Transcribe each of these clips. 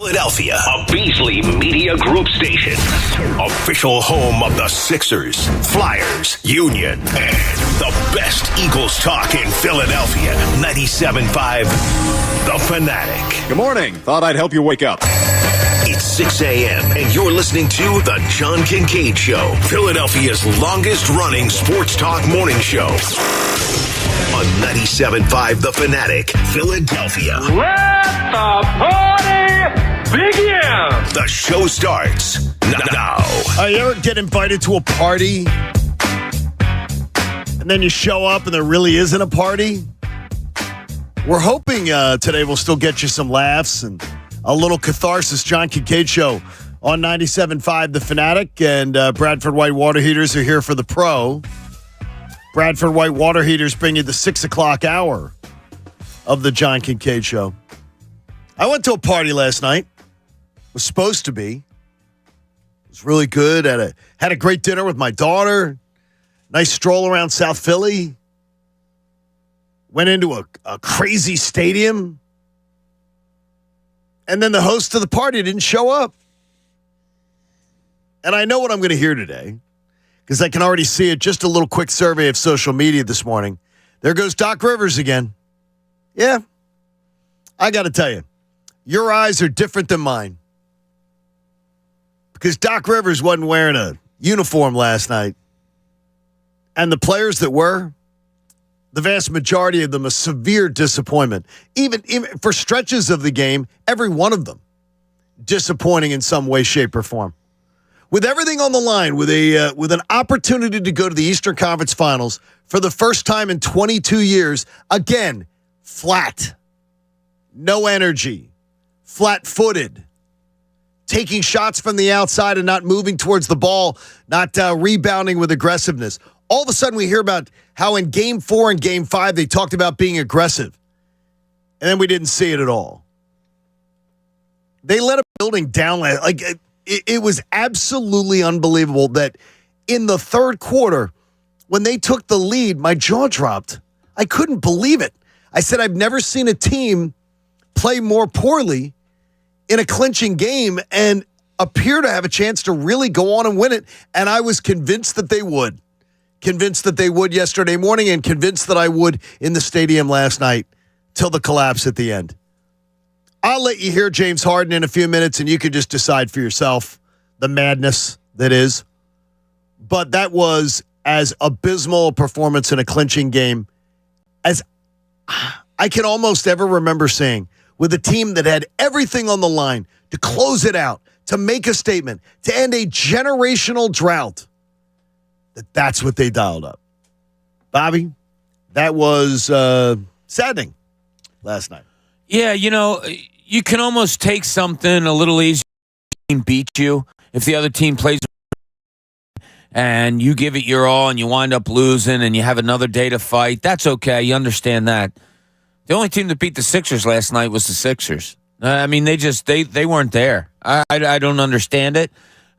Philadelphia, a Beasley Media Group station. Official home of the Sixers, Flyers, Union, and the best Eagles talk in Philadelphia. 97.5 The Fanatic. Good morning. Thought I'd help you wake up. It's 6 a.m. and you're listening to The John Kincade Show, Philadelphia's longest-running sports talk morning show. On 97.5 The Fanatic, Philadelphia. Let the party begin! The show starts now. You ever get invited to a party and then you show up and there really isn't a party? We're hoping today we'll still get you some laughs and a little catharsis. John Kincade Show on 97.5 The Fanatic, and Bradford White Water Heaters are here for the pro. Bradford White Water Heaters bring you the 6 o'clock hour of the John Kincade Show. I went to a party last night. Was supposed to be. It was really good. Had a great dinner with my daughter. Nice stroll around South Philly. Went into a crazy stadium. And then the host of the party didn't show up. And I know what I'm going to hear today, because I can already see it. Just a little quick survey of social media this morning. There goes Doc Rivers again. Yeah, I got to tell you, your eyes are different than mine. Because Doc Rivers wasn't wearing a uniform last night. And the players that were, the vast majority of them, a severe disappointment. Even for stretches of the game, every one of them disappointing in some way, shape, or form. With everything on the line, with an opportunity to go to the Eastern Conference Finals for the first time in 22 years, again, flat, no energy, flat-footed, taking shots from the outside and not moving towards the ball, not rebounding with aggressiveness. All of a sudden we hear about how in Game 4 and Game 5 they talked about being aggressive, and then we didn't see it at all. They let a building down. It was absolutely unbelievable that in the third quarter, when they took the lead, my jaw dropped. I couldn't believe it. I said, I've never seen a team play more poorly in a clinching game and appear to have a chance to really go on and win it. And I was convinced that they would. Convinced that they would yesterday morning, and convinced that I would in the stadium last night till the collapse at the end. I'll let you hear James Harden in a few minutes, and you can just decide for yourself the madness that is. But that was as abysmal a performance in a clinching game as I can almost ever remember seeing, with a team that had everything on the line to close it out, to make a statement, to end a generational drought. That's what they dialed up. Bobby, that was saddening last night. Yeah, you can almost take something a little easier and beat you if the other team plays and you give it your all and you wind up losing and you have another day to fight. That's okay. You understand that. The only team that beat the Sixers last night was the Sixers. I mean, they weren't there. I don't understand it.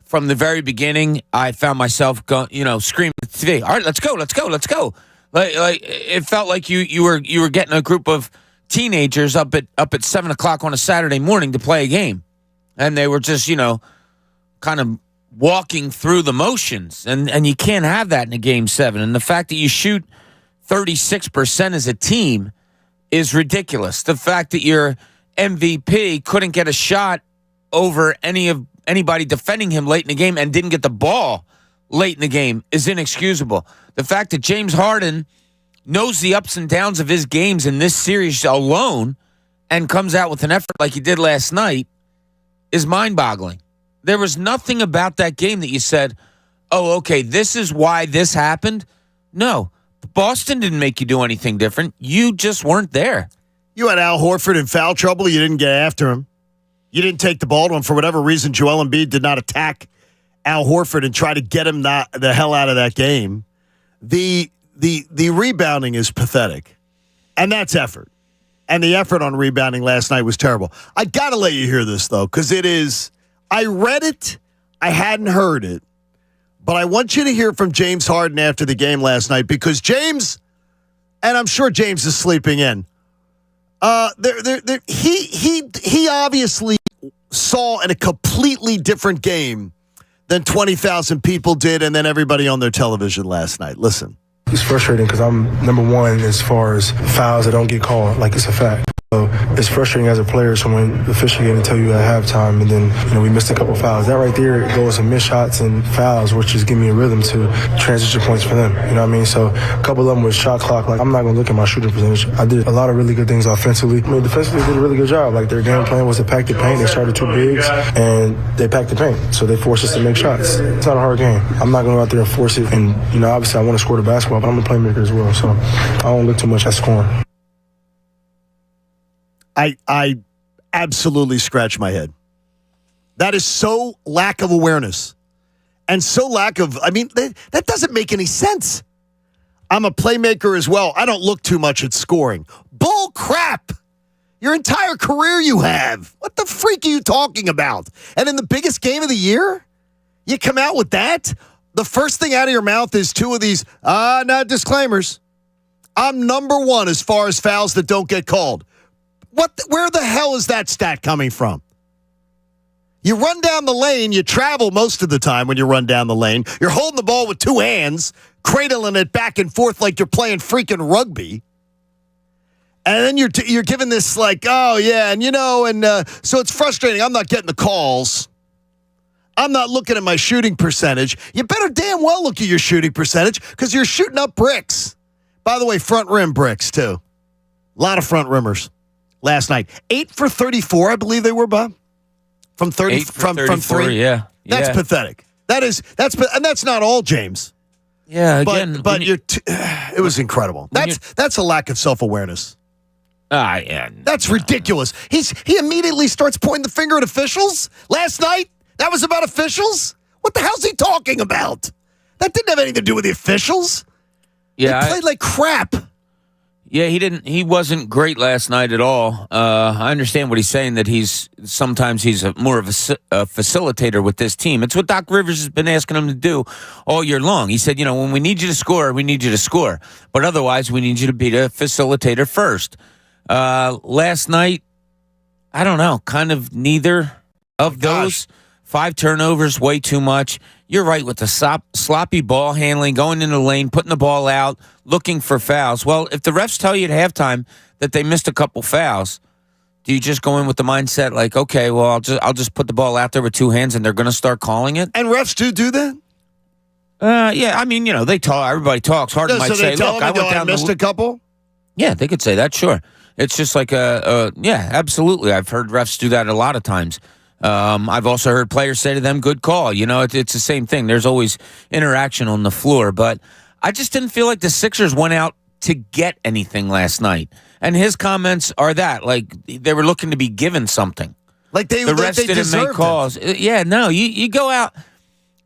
From the very beginning, I found myself screaming at the TV. All right, let's go. Like it felt like you were getting a group of teenagers up at 7:00 on a Saturday morning to play a game, and they were just kind of walking through the motions, and you can't have that in a Game 7. And the fact that you shoot 36% as a team is ridiculous. The fact that your MVP couldn't get a shot over anybody defending him late in the game and didn't get the ball late in the game is inexcusable. The fact that James Harden knows the ups and downs of his games in this series alone and comes out with an effort like he did last night is mind-boggling. There was nothing about that game that you said, oh, okay, this is why this happened. No, Boston didn't make you do anything different. You just weren't there. You had Al Horford in foul trouble. You didn't get after him. You didn't take the ball to him. For whatever reason, Joel Embiid did not attack Al Horford and try to get him the hell out of that game. The rebounding is pathetic, and that's effort. And the effort on rebounding last night was terrible. I got to let you hear this, though, because it is – I read it. I hadn't heard it. But I want you to hear from James Harden after the game last night, because James – and I'm sure James is sleeping in. He obviously saw in a completely different game than 20,000 people did and then everybody on their television last night. Listen. It's frustrating because I'm number one as far as fouls that don't get called. Like, it's a fact. So it's frustrating as a player, someone officiating tell you at halftime, and then we missed a couple fouls. That right there goes to missed shots and fouls, which is giving me a rhythm to transition points for them. You know what I mean? So a couple of them was shot clock. Like, I'm not going to look at my shooting percentage. I did a lot of really good things offensively. I mean, defensively, they did a really good job. Like, their game plan was to pack the paint. They started two bigs, and they packed the paint. So they forced us to make shots. It's not a hard game. I'm not going to go out there and force it. And, obviously I want to score the basketball, but I'm a playmaker as well. So I don't look too much at scoring. I absolutely scratch my head. That is so lack of awareness and so lack of, that doesn't make any sense. I'm a playmaker as well. I don't look too much at scoring. Bull crap. Your entire career you have. What the freak are you talking about? And in the biggest game of the year, you come out with that? The first thing out of your mouth is two of these, disclaimers. I'm number one as far as fouls that don't get called. Where the hell is that stat coming from? You run down the lane, you travel most of the time when you run down the lane. You're holding the ball with two hands, cradling it back and forth like you're playing freaking rugby. And then you're giving this like, oh, yeah, and so it's frustrating. I'm not getting the calls. I'm not looking at my shooting percentage. You better damn well look at your shooting percentage because you're shooting up bricks. By the way, front rim bricks, too. A lot of front rimmers. Last night, 8 for 34, I believe they were, Bob. From 30, from 3. Yeah, that's pathetic. And that's not all, James. Yeah, again, but it was incredible. That's a lack of self-awareness. Yeah, that's ridiculous. He immediately starts pointing the finger at officials. Last night, that was about officials. What the hell's he talking about? That didn't have anything to do with the officials. Yeah, they played like crap. Yeah, he wasn't great last night at all. I understand what he's saying, that sometimes he's more of a facilitator with this team. It's what Doc Rivers has been asking him to do all year long. He said, when we need you to score, we need you to score. But otherwise, we need you to be the facilitator first. Last night, I don't know, kind of neither of those. 5 turnovers, way too much. You're right with the sloppy ball handling, going in the lane, putting the ball out, looking for fouls. Well, if the refs tell you at halftime that they missed a couple fouls, do you just go in with the mindset like, okay, well, I'll just put the ball out there with two hands and they're going to start calling it? And refs do that? Yeah, they talk. Everybody talks. Harden might say, look, I missed a couple? Yeah, they could say that, sure. It's just like, yeah, absolutely. I've heard refs do that a lot of times. I've also heard players say to them, good call. It's the same thing. There's always interaction on the floor. But I just didn't feel like the Sixers went out to get anything last night. And his comments are that, like, they were looking to be given something. Like the refs didn't make calls. Yeah, no, you go out.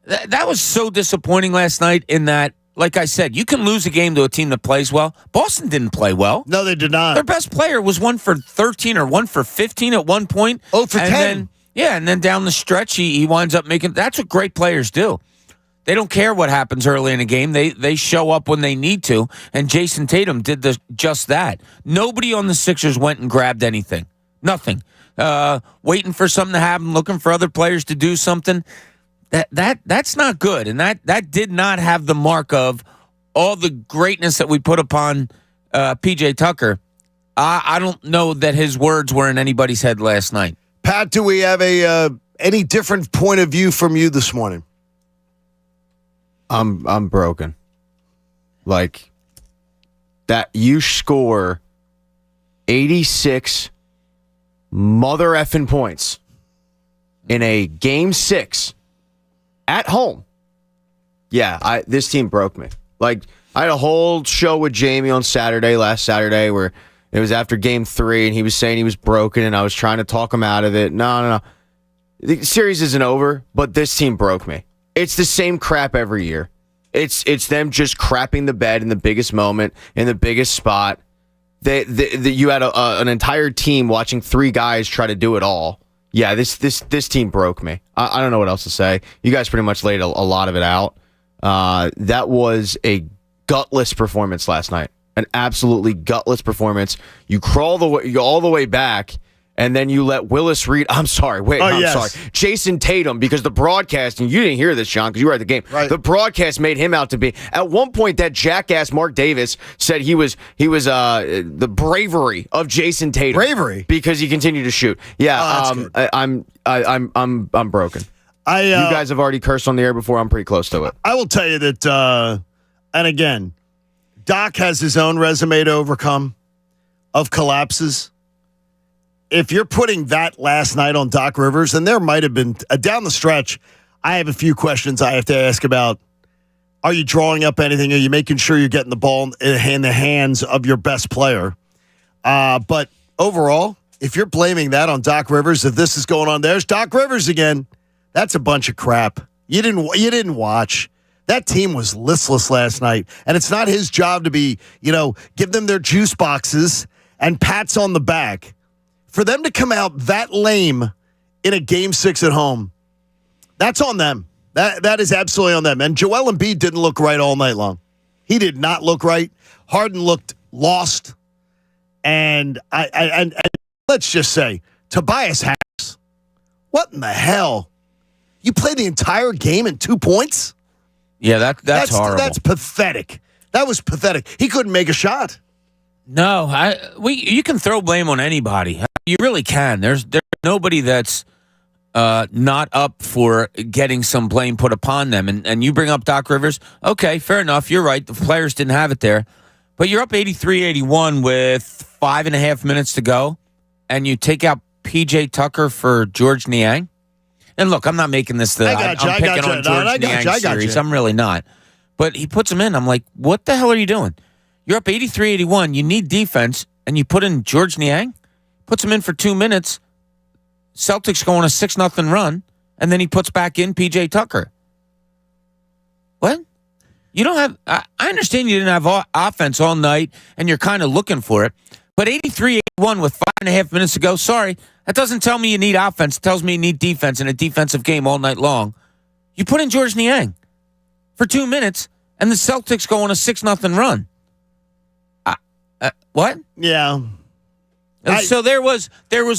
That was so disappointing last night in that, like I said, you can lose a game to a team that plays well. Boston didn't play well. No, they did not. Their best player was 1 for 13 or 1 for 15 at one point. 0 for 10. And then down the stretch, he winds up making. That's what great players do. They don't care what happens early in a game. They show up when they need to. And Jason Tatum did just that. Nobody on the Sixers went and grabbed anything. Nothing. Waiting for something to happen, looking for other players to do something. That's not good. And that did not have the mark of all the greatness that we put upon PJ Tucker. I don't know that his words were in anybody's head last night. Pat, do we have any different point of view from you this morning? I'm broken. Like, that you score 86 mother effing points in a game 6 at home. Yeah, this team broke me. Like, I had a whole show with Jamie on last Saturday, where it was after game 3, and he was saying he was broken, and I was trying to talk him out of it. No. The series isn't over, but this team broke me. It's the same crap every year. It's them just crapping the bed in the biggest moment, in the biggest spot. You had an entire team watching 3 guys try to do it all. Yeah, this team broke me. I don't know what else to say. You guys pretty much laid a lot of it out. That was a gutless performance last night. An absolutely gutless performance. You crawl all the way back, and then you let Willis Reed. I'm sorry. Jason Tatum, because the broadcast, and you didn't hear this, Sean, because you were at the game. Right. The broadcast made him out to be. At one point, that jackass Mark Davis said he was the bravery of Jason Tatum. Bravery? Because he continued to shoot. Yeah. I'm broken. You guys have already cursed on the air before. I'm pretty close to it. I will tell you that, and again, Doc has his own resume to overcome of collapses. If you're putting that last night on Doc Rivers, and there might have been, down the stretch, I have a few questions I have to ask about. Are you drawing up anything? Are you making sure you're getting the ball in the hands of your best player? But overall, if you're blaming that on Doc Rivers, if this is going on, there's Doc Rivers again. That's a bunch of crap. You didn't watch. That team was listless last night, and it's not his job to be, give them their juice boxes and pats on the back. For them to come out that lame in a Game 6 at home, that's on them. That is absolutely on them. And Joel Embiid didn't look right all night long. He did not look right. Harden looked lost. And and let's just say, Tobias Harris, what in the hell? You played the entire game in 2 points? Yeah, that's horrible. That's pathetic. That was pathetic. He couldn't make a shot. No, you can throw blame on anybody. You really can. There's nobody that's not up for getting some blame put upon them. And you bring up Doc Rivers. Okay, fair enough. You're right. The players didn't have it there. But you're up 83-81 with 5.5 minutes to go, and you take out P.J. Tucker for George Niang. And look, I'm not making this I'm picking on George Niang's series. I'm really not. But he puts him in. I'm like, what the hell are you doing? You're up 83-81. You need defense, and you put in George Niang, puts him in for 2 minutes. Celtics go on a 6-0 run, and then he puts back in P.J. Tucker. What? You don't have... I understand you didn't have offense all night, and you're kind of looking for it, but 83-81 with 5.5 minutes to go, sorry, that doesn't tell me you need offense. It tells me you need defense in a defensive game all night long. You put in George Niang for 2 minutes, and the Celtics go on a 6-0 run. What? Yeah. So there was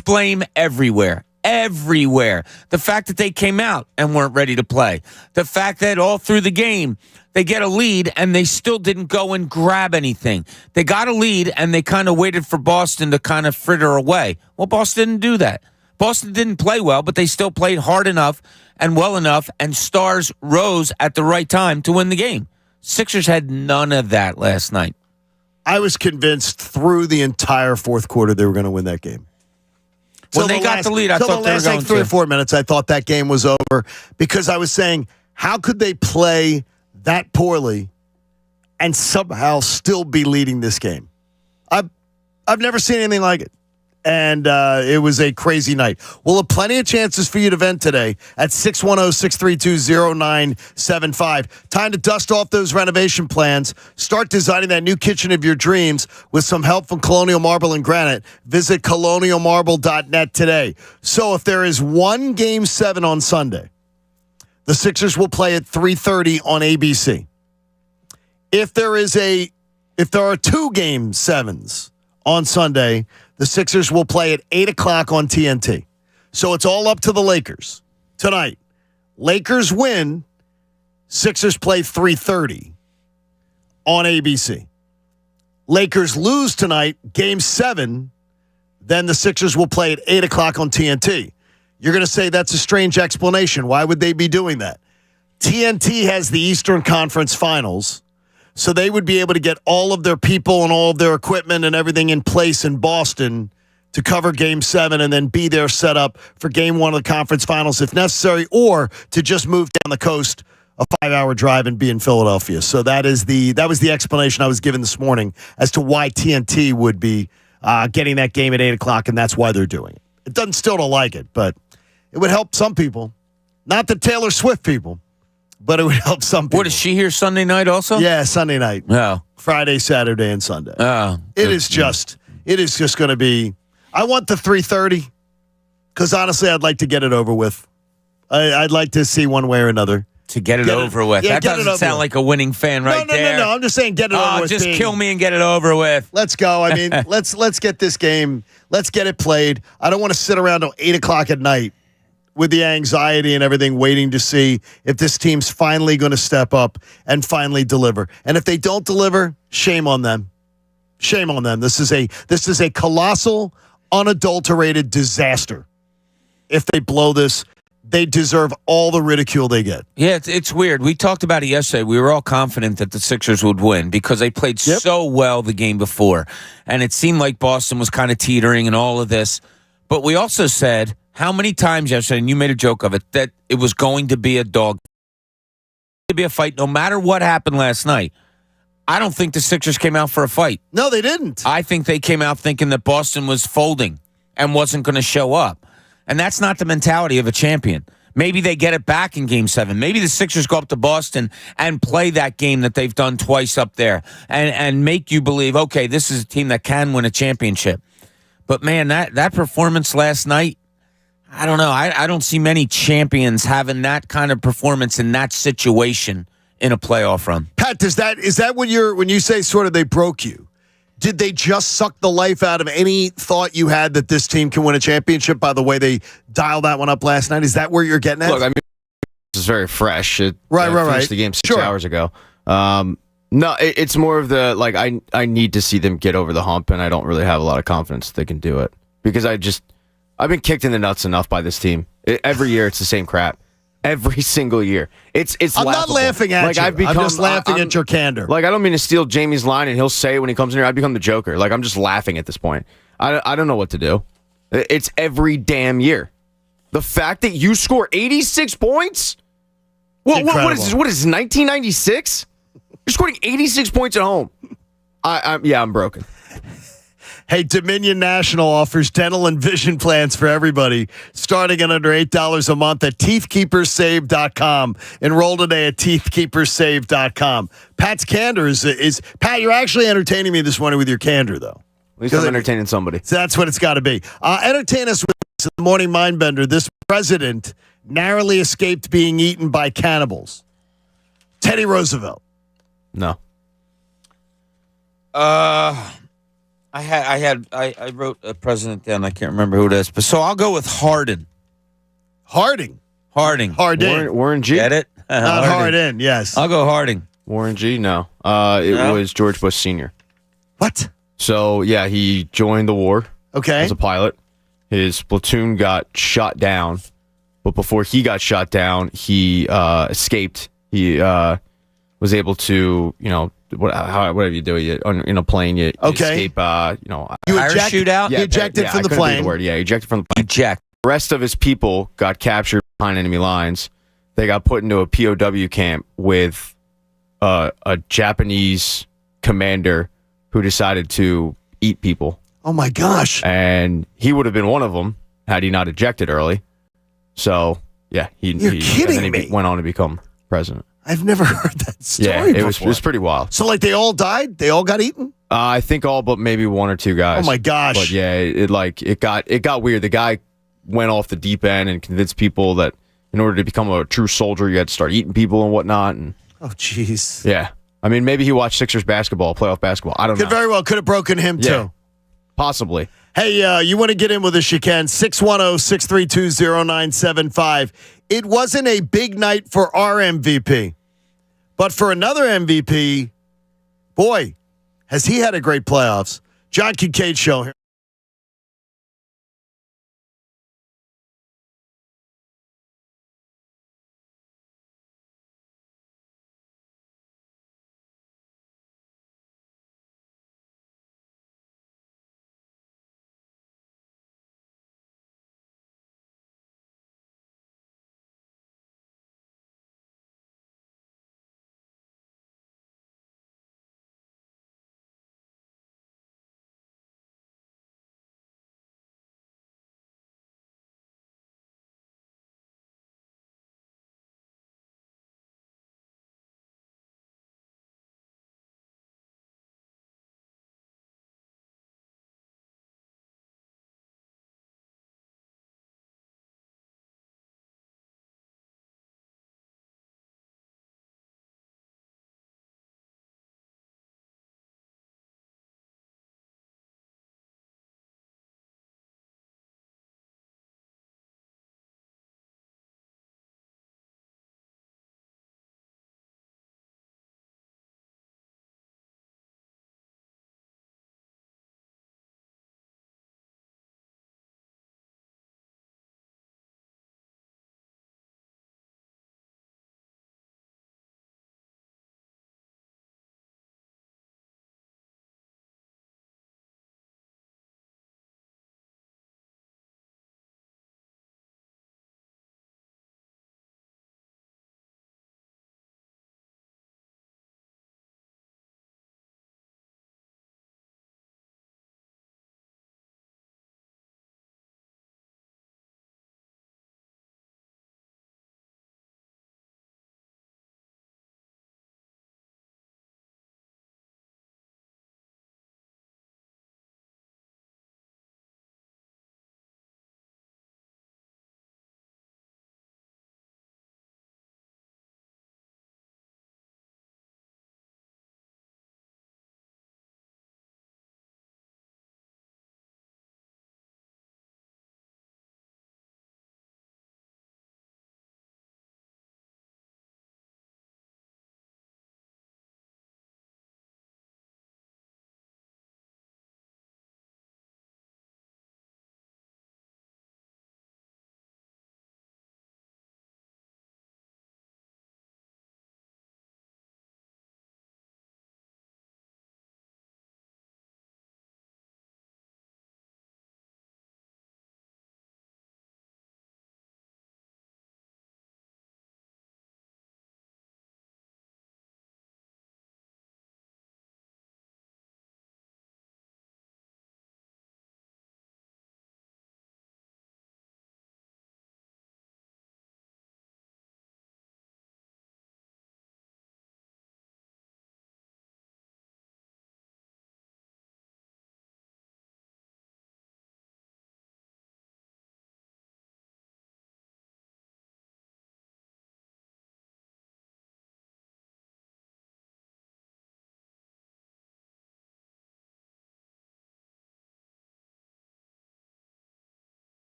blame everywhere. Everywhere. The fact that they came out and weren't ready to play. The fact that all through the game, they get a lead and they still didn't go and grab anything. They got a lead and they kind of waited for Boston to kind of fritter away. Well, Boston didn't do that. Boston didn't play well, but they still played hard enough and well enough, and stars rose at the right time to win the game. Sixers had none of that last night. I was convinced through the entire fourth quarter they were going to win that game. When they got the lead, I thought they were going to. 3 or 4 minutes, I thought that game was over because I was saying, how could they play that poorly and somehow still be leading this game? I've never seen anything like it. And it was a crazy night. We'll have plenty of chances for you to vent today at 610-632-0975. Time to dust off those renovation plans. Start designing that new kitchen of your dreams with some help from Colonial Marble and Granite. Visit colonialmarble.net today. So if there is one Game 7 on Sunday, the Sixers will play at 3:30 on ABC. If there are two Game 7s on Sunday, the Sixers will play at 8 o'clock on TNT. So it's all up to the Lakers tonight. Lakers win, Sixers play 3:30 on ABC. Lakers lose tonight, Game 7, then the Sixers will play at 8 o'clock on TNT. You're going to say that's a strange explanation. Why would they be doing that? TNT has the Eastern Conference Finals, so they would be able to get all of their people and all of their equipment and everything in place in Boston to cover Game 7 and then be there set up for Game 1 of the conference finals if necessary, or to just move down the coast a 5-hour drive and be in Philadelphia. So that was the explanation I was given this morning as to why TNT would be getting that game at 8 o'clock, and that's why they're doing it. It doesn't still don't like it, but it would help some people. Not the Taylor Swift people, but it would help some people. What, is she here Sunday night also? Yeah, Sunday night. No. Friday, Saturday, and Sunday. Oh. It is just going to be, I want the 3:30 because honestly, I'd like to get it over with. I'd like to see one way or another. To get it over with. Yeah, that doesn't sound like a winning fan right there. No. I'm just saying get it over with. Just kill me and get it over with. Let's go. I mean, let's get this game. Let's get it played. I don't want to sit around till 8 o'clock at night with the anxiety and everything, waiting to see if this team's finally going to step up and finally deliver. And if they don't deliver, shame on them. Shame on them. This is a colossal, unadulterated disaster. If they blow this, they deserve all the ridicule they get. Yeah, it's weird. We talked about it yesterday. We were all confident that the Sixers would win because they played so well the game before. And it seemed like Boston was kind of teetering and all of this. But we also said how many times yesterday, and you made a joke of it, that it was going to be a dog. To be a fight no matter what happened last night. I don't think the Sixers came out for a fight. No, they didn't. I think they came out thinking that Boston was folding and wasn't going to show up. And that's not the mentality of a champion. Maybe they get it back in Game 7. Maybe the Sixers go up to Boston and play that game that they've done twice up there and make you believe, okay, this is a team that can win a championship. But, man, that performance last night, I don't know. I don't see many champions having that kind of performance in that situation in a playoff run. Pat, is that when you say sort of they broke you? Did they just suck the life out of any thought you had that this team can win a championship by the way they dialed that one up last night? Is that where you're getting at? Look, I mean, this is very fresh. Right. Finished the game 6 hours ago. No, it's more of the, like, I need to see them get over the hump, and I don't really have a lot of confidence they can do it. Because I've been kicked in the nuts enough by this team. Every year, it's the same crap. Every single year. It's I'm laughable. not laughing at you. I'm just laughing at your candor. Like, I don't mean to steal Jamie's line, and he'll say it when he comes in here, I become the Joker. Like, I'm just laughing at this point. I don't know what to do. It's every damn year. The fact that you score 86 points? What is this? What is this, 1996? You're scoring 86 points at home. I'm broken. Hey, Dominion National offers dental and vision plans for everybody, starting at under $8 a month at teethkeepersave.com. Enroll today at teethkeepersave.com. Pat's candor is Pat, you're actually entertaining me this morning with your candor, though. At least I'm entertaining somebody. So that's what it's got to be. Entertain us with the morning Mindbender. This president narrowly escaped being eaten by cannibals. Teddy Roosevelt. No. I wrote a president down. I can't remember who it is, but so I'll go with Harden. Harding. Warren G. Get it? Not Harden. Yes. I'll go Harding. Warren G. No. It was George Bush Sr. What? So yeah, he joined the war. Okay. As a pilot. His platoon got shot down, but before he got shot down, he escaped. He was able to, whatever you do, in a plane, you escape. You parachute out. Yeah, he ejected from the plane. plane. The word. Yeah, ejected from the plane. Eject. The rest of his people got captured behind enemy lines. They got put into a POW camp with a Japanese commander who decided to eat people. Oh my gosh! And he would have been one of them had he not ejected early. So yeah, You're kidding me. Went on to become president. I've never heard that story. Yeah, it was pretty wild. So like they all died? They all got eaten? I think all but maybe one or two guys. Oh my gosh! But yeah, it got weird. The guy went off the deep end and convinced people that in order to become a true soldier, you had to start eating people and whatnot. And oh jeez. Yeah, I mean maybe he watched Sixers basketball, playoff basketball. I don't know. Could very well could have broken him too. Possibly. Hey, you want to get in with us, you can. 610-632-0975. It wasn't a big night for our MVP, but for another MVP, boy, has he had a great playoffs. John Kincade Show here.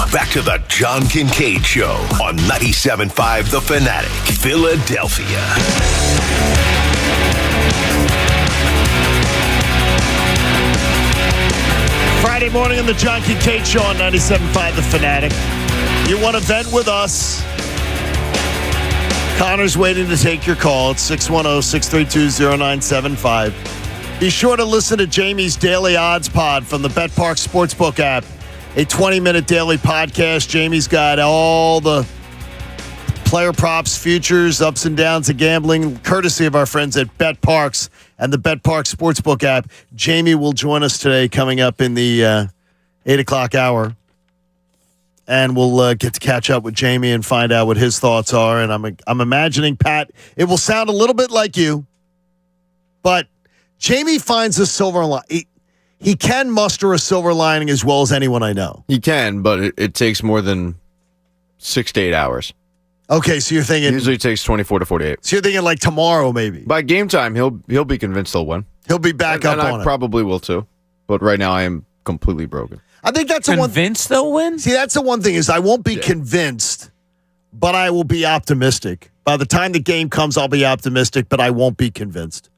Back to the John Kincade Show on 97.5 The Fanatic, Philadelphia. Friday morning on the John Kincade Show on 97.5 The Fanatic. You want to vent with us? Connor's waiting to take your call. It's 610-632-0975. Be sure to listen to Jamie's Daily Odds Pod from the BetPark Sportsbook app. A 20-minute daily podcast. Jamie's got all the player props, futures, ups and downs of gambling, courtesy of our friends at BetParks and the BetPark Sportsbook app. Jamie will join us today coming up in the 8 o'clock hour. And we'll get to catch up with Jamie and find out what his thoughts are. And I'm imagining, Pat, it will sound a little bit like you, but Jamie finds a silver lining. He can muster a silver lining as well as anyone I know. He can, but it takes more than 6 to 8 hours. Okay, so you're thinking... It usually takes 24 to 48. So you're thinking like tomorrow, maybe. By game time, he'll be convinced he'll win. He'll be back up and on I it. probably will too. But right now, I am completely broken. I think that's the one... Convinced they'll win? See, that's the one thing is I won't be convinced, but I will be optimistic. By the time the game comes, I'll be optimistic, but I won't be convinced.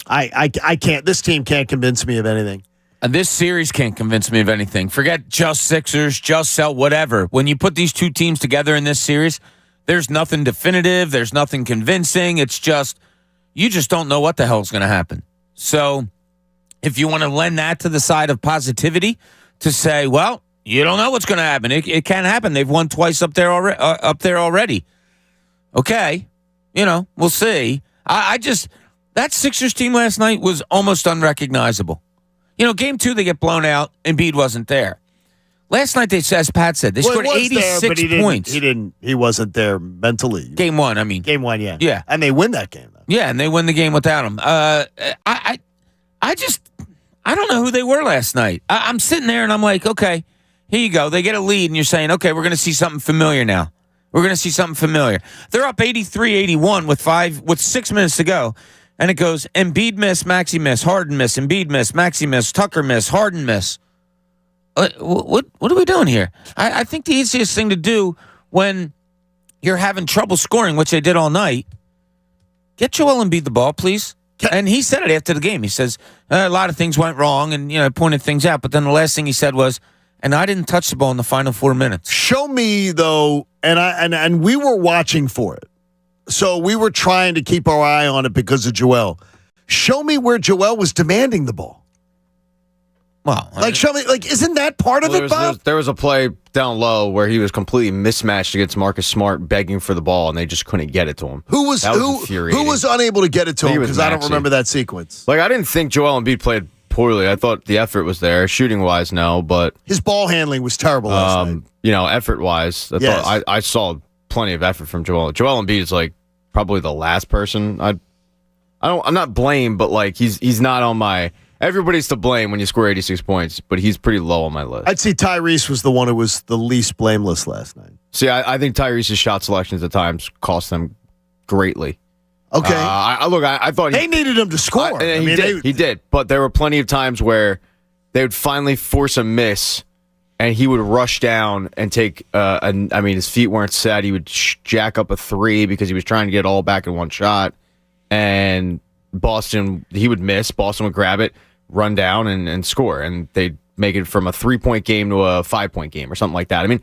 I can't... This team can't convince me of anything. This series can't convince me of anything. Forget just Sixers, just Celt, whatever. When you put these two teams together in this series, there's nothing definitive. There's nothing convincing. It's just, you just don't know what the hell's going to happen. So if you want to lend that to the side of positivity to say, well, you don't know what's going to happen. It can't happen. They've won twice up there already. Okay. We'll see. That Sixers team last night was almost unrecognizable. Game 2, they get blown out. Embiid wasn't there. Last night, as Pat said, they scored 86 points. He wasn't there mentally. Game 1, I mean. Game 1, yeah. Yeah. And they win that game, though. Yeah, and they win the game without him. I don't know who they were last night. I'm sitting there, and I'm like, okay, here you go. They get a lead, and you're saying, okay, we're going to see something familiar now. We're going to see something familiar. They're up 83-81 with 6 minutes to go. And it goes, Embiid miss, Maxey miss, Harden miss, Embiid miss, Maxey miss, Tucker miss, Harden miss. What are we doing here? I think the easiest thing to do when you're having trouble scoring, which they did all night, get Joel Embiid the ball, please. And he said it after the game. He says, a lot of things went wrong and pointed things out. But then the last thing he said was, and I didn't touch the ball in the final 4 minutes. Show me, though, and we were watching for it. So we were trying to keep our eye on it because of Joel. Show me where Joel was demanding the ball. Well, show me, isn't that part of it, Bob? There was a play down low where he was completely mismatched against Marcus Smart, begging for the ball, and they just couldn't get it to him. Who was unable to get it to him? Because I don't remember that sequence. I didn't think Joel Embiid played poorly. I thought the effort was there, shooting wise, no, but his ball handling was terrible last night. Effort wise, I saw plenty of effort from Joel. Joel Embiid is probably the last person I'm not blamed, but he's not on my. Everybody's to blame when you score 86 points, but he's pretty low on my list. I'd say Tyrese was the one who was the least blameless last night. See, I think Tyrese's shot selections at times cost them greatly. Okay, I thought they needed him to score. He did, but there were plenty of times where they would finally force a miss. And he would rush down and take, his feet weren't set. He would jack up a 3 because he was trying to get it all back in one shot. And he would miss. Boston would grab it, run down, and score. And they'd make it from a 3-point game to a 5-point game or something like that.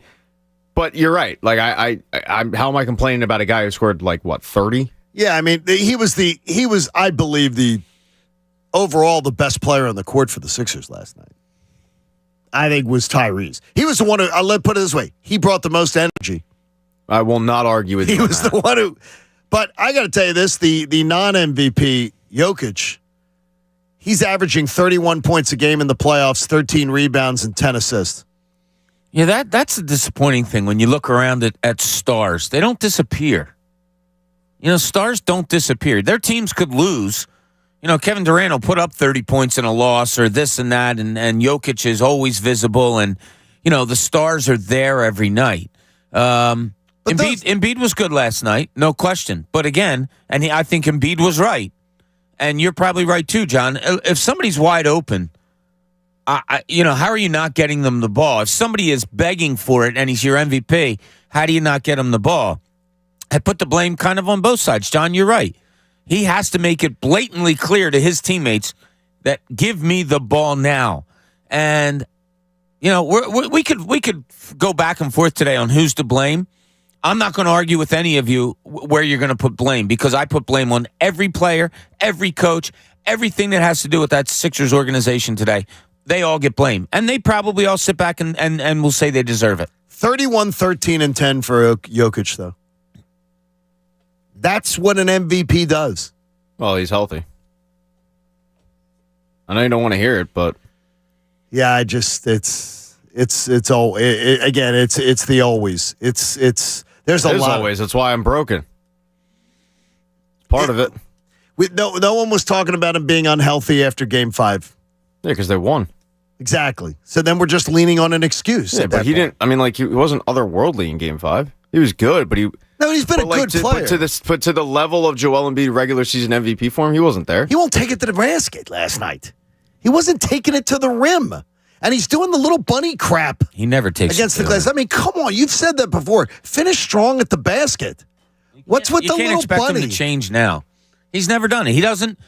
But you're right. How am I complaining about a guy who scored 30? Yeah, he was, I believe, the overall the best player on the court for the Sixers last night. I think was Tyrese. He was the one who, let's put it this way, he brought the most energy. I will not argue with you. He was the one who, but I got to tell you this, the non-MVP, Jokic, he's averaging 31 points a game in the playoffs, 13 rebounds, and 10 assists. Yeah, that's a disappointing thing when you look around at stars. They don't disappear. Stars don't disappear. Their teams could lose. Kevin Durant will put up 30 points in a loss or this and that, and Jokic is always visible, and, the stars are there every night. Embiid was good last night, no question. But again, I think Embiid was right. And you're probably right too, John. If somebody's wide open, how are you not getting them the ball? If somebody is begging for it and he's your MVP, how do you not get him the ball? I put the blame kind of on both sides. John, you're right. He has to make it blatantly clear to his teammates that give me the ball now. And, we could go back and forth today on who's to blame. I'm not going to argue with any of you where you're going to put blame, because I put blame on every player, every coach, everything that has to do with that Sixers organization today. They all get blamed. And they probably all sit back and will say they deserve it. 31, 13, and 10 for Jokic, though. That's what an MVP does. Well, he's healthy. I know you don't want to hear it, but yeah, it's the always. There's a lot. Always. That's why I'm broken. Part of it. No one was talking about him being unhealthy after Game 5. Yeah, because they won. Exactly. So then we're just leaning on an excuse. Yeah, but he didn't. I mean, he wasn't otherworldly in Game 5. He was good, but he's been a good player. But to the level of Joel Embiid regular season MVP form, he wasn't there. He won't take it to the basket last night. He wasn't taking it to the rim. And he's doing the little bunny crap. He never takes against the glass. I mean, come on. You've said that before. Finish strong at the basket. What's with the little bunny? You can't expect him to change now. He's never done it. He doesn't.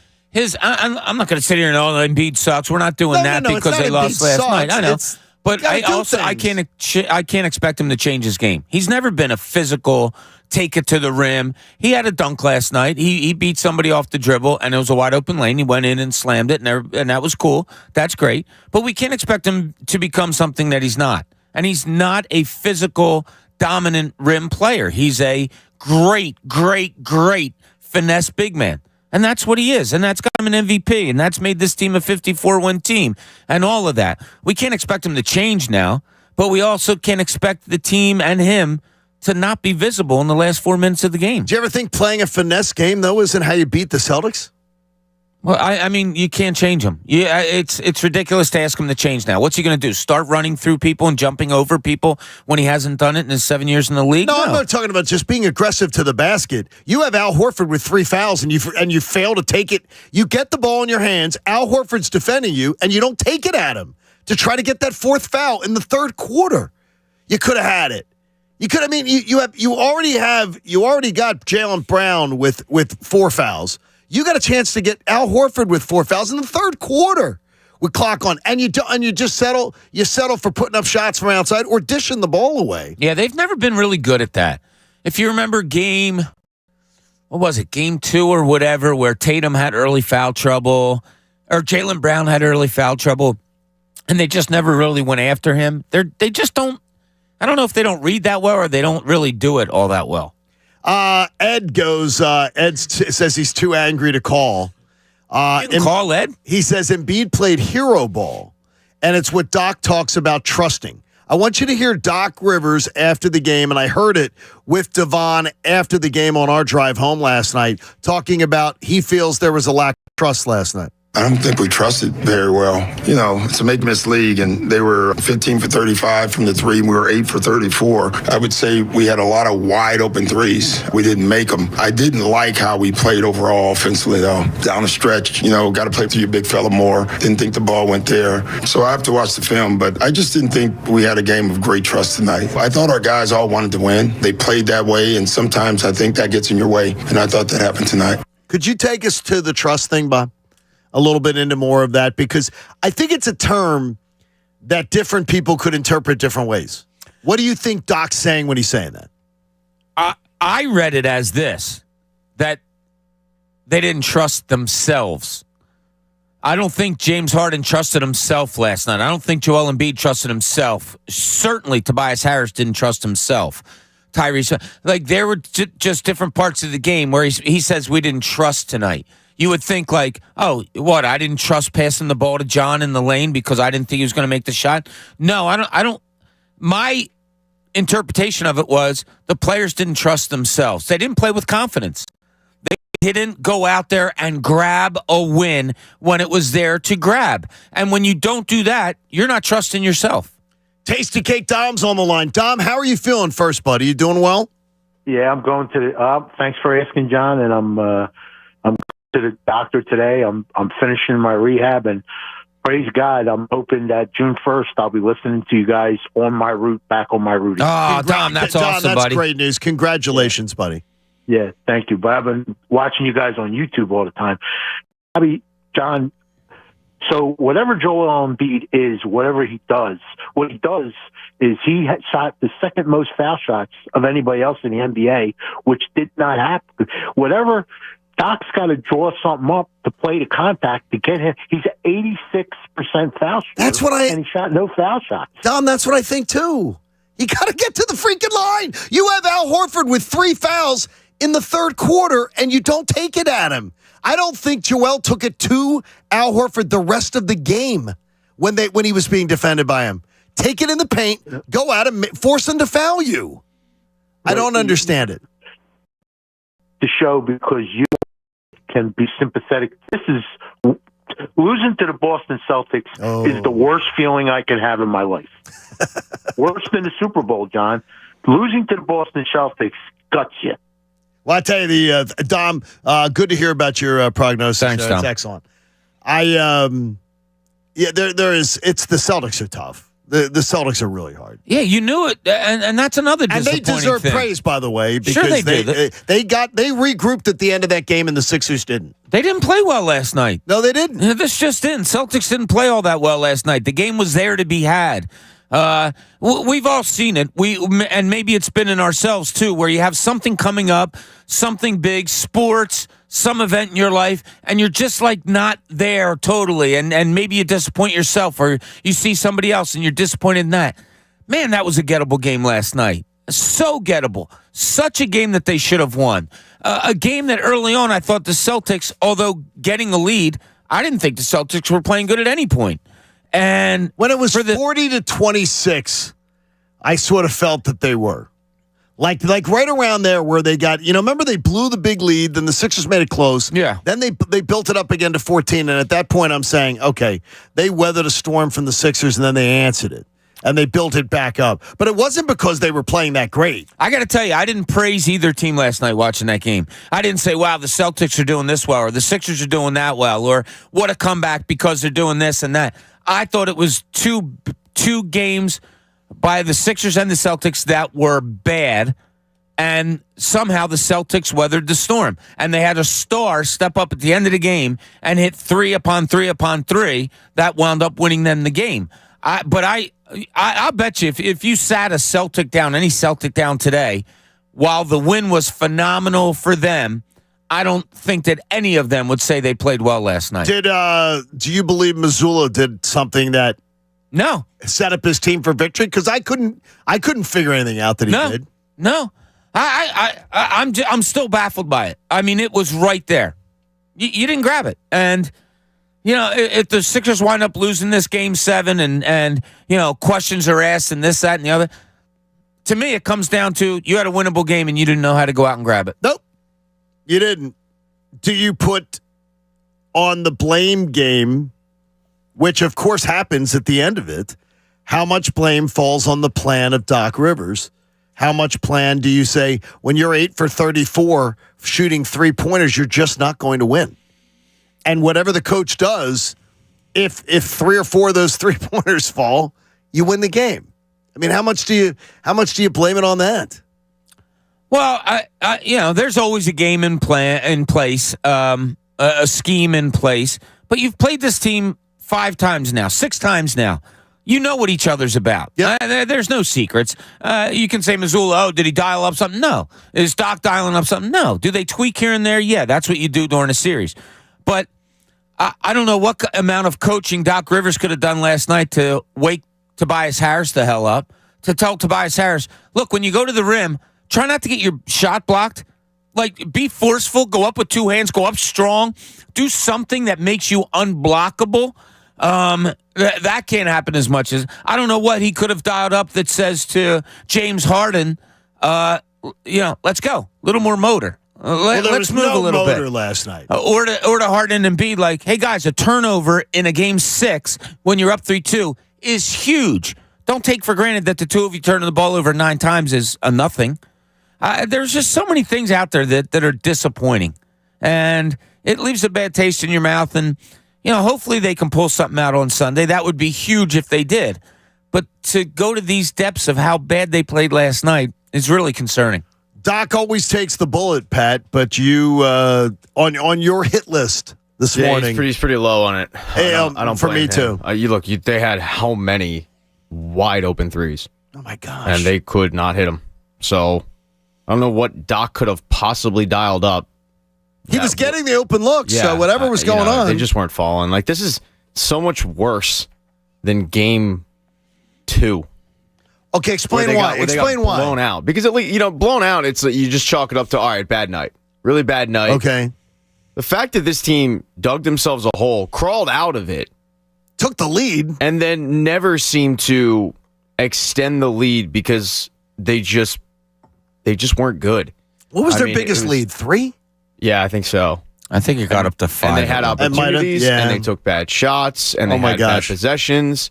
I'm not going to sit here and Embiid sucks. We're not doing that because they lost last night. I know. But I can't expect him to change his game. He's never been a physical take it to the rim. He had a dunk last night. He beat somebody off the dribble, and it was a wide open lane. He went in and slammed it, and that was cool. That's great. But we can't expect him to become something that he's not. And he's not a physical, dominant rim player. He's a great, great, great finesse big man. And that's what he is. And that's got him an MVP. And that's made this team a 54-win team. And all of that. We can't expect him to change now. But we also can't expect the team and him to not be visible in the last 4 minutes of the game. Do you ever think playing a finesse game, though, isn't how you beat the Celtics? Well, I mean, you can't change him. Yeah, it's ridiculous to ask him to change now. What's he going to do? Start running through people and jumping over people when he hasn't done it in his 7 years in the league? No, I'm not talking about just being aggressive to the basket. You have Al Horford with 3 fouls, and you fail to take it. You get the ball in your hands. Al Horford's defending you, and you don't take it at him to try to get that 4th foul in the 3rd quarter. You could have had it. You could. I mean, you already got Jaylen Brown with 4 fouls. You got a chance to get Al Horford with 4 fouls in the 3rd quarter with clock on, and you just settle for putting up shots from outside or dishing the ball away. Yeah, they've never been really good at that. If you remember game 2 or whatever, where Tatum had early foul trouble, or Jaylen Brown had early foul trouble, and they just never really went after him. They just don't. I don't know if they don't read that well or they don't really do it all that well. Ed says he's too angry to call. You can call Ed? He says Embiid played hero ball, and it's what Doc talks about trusting. I want you to hear Doc Rivers after the game, and I heard it with Devon after the game on our drive home last night, talking about he feels there was a lack of trust last night. I don't think we trusted very well. It's a make-miss league, and they were 15 for 35 from the 3, and we were 8 for 34. I would say we had a lot of wide-open threes. We didn't make them. I didn't like how we played overall offensively, though. Down the stretch, got to play through your big fella more. Didn't think the ball went there. So I have to watch the film, but I just didn't think we had a game of great trust tonight. I thought our guys all wanted to win. They played that way, and sometimes I think that gets in your way, and I thought that happened tonight. Could you take us to the trust thing, Bob? A little bit into more of that, because I think it's a term that different people could interpret different ways. What do you think Doc's saying when he's saying that? I read it as this, that they didn't trust themselves. I don't think James Harden trusted himself last night. I don't think Joel Embiid trusted himself. Certainly Tobias Harris didn't trust himself. Tyrese, there were just different parts of the game where he says we didn't trust tonight. You would think I didn't trust passing the ball to John in the lane because I didn't think he was going to make the shot. No, I don't. My interpretation of it was the players didn't trust themselves. They didn't play with confidence. They didn't go out there and grab a win when it was there to grab. And when you don't do that, you're not trusting yourself. Tasty Cake Dom's on the line. Dom, how are you feeling first, buddy? You doing well? Yeah, I'm going to the thanks for asking, John, and I'm to the doctor today. I'm finishing my rehab, and praise God. I'm hoping that June 1st I'll be listening to you guys back on my route. Oh, Tom, that's awesome, that's buddy. great news. Congratulations, buddy. Yeah, thank you. But I've been watching you guys on YouTube all the time. John, so whatever Joel Embiid is, whatever he does, what he does is he had shot the second most foul shots of anybody else in the NBA, which did not happen. Whatever, Doc's got to draw something up to play the contact to get him. He's at 86% foul shot. And he shot no foul shots. Dom, that's what I think too. You got to get to the freaking line. You have Al Horford with 3 fouls in the third quarter, and you don't take it at him. I don't think Joel took it to Al Horford the rest of the game when he was being defended by him. Take it in the paint, go at him, force him to foul you. I don't understand it. The show, because you can be sympathetic. This is losing to the Boston Celtics is the worst feeling I could have in my life. Worse than the Super Bowl, John. Losing to the Boston Celtics guts you. Well, I tell you, Dom, good to hear about your prognosis. Thanks, Dom. It's excellent. There is. It's the Celtics are tough. The Celtics are really hard. Yeah, you knew it, and that's another disappointing thing. And they deserve praise, by the way, because sure they regrouped at the end of that game, and the Sixers didn't. They didn't play well last night. No, they didn't. This just didn't. Celtics didn't play all that well last night. The game was there to be had. We've all seen it. And maybe it's been in ourselves too, where you have something coming up, something big, sports, some event in your life, and you're just like not there totally. And maybe you disappoint yourself, or you see somebody else and you're disappointed in that. Man, that was a gettable game last night. So gettable. Such a game that they should have won. A game that early on I thought the Celtics, although getting the lead, I didn't think the Celtics were playing good at any point. And when it was 40-26, I sort of felt that they were. Like right around there where they got, remember they blew the big lead, then the Sixers made it close. Yeah. Then they built it up again to 14, and at that point I'm saying, okay, they weathered a storm from the Sixers, and then they answered it. And they built it back up. But it wasn't because they were playing that great. I got to tell you, I didn't praise either team last night watching that game. I didn't say, wow, the Celtics are doing this well, or the Sixers are doing that well, or what a comeback because they're doing this and that. I thought it was two games by the Sixers and the Celtics that were bad, and somehow the Celtics weathered the storm. And they had a star step up at the end of the game and hit 3 upon 3 upon 3. That wound up winning them the game. I'll bet you if you sat any Celtic down today, while the win was phenomenal for them, I don't think that any of them would say they played well last night. Do you believe Mazzulla did something that set up his team for victory? Because I couldn't figure anything out that he did. No. I'm still baffled by it. I mean, it was right there. You didn't grab it. And if the Sixers wind up losing this game 7 and questions are asked and this, that, and the other, to me it comes down to you had a winnable game and you didn't know how to go out and grab it. Nope. You didn't. Do you put on the blame game, which of course happens at the end of it, how much blame falls on the plan of Doc Rivers? How much plan do you say when you're 8 for 34 shooting 3-pointers, you're just not going to win? And whatever the coach does, if 3 or 4 of those 3-pointers fall, you win the game. I mean, how much do you blame it on that? Well, there's always a game in place, a scheme in place. But you've played this team 5 times now, 6 times now. You know what each other's about. Yep. There's no secrets. You can say, Mazzulla, did he dial up something? No. Is Doc dialing up something? No. Do they tweak here and there? Yeah, that's what you do during a series. But I don't know what amount of coaching Doc Rivers could have done last night to wake Tobias Harris the hell up, to tell Tobias Harris, look, when you go to the rim, try not to get your shot blocked. Like, be forceful, go up with 2 hands, go up strong, do something that makes you unblockable. That can't happen as much as, I don't know what he could have dialed up that says to James Harden, let's go. A little more motor. Let's move a little bit. Last night. Or to Harden and Embiid, like, hey, guys, a turnover in a game 6 when you're up 3-2 is huge. Don't take for granted that the 2 of you turning the ball over 9 times is a nothing. There's just so many things out there that are disappointing. And it leaves a bad taste in your mouth. And, hopefully they can pull something out on Sunday. That would be huge if they did. But to go to these depths of how bad they played last night is really concerning. Doc always takes the bullet, Pat, but you on your hit list this morning. He's pretty low on it. Hey, I don't for blame me too. him. They had how many wide open threes? Oh my gosh! And they could not hit them. So I don't know what Doc could have possibly dialed up. He was getting the open looks, so whatever was going on, they just weren't falling. Like, this is so much worse than Game 2. Okay, explain why. Explain why. Blown out, because at least blown out. It's you just chalk it up to, all right, bad night, really bad night. Okay. The fact that this team dug themselves a hole, crawled out of it, took the lead, and then never seemed to extend the lead because they just weren't good. What was their biggest lead? 3? Yeah, I think so. I think it got up to 5. And they had opportunities, and they took bad shots, and they had bad possessions.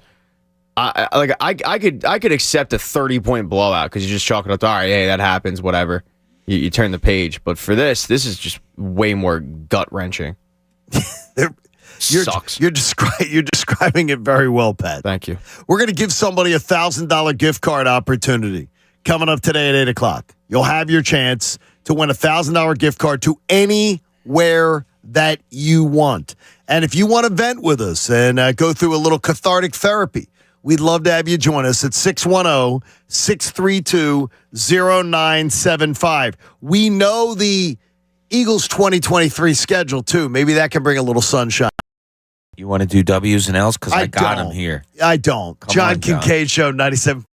I could accept a 30-point blowout because you just chalk it up to, all right, hey, that happens, whatever. You turn the page. But for this is just way more gut-wrenching. Sucks. You're describing it very well, Pat. Thank you. We're going to give somebody a $1,000 gift card opportunity coming up today at 8 o'clock. You'll have your chance to win a $1,000 gift card to anywhere that you want. And if you want to vent with us and go through a little cathartic therapy, we'd love to have you join us at 610-632-0975. We know the Eagles 2023 schedule, too. Maybe that can bring a little sunshine. You want to do W's and L's? Because I got them here. I don't. John Kincade Show, 97.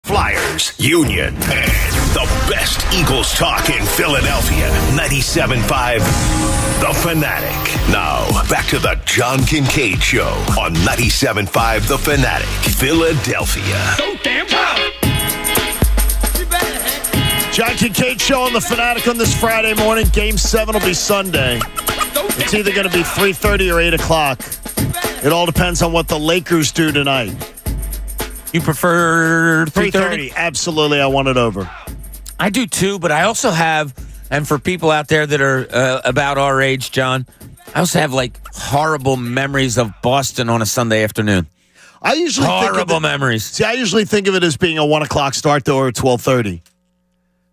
Flyers, Union, and the best Eagles talk in Philadelphia. 97.5 The Fanatic. Now, back to the John Kincade Show on 97.5 The Fanatic, Philadelphia. So damn proud. John Kincade Show on The Fanatic on this Friday morning. Game 7 will be Sunday. It's either going to be 3:30 or 8 o'clock. It all depends on what the Lakers do tonight. You prefer 3:30? Absolutely, I want it over. I do too, but I also have, and for people out there that are about our age, John, I also have like horrible memories of Boston on a Sunday afternoon. I usually horrible memories. See, I usually think of it as being a 1 o'clock start though, or 12:30.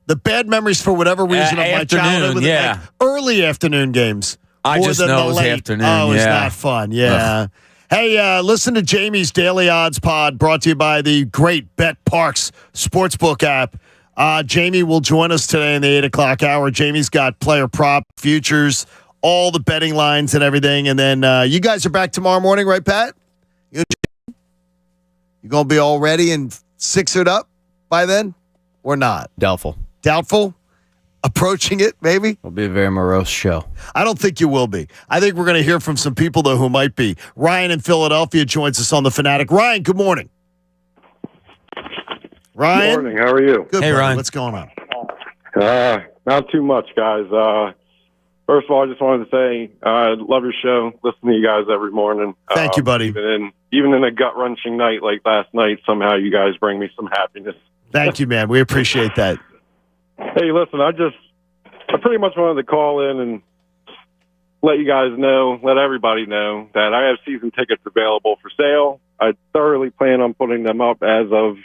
The bad memories, for whatever reason, of my childhood, with like early afternoon games. I just know it was afternoon. Oh, it's not fun. Yeah. Ugh. Hey, listen to Jamie's Daily Odds Pod, brought to you by the great Bet Parks Sportsbook app. Jamie will join us today in the 8 o'clock hour. Jamie's got player prop, futures, all the betting lines and everything. And then you guys are back tomorrow morning, right, Pat? You going to be all ready and sixered up by then or not? Doubtful. Doubtful? Approaching it, maybe? It'll be a very morose show. I don't think you will be. I think we're going to hear from some people, though, who might be. Ryan in Philadelphia joins us on The Fanatic. Ryan, good morning. Ryan? Good morning. How are you? Good, hey, buddy. Ryan. What's going on? Not too much, guys. First of all, I just wanted to say I love your show. Listen to you guys every morning. Thank you, buddy. Even in a gut-wrenching night like last night, somehow you guys bring me some happiness. Thank you, man. We appreciate that. Hey, listen, I pretty much wanted to call in and let you guys know, let everybody know that I have season tickets available for sale. I thoroughly plan on putting them up as of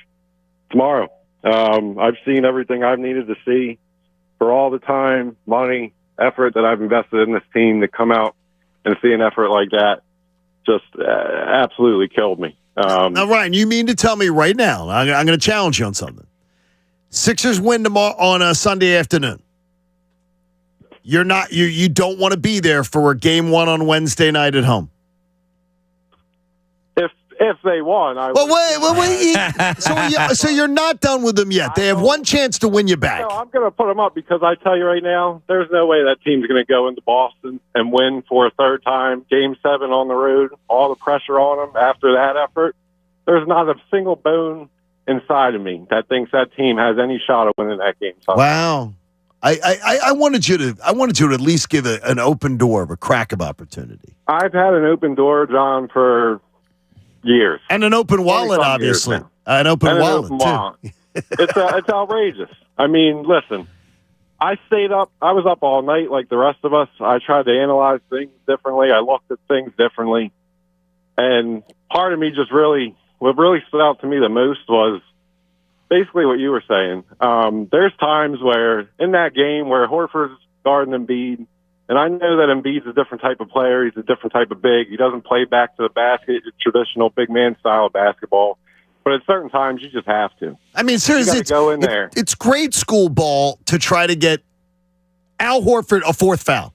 tomorrow. I've seen everything I've needed to see for all the time, money, effort that I've invested in this team to come out and see an effort like that just absolutely killed me. Now, Ryan, you mean to tell me right now, I'm going to challenge you on something. Sixers win tomorrow on a Sunday afternoon. You don't want to be there for game 1 on Wednesday night at home. If they won, I would. Wait. So you're not done with them yet. They have one chance to win you back. No, I'm going to put them up because I tell you right now, there's no way that team's going to go into Boston and win for a third time. Game 7 on the road, all the pressure on them after that effort. There's not a single bone inside of me that thinks that team has any shot of winning that game. Wow. I wanted you to at least give an open door of a crack of opportunity. I've had an open door, John, for years. And an open wallet, obviously. An open wallet, too. It's outrageous. I mean, listen, I stayed up. I was up all night like the rest of us. I tried to analyze things differently. I looked at things differently. And part of me what really stood out to me the most was basically what you were saying. There's times where in that game where Horford's guarding Embiid, and I know that Embiid's a different type of player. He's a different type of big. He doesn't play back to the basket, traditional big man style of basketball. But at certain times, you just have to. I mean, seriously, it's grade school ball to try to get Al Horford a fourth foul.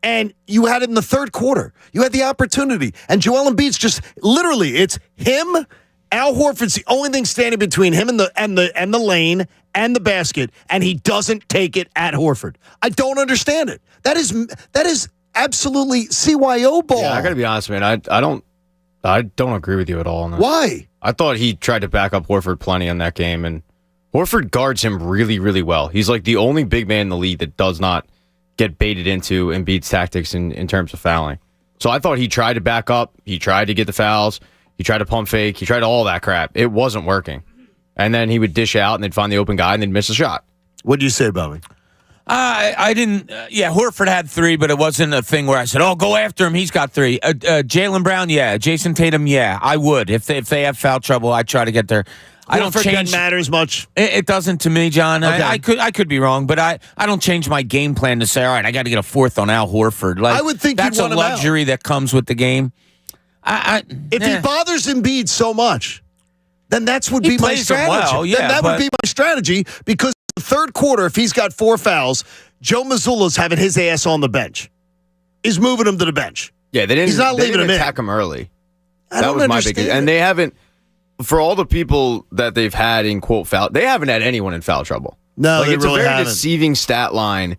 And you had it in the third quarter. You had the opportunity. And Joel Embiid's just literally, it's him. Al Horford's the only thing standing between him and the lane and the basket, and he doesn't take it at Horford. I don't understand it. That is absolutely CYO ball. Yeah, I got to be honest, man. I don't agree with you at all on that. Why? I thought he tried to back up Horford plenty in that game, and Horford guards him really, really well. He's like the only big man in the league that does not get baited into Embiid's tactics in terms of fouling. So I thought he tried to back up. He tried to get the fouls. He tried to pump fake. He tried all that crap. It wasn't working. And then he would dish out, and they'd find the open guy, and they'd miss a shot. What did you say about me? I didn't. Horford had 3, but it wasn't a thing where I said, "Oh, go after him. He's got 3." Jaylen Brown, yeah. Jason Tatum, yeah. I would if they have foul trouble. I'd try to get there. I don't change. Doesn't matter as much. It doesn't to me, John. Okay. I could be wrong, but I don't change my game plan to say, all right, I got to get a 4th on Al Horford. Like, I would think that's you'd a want luxury that comes with the game. If he bothers Embiid so much, then that would be my strategy. Well, yeah, then that would be my strategy because the third quarter, if he's got 4 fouls, Joe Mazzulla's having his ass on the bench. He's moving him to the bench. Yeah, they didn't. He's not leaving him attack him early. That was my biggest. And they haven't. for all the people that they've had in quote foul, they haven't had anyone in foul trouble. No, like they it's really a very haven't. deceiving stat line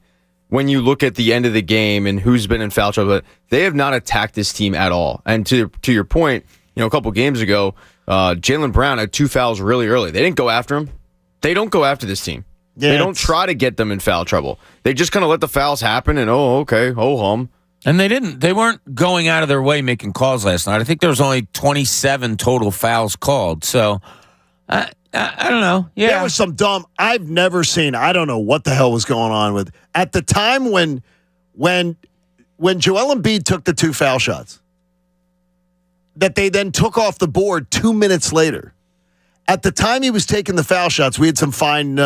when you look at the end of the game and who's been in foul trouble. But they have not attacked this team at all. And to your point, a couple games ago, Jaylen Brown had 2 fouls really early. They didn't go after him. They don't go after this team. Yeah, they don't try to get them in foul trouble. They just kind of let the fouls happen and okay, hum. And they weren't going out of their way making calls last night. I think there was only 27 total fouls called. So, I don't know. Yeah. There was some dumb, I've never seen, I don't know what the hell was going on with. At the time when Joel Embiid took the 2 foul shots, that they then took off the board 2 minutes later. At the time he was taking the foul shots, we had some fine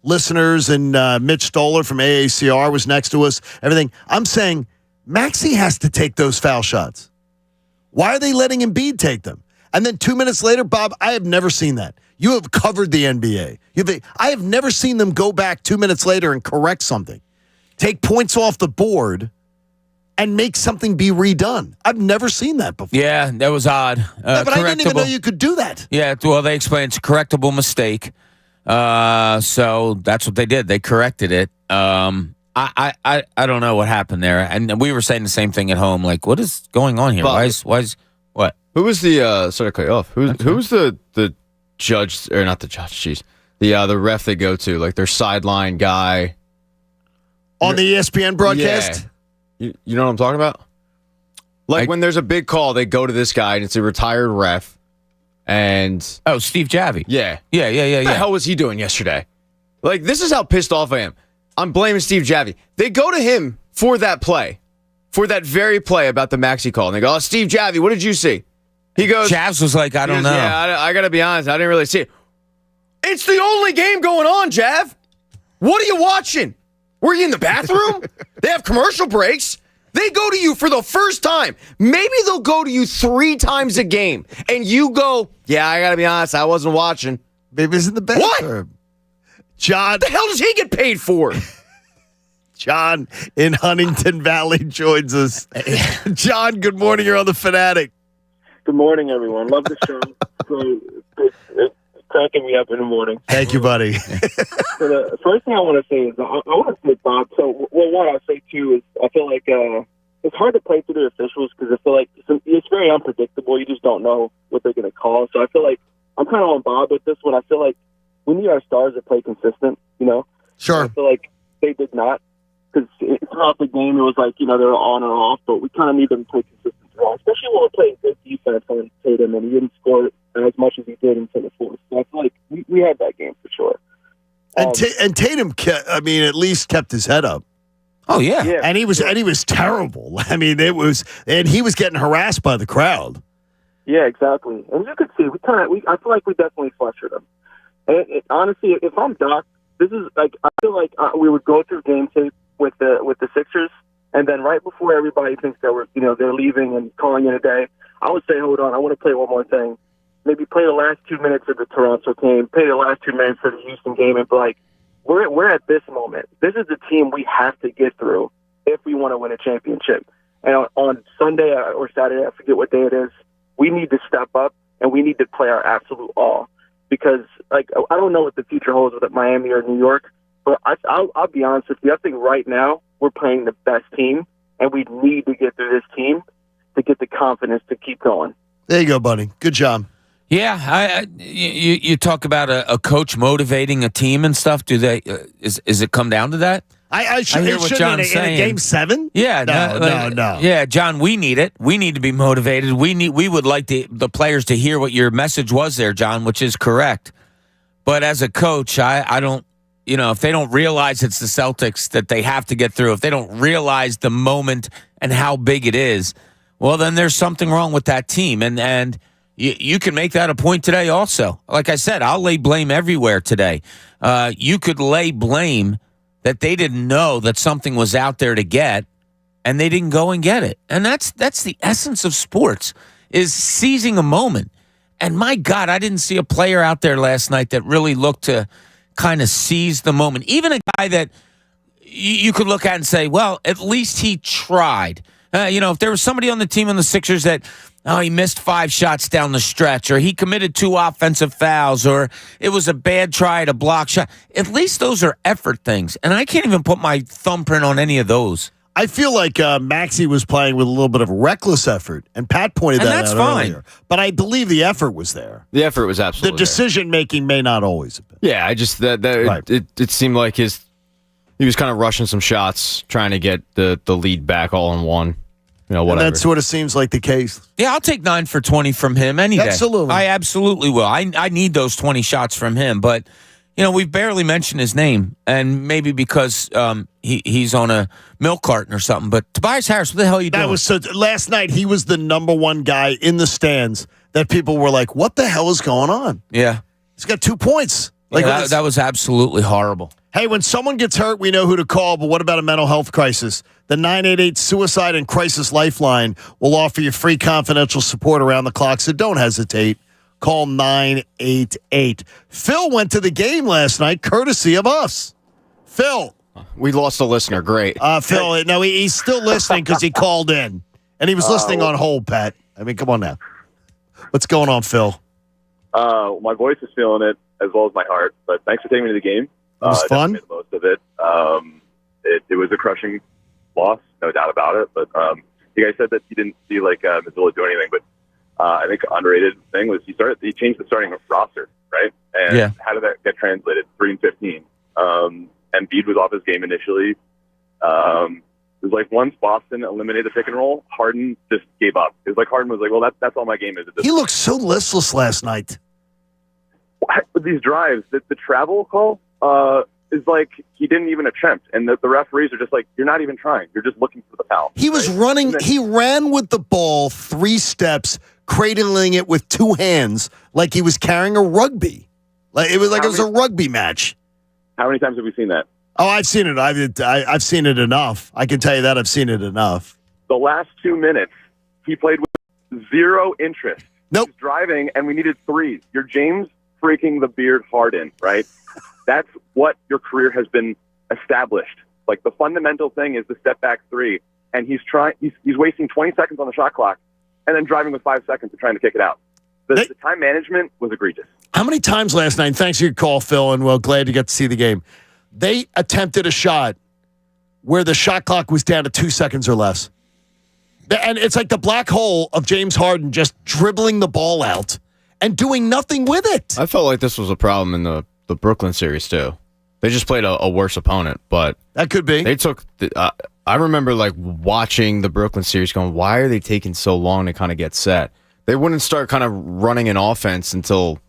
listeners, and Mitch Stoller from AACR was next to us, everything. I'm saying, Maxey has to take those foul shots. Why are they letting Embiid take them? And then 2 minutes later, Bob, I have never seen that. You have covered the NBA. I have never seen them go back 2 minutes later and correct something. Take points off the board and make something be redone. I've never seen that before. Yeah, that was odd. But I didn't even know you could do that. Yeah, well, they explained it's a correctable mistake. So that's what they did. They corrected it. I don't know what happened there. And we were saying the same thing at home. Like, what is going on here? Bob, Why is what? Who was the sorry to cut you off? Who's the judge, or not the judge? Jeez, the ref they go to, like their sideline guy on the ESPN broadcast. Yeah. You know what I'm talking about? Like when there's a big call, they go to this guy, and it's a retired ref. And Steve Javie. Yeah. What the hell was he doing yesterday? Like, this is how pissed off I am. I'm blaming Steve Javie. They go to him for that play, for that very play about the Maxey call, and they go, Steve Javie, what did you see? He goes, Javs was like, I don't know. Yeah, I got to be honest, I didn't really see it. It's the only game going on, Jav. What are you watching? Were you in the bathroom? They have commercial breaks. They go to you for the first time. Maybe they'll go to you 3 times a game, and you go, yeah, I got to be honest, I wasn't watching. Maybe it's in the bathroom. What? John. What the hell does he get paid for? John in Huntington Valley joins us. John, good morning. You're on The Fanatic. Good morning, everyone. Love the show. It's cracking me up in the morning. Thank you, buddy. So the first thing I want to say is I want to say, Bob, what I'll say, too, is I feel like it's hard to play through the officials because I feel like it's very unpredictable. You just don't know what they're going to call. So I feel like I'm kind of on Bob with this one. I feel like we need our stars to play consistent, Sure. I feel like they did not because throughout the game it was like, they were on and off, but we kind of need them to play consistent throughout, especially when we're playing good defense on Tatum and he didn't score as much as he did until the fourth. So I feel like we had that game for sure. And Tatum, at least kept his head up. Oh yeah. And he was terrible. I mean, he was getting harassed by the crowd. Yeah, exactly. And you could see I feel like we definitely flustered him. And honestly, if I'm Doc, this is like I feel like we would go through game tape with the Sixers, and then right before everybody thinks that they're leaving and calling it a day, I would say, hold on, I want to play one more thing. Maybe play the last 2 minutes of the Toronto game, play the last 2 minutes of the Houston game, and be like, we're at this moment. This is the team we have to get through if we want to win a championship. And on Sunday or Saturday, I forget what day it is, we need to step up and we need to play our absolute all. Because I don't know what the future holds with Miami or New York, but I'll be honest with you. I think right now we're playing the best team, and we need to get through this team to get the confidence to keep going. There you go, buddy. Good job. Yeah, you talk about a coach motivating a team and stuff. Do they? Is it come down to that? I hear what John's saying. In a game 7? Yeah, no. Yeah, John, we need it. We need to be motivated. We would like the players to hear what your message was there, John, which is correct. But as a coach, I don't. If they don't realize it's the Celtics that they have to get through, if they don't realize the moment and how big it is, well, then there's something wrong with that team. And you can make that a point today also. Like I said, I'll lay blame everywhere today. You could lay blame that they didn't know that something was out there to get, and they didn't go and get it. And that's the essence of sports, is seizing a moment. And my God, I didn't see a player out there last night that really looked to kind of seize the moment. Even a guy that you could look at and say, well, at least he tried. If there was somebody on the team on the Sixers that oh, he missed 5 shots down the stretch, or he committed 2 offensive fouls, or it was a bad try to block shot. At least those are effort things, and I can't even put my thumbprint on any of those. I feel like Maxey was playing with a little bit of reckless effort, and Pat pointed that out earlier. But I believe the effort was there. The effort was absolutely The decision-making may not always have been. Yeah, I just Right. it seemed like he was kind of rushing some shots, trying to get the lead back all in one. Whatever. And that sort of seems like the case. Yeah, I'll take 9 for 20 from him any day. Absolutely. I absolutely will. I need those 20 shots from him, but we've barely mentioned his name, and maybe because he's on a milk carton or something. But Tobias Harris, what the hell are you doing? That was last night. He was the number one guy in the stands that people were like, "What the hell is going on?" Yeah, he's got 2 points. That was absolutely horrible. Hey, when someone gets hurt, we know who to call. But what about a mental health crisis? The 988 Suicide and Crisis Lifeline will offer you free confidential support around the clock. So don't hesitate. Call 988. Phil went to the game last night, courtesy of us. Phil. We lost a listener. Great. Phil, no, he's still listening because he called in. And he was listening on hold, Pat. I mean, come on now. What's going on, Phil? My voice is feeling it as well as my heart. But thanks for taking me to the game. It was fun. Made the most of it. It was a crushing loss, no doubt about it. But you guys said that you didn't see Missoula do anything, but I think the underrated thing was he changed the starting roster, right? And how did that get translated? 3-15. Embiid was off his game initially. It was like once Boston eliminated the pick and roll, Harden just gave up. It was like Harden was like, well, that's all my game is. He looked so listless last night. With these drives, the travel call is like he didn't even attempt, and the referees are just like, you're not even trying. You're just looking for the foul. He was running. He ran with the ball 3 steps, cradling it with 2 hands like he was carrying a rugby. It was a rugby match. How many times have we seen that? Oh, I've seen it. I've seen it enough. I can tell you that I've seen it enough. The last 2 minutes, he played with 0 interest. Nope. He was driving, and we needed 3s. You're James freaking the beard Harden, right? That's what your career has been established. Like the fundamental thing is the step back 3, and he's wasting 20 seconds on the shot clock, and then driving with 5 seconds and trying to kick it out. The time management was egregious. How many times last night? Thanks for your call, Phil, and well, glad you got to see the game. They attempted a shot where the shot clock was down to 2 seconds or less. And it's like the black hole of James Harden just dribbling the ball out and doing nothing with it. I felt like this was a problem in the Brooklyn series, too. They just played a worse opponent, but that could be. They took. I remember watching the Brooklyn series, going, "Why are they taking so long to kind of get set?" They wouldn't start kind of running an offense until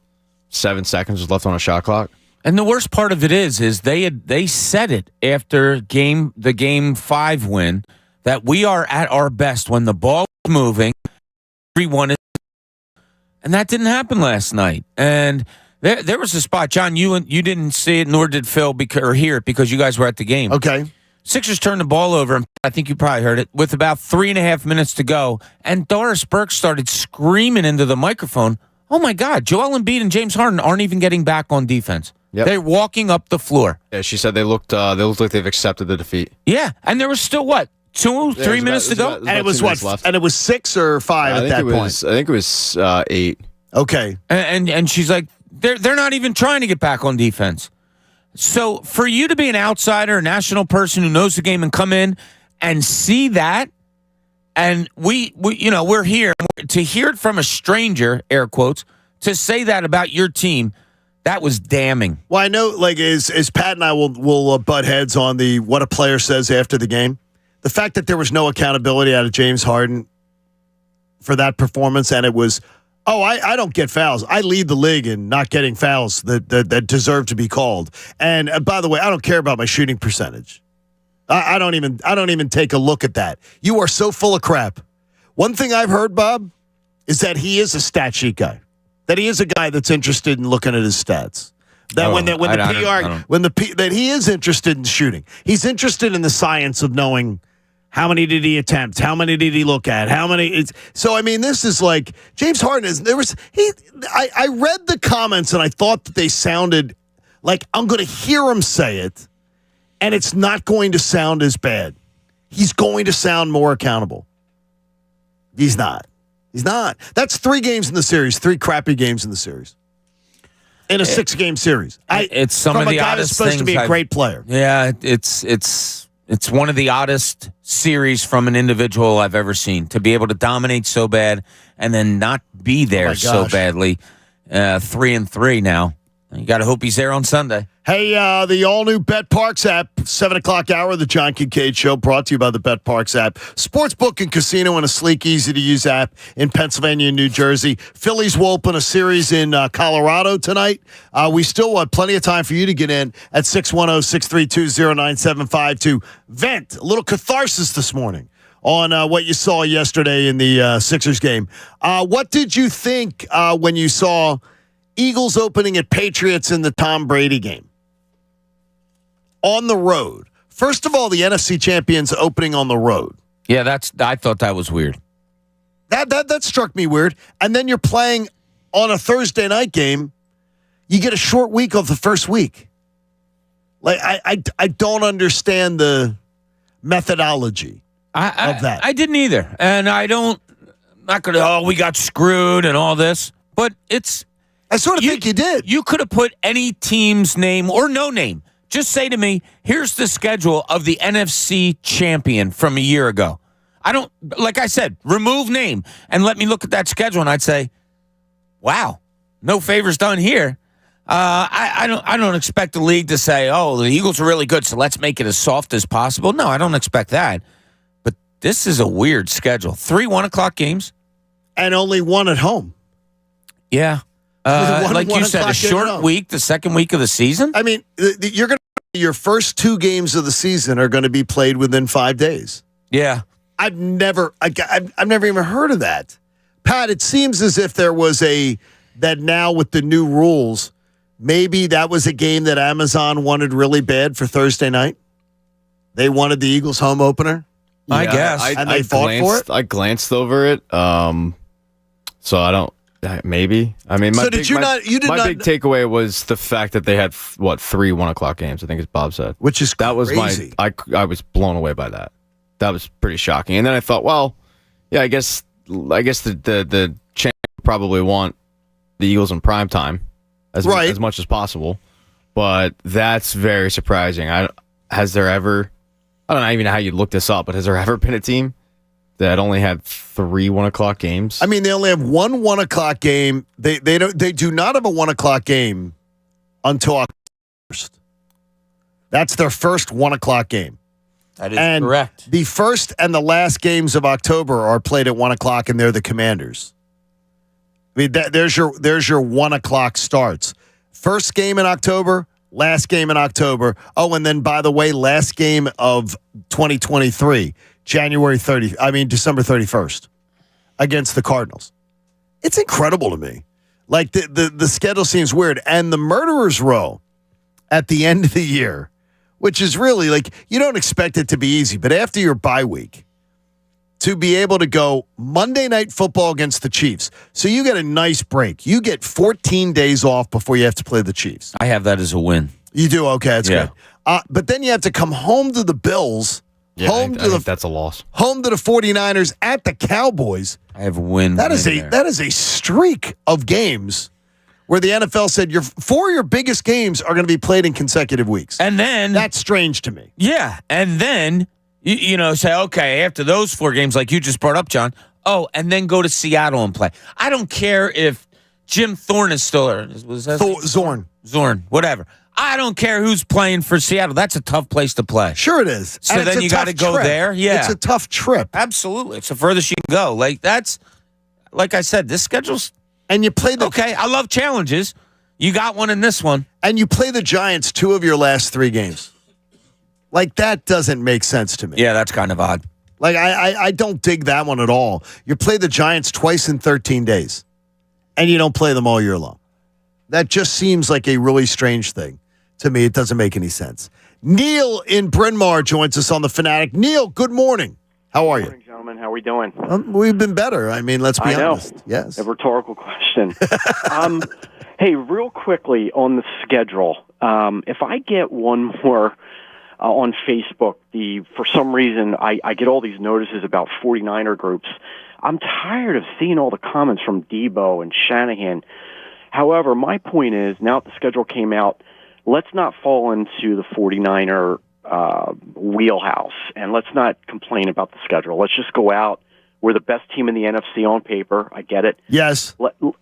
7 seconds was left on a shot clock. And the worst part of it is they said it after the game 5 win that we are at our best when the ball is moving, everyone is, and that didn't happen last night. And there was a spot, John, you didn't see it, nor did Phil or hear it because you guys were at the game. Okay. Sixers turned the ball over, and I think you probably heard it, with about 3.5 minutes to go, and Doris Burke started screaming into the microphone, "Oh my God, Joel Embiid and James Harden aren't even getting back on defense. Yep. They're walking up the floor." Yeah, she said they looked like they've accepted the defeat. Yeah, and there was still 3 minutes to go? And it was what? And it was 6 or 5 at that point? I think it was 8. Okay. And she's like, they're not even trying to get back on defense. So for you to be an outsider, a national person who knows the game and come in and see that, and we're here to hear it from a stranger, air quotes, to say that about your team, that was damning. Well, I know, as Pat and I will butt heads on the what a player says after the game. The fact that there was no accountability out of James Harden for that performance, and it was, I don't get fouls. I lead the league in not getting fouls that deserve to be called. And by the way, I don't care about my shooting percentage. I don't even take a look at that. You are so full of crap. One thing I've heard, Bob, is that he is a stat sheet guy. That he is a guy that's interested in looking at his stats. That he is interested in shooting. He's interested in the science of knowing how many did he attempt, how many did he look at, how many. So I mean, this is like James Harden is. I read the comments and I thought that they sounded like I'm going to hear him say it, and it's not going to sound as bad. He's going to sound more accountable. He's not. He's not. That's 3 games in the series, 3 crappy games in the series. In a 6-game series. It's some from of the a guy oddest that's supposed things to be a great player. Yeah, it's one of the oddest series from an individual I've ever seen. To be able to dominate so bad and then not be there so badly. 3-3 now. You got to hope he's there on Sunday. Hey, the all-new Bet Parks app, 7 o'clock hour, the John Kincade Show, brought to you by the Bet Parks app. Sportsbook and casino in a sleek, easy-to-use app in Pennsylvania and New Jersey. Phillies will open a series in Colorado tonight. We still have plenty of time for you to get in at 610-632-0975 to vent. A little catharsis this morning on what you saw yesterday in the Sixers game. What did you think when you saw Eagles opening at Patriots in the Tom Brady game? On the road. First of all, the NFC champions opening on the road. Yeah, I thought that was weird. That struck me weird. And then you're playing on a Thursday night game. You get a short week of the first week. Like I don't understand the methodology of that. I didn't either. And not going to, we got screwed and all this. But I sort of think you did. You could have put any team's name or no name. Just say to me, here's the schedule of the NFC champion from a year ago. Like I said, remove name and let me look at that schedule and I'd say, wow, no favors done here. I don't expect the league to say, oh, the Eagles are really good, so let's make it as soft as possible. No, I don't expect that. But this is a weird schedule. 3 1:00 games. And only 1 at home. Yeah. Like you said, a short week, the second week of the season? I mean, you're going to your first 2 games of the season are going to be played within 5 days. Yeah. I've never even heard of that. Pat, it seems as if there was that now with the new rules, maybe that was a game that Amazon wanted really bad for Thursday night. They wanted the Eagles home opener. I guess. And they fought for it. I glanced over it. So I don't. Maybe. I mean, my big takeaway was the fact that they had 3 1:00 games. I think, as Bob said, which is that crazy. was I was blown away by that. That was pretty shocking. And then I thought, well, yeah, I guess the champ probably want the Eagles in prime time as much as possible. But that's very surprising. Has there ever? I don't know even how you look this up, but has there ever been a team that only had 3 1:00 games? I mean, they only have 1 1:00 game. They do not have a 1:00 game until October 1st. That's their first 1:00 game. That is correct. The first and the last games of October are played at 1:00, and they're the Commanders. I mean, there's your 1:00 starts. First game in October, last game in October. Oh, and then by the way, last game of 2023. December 31st against the Cardinals. It's incredible to me. Like the schedule seems weird. And the Murderers Row at the end of the year, which is really like, you don't expect it to be easy, but after your bye week, to be able to go Monday Night Football against the Chiefs. So you get a nice break. You get 14 days off before you have to play the Chiefs. I have that as a win. You do? Okay, that's good. But then you have to come home to the Bills. Yeah, I think that's a loss. Home to the 49ers at the Cowboys. I have a win. That is a streak of games where the NFL said 4 of your biggest games are going to be played in consecutive weeks. And then that's strange to me. Yeah, and then you say, okay, after those 4 games, like you just brought up, John. Oh, and then go to Seattle and play. I don't care if Jim Thorne is still there. Was that Zorn, whatever. I don't care who's playing for Seattle. That's a tough place to play. Sure it is. So then you got to go there. Yeah. It's a tough trip. Absolutely. It's the furthest you can go. Like I said, this schedule's. And you play okay, I love challenges. You got one in this one. And you play the Giants 2 of your last 3 games. Like, that doesn't make sense to me. Yeah, that's kind of odd. Like, I don't dig that one at all. You play the Giants twice in 13 days. And you don't play them all year long. That just seems like a really strange thing. To me, it doesn't make any sense. Neil in Bryn Mawr joins us on The Fanatic. Neil, good morning. How are you? Good morning, gentlemen. How are we doing? We've been better. I mean, let's be honest. Yes. A rhetorical question. Hey, real quickly on the schedule, if I get one more on Facebook. For some reason, I get all these notices about 49er groups. I'm tired of seeing all the comments from Debo and Shanahan. However, my point is, now that the schedule came out, let's not fall into the 49er wheelhouse, and let's not complain about the schedule. Let's just go out. We're the best team in the NFC on paper. I get it. Yes,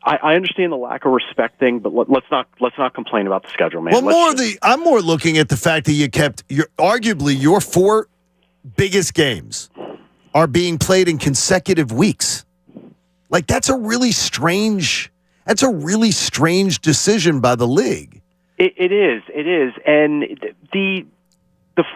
I understand the lack of respect thing, but let's not complain about the schedule, man. Well, I'm more looking at the fact that you kept arguably your 4 biggest games are being played in consecutive weeks. Like that's a really strange decision by the league. It is, and the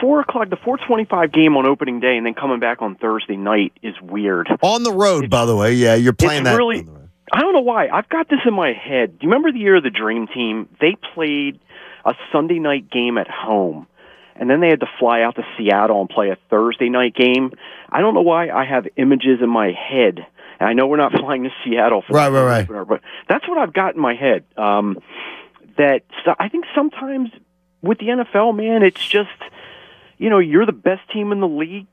4:25 game on opening day and then coming back on Thursday night is weird. On the road, by the way. Yeah, you're playing that. Really, I don't know why. I've got this in my head. Do you remember the year of the Dream Team? They played a Sunday night game at home, and then they had to fly out to Seattle and play a Thursday night game. I don't know why I have images in my head. And I know we're not flying to Seattle for right. But that's what I've got in my head. I think sometimes with the NFL, man, it's just, you're the best team in the league.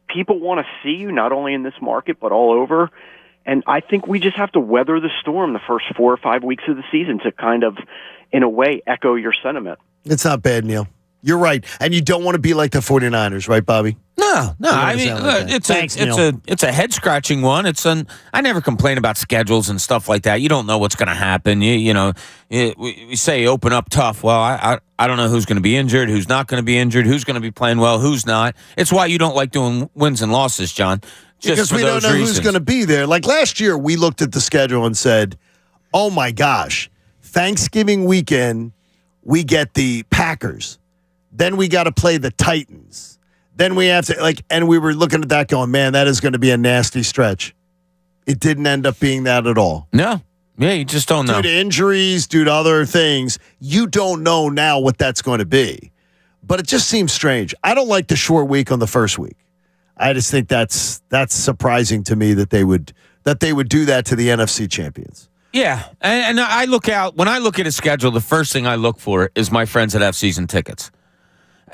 People want to see you not only in this market but all over. And I think we just have to weather the storm the first 4 or 5 weeks of the season to kind of, in a way, echo your sentiment. It's not bad, Neil. You're right. And you don't want to be like the 49ers, right, Bobby? No. I mean, it's a head-scratching one. I never complain about schedules and stuff like that. You don't know what's going to happen. We say open up tough. Well, I don't know who's going to be injured, who's not going to be injured, who's going to be playing well, who's not. It's why you don't like doing wins and losses, John. Because we don't know who's going to be there. Like last year, we looked at the schedule and said, oh, my gosh, Thanksgiving weekend, we get the Packers. Then we got to play the Titans. Then we have to, and we were looking at that going, man, that is going to be a nasty stretch. It didn't end up being that at all. No. Yeah, you just don't know. Due to injuries, due to other things, you don't know now what that's going to be. But it just seems strange. I don't like the short week on the first week. I just think that's surprising to me that they would do that to the NFC champions. Yeah, and I look out, when I look at a schedule, the first thing I look for is my friends that have season tickets.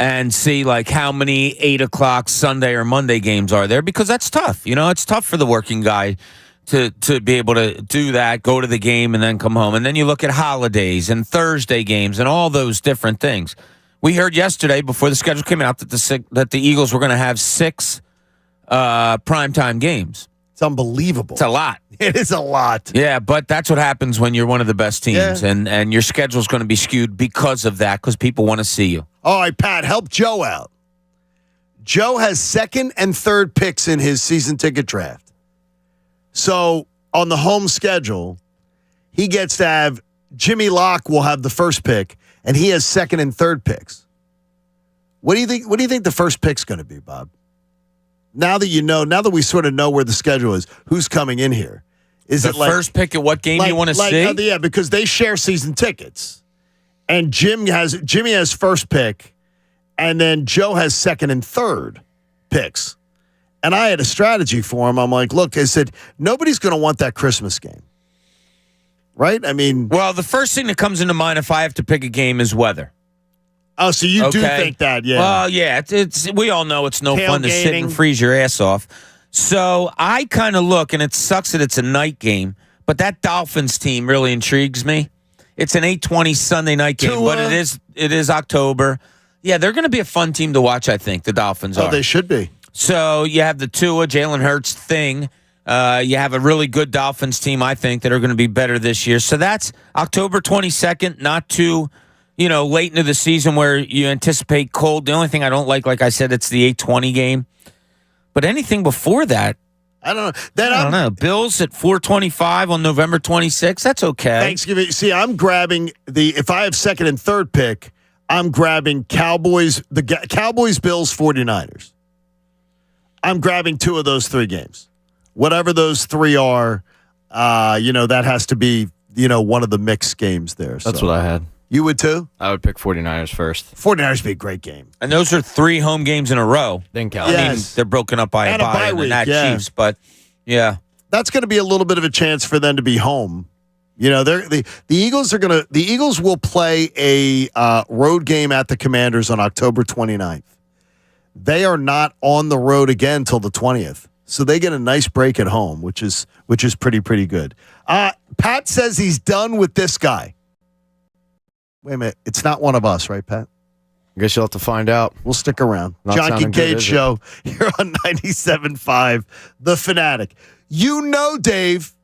And see how many 8 o'clock Sunday or Monday games are there, because that's tough. It's tough for the working guy to be able to do that, go to the game and then come home. And then you look at holidays and Thursday games and all those different things. We heard yesterday before the schedule came out that the Eagles were going to have 6 primetime games. It's unbelievable. It's a lot. It is a lot. Yeah, but that's what happens when you're one of the best teams, and your schedule's going to be skewed because of that, because people want to see you. All right, Pat, help Joe out. Joe has 2nd and 3rd picks in his season ticket draft. So on the home schedule, he gets to have Jimmy Locke will have the 1st pick, and he has 2nd and 3rd picks. What do you think? What do you think the 1st pick's going to be, Bob? Now that we sort of know where the schedule is, who's coming in here? Is the it first pick at what game you want to see? Yeah, because they share season tickets. And Jimmy has 1st pick, and then Joe has 2nd and 3rd picks. And I had a strategy for him. I'm like, look, I said, nobody's going to want that Christmas game. Right? I mean. Well, the first thing that comes into mind if I have to pick a game is weather. Oh, so you do think that, yeah. Well, yeah. We all know it's no fun to sit and freeze your ass off. So I kind of look, and it sucks that it's a night game, but that Dolphins team really intrigues me. It's an 8:20 Sunday night game, but it is October. Yeah, they're going to be a fun team to watch, I think, the Dolphins are. Oh, they should be. So you have the Tua, Jalen Hurts thing. You have a really good Dolphins team, I think, that are going to be better this year. So that's October 22nd, not too late into the season where you anticipate cold. The only thing I don't like I said, it's the 8:20 game. But anything before that, I don't know. I don't know. Bills at 4:25 on November 26th. That's okay. Thanksgiving. See, I'm grabbing if I have 2nd and 3rd pick, I'm grabbing Cowboys, Bills, 49ers. I'm grabbing 2 of those 3 games. Whatever those 3 are, that has to be, one of the mixed games there. That's what I had. You would too? I would pick 49ers first. 49ers would be a great game. And those are 3 home games in a row. Then count. I mean, they're broken up by a bye week, and that Chiefs, but yeah. That's going to be a little bit of a chance for them to be home, You know, the Eagles will play a road game at the Commanders on October 29th. They are not on the road again till the 20th. So they get a nice break at home, which is pretty good. Pat says he's done with this guy. Wait a minute. It's not one of us, right, Pat? I guess you'll have to find out. We'll stick around. Not John sounding Kincade good, Show here on 97.5 The Fanatic. You know, Dave,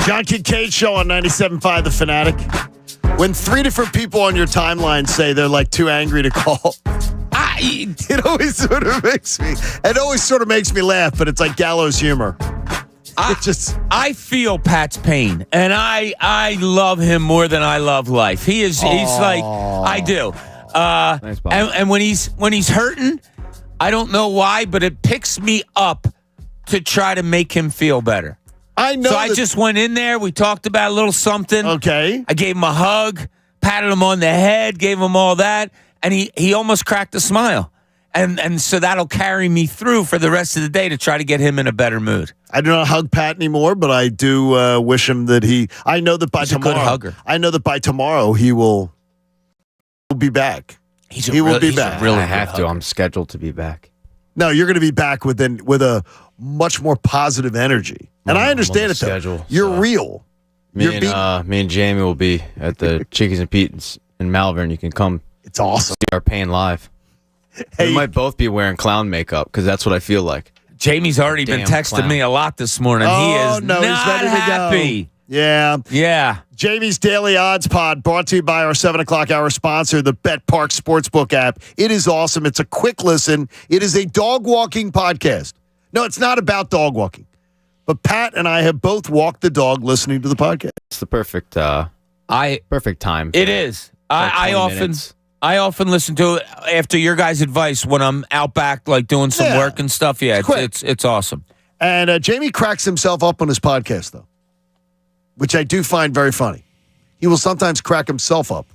John Kincade Show on 97.5 The Fanatic. When 3 different people on your timeline say they're like too angry to call, it always sort of makes me laugh, but it's like gallows humor. I feel Pat's pain, and I love him more than I love life. He's like, I do. Nice, and when he's hurting, I don't know why, but it picks me up to try to make him feel better. I know. So I just went in there. We talked about a little something. Okay. I gave him a hug, patted him on the head, gave him all that, and he almost cracked a smile. And so that'll carry me through for the rest of the day to try to get him in a better mood. I do not hug Pat anymore, but I do wish him that I know that by He's tomorrow. a good hugger. I know that by tomorrow he will be back. He will be back. I have to. I'm scheduled to be back. No, you're going to be back with a much more positive energy. And I understand it, though. You're real. Me and Jamie will be at the Chickies and Pete's in Malvern. You can come. It's awesome. See our pain live. Hey, we might both be wearing clown makeup because that's what I feel like. Jamie's already been texting me a lot this morning. He is not he's ready happy. to go. Yeah. Yeah. Jamie's Daily Odds Pod, brought to you by our 7 o'clock hour sponsor, the Bet Park Sportsbook app. It is awesome. It's a quick listen. It is a dog walking podcast. No, it's not about dog walking. But Pat and I have both walked the dog listening to the podcast. It's the perfect time. It is. I often listen to it after your guys' advice when I'm out back, like doing some work and stuff. Yeah, it's awesome. And Jamie cracks himself up on his podcast, though, which I do find very funny. He will sometimes crack himself up,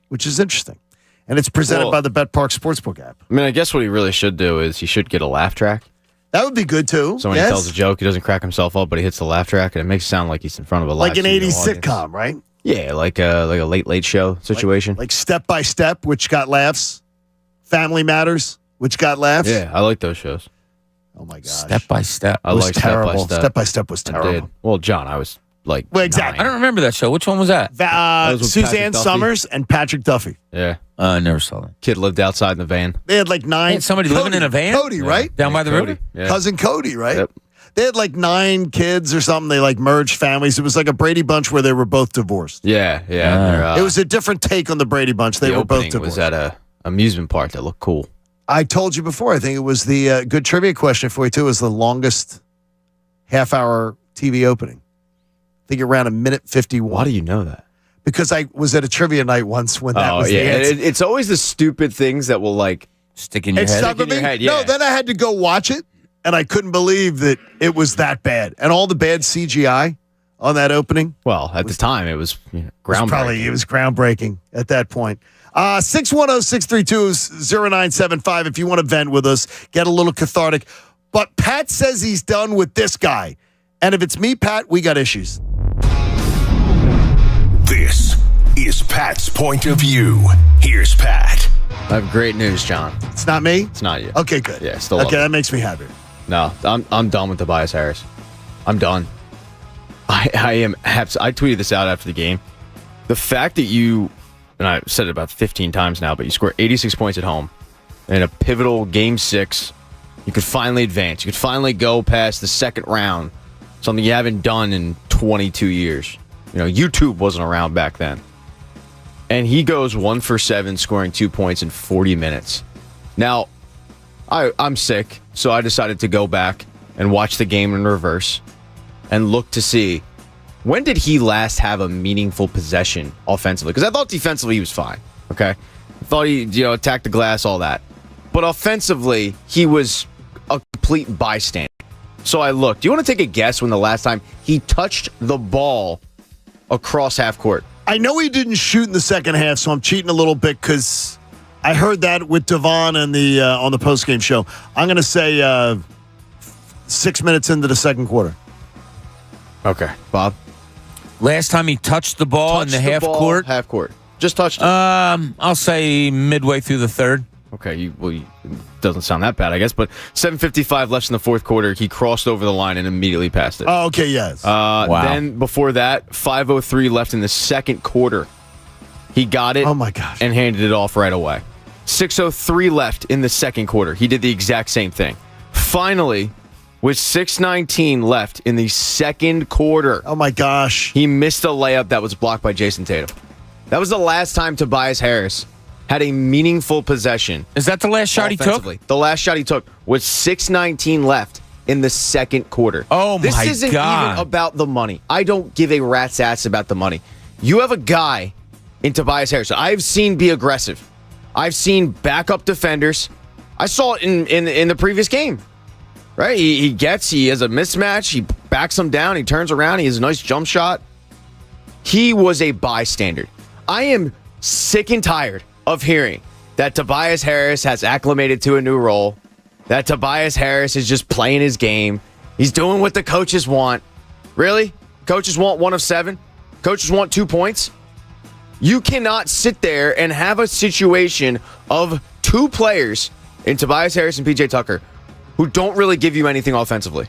which is interesting. And it's presented by the Bet Park Sportsbook app. I mean, I guess what he really should do is he should get a laugh track. That would be good, too. So when he tells a joke, he doesn't crack himself up, but he hits the laugh track, and it makes it sound like he's in front of a like live an 80s audience. sitcom, right? Yeah, like a late show situation. Like Step by Step, which got laughs. Family Matters, which got laughs. Yeah, I like those shows. Oh, my gosh. Step by Step. I like terrible. Step by Step. Step by Step was terrible. Well, John, I was like, exactly. 9. I don't remember that show. Which one was that? Suzanne Summers and Patrick Duffy. Yeah. I never saw that. Kid lived outside in the van. They had like 9. Somebody living in a van? Cody, right? Down by the river? Yeah. Cousin Cody, right? Yep. They had like 9 kids or something. They like merged families. It was like a Brady Bunch where they were both divorced. Yeah. It was a different take on the Brady Bunch. They were both divorced. Was at a amusement park that looked cool. I told you before. I think it was the good trivia question for you too. Was the longest half-hour TV opening. I think it ran 1:51. Why do you know that? Because I was at a trivia night once when that was the answer. It's always the stupid things that will like stick in your head. Stuck with me. Yeah. No, then I had to go watch it, and I couldn't believe that it was that bad. And all the bad CGI on that opening. Well, at the time, it was groundbreaking. It was groundbreaking at that point. 610-632-0975 if you want to vent with us, get a little cathartic. But Pat says he's done with this guy. And if it's me, Pat, we got issues. This is Pat's point of view. Here's Pat. I have great news, John. It's not me? It's not you. Okay, good. Yeah, still love okay, it. that makes me happy. No, I'm done with Tobias Harris. I'm done. I am. I tweeted this out after the game. The fact that you, and I've said it about 15 times now, but you scored 86 points at home in a pivotal Game 6. You could finally advance. You could finally go past the second round, something you haven't done in 22 years. You know, YouTube wasn't around back then. And he goes 1 for 7, scoring 2 points in 40 minutes. Now, I'm sick, so I decided to go back and watch the game in reverse and look to see when did he last have a meaningful possession offensively? Because I thought defensively he was fine. Okay, I thought he attacked the glass, all that, but offensively he was a complete bystander. So I looked. Do you want to take a guess when the last time he touched the ball across half court? I know he didn't shoot in the second half, so I'm cheating a little bit because I heard that with Devon and the on the postgame show. I'm going to say 6 minutes into the second quarter. Okay, Bob. Last time he touched the ball in the half court? Half court. Just touched it. I'll say midway through the third. Okay, it doesn't sound that bad, I guess, but 7:55 left in the fourth quarter. He crossed over the line and immediately passed it. Oh, okay, yes. Wow. Then before that, 5:03 left in the second quarter. He got it. Oh, my gosh. And handed it off right away. 6:03 left in the second quarter. He did the exact same thing. Finally, With 6:19 left in the second quarter. Oh, my gosh. He missed a layup that was blocked by Jason Tatum. That was the last time Tobias Harris had a meaningful possession. Is that the last shot he took? The last shot he took with 6:19 left in the second quarter. Oh, my God. This isn't even about the money. I don't give a rat's ass about the money. You have a guy in Tobias Harris I've seen be aggressive. I've seen backup defenders. I saw it in the previous game. Right? He has a mismatch. He backs him down. He turns around. He has a nice jump shot. He was a bystander. I am sick and tired of hearing that Tobias Harris has acclimated to a new role, that Tobias Harris is just playing his game. He's doing what the coaches want. Really? Coaches want 1 of 7? Coaches want 2 points? You cannot sit there and have a situation of 2 players in Tobias Harris and PJ Tucker who don't really give you anything offensively.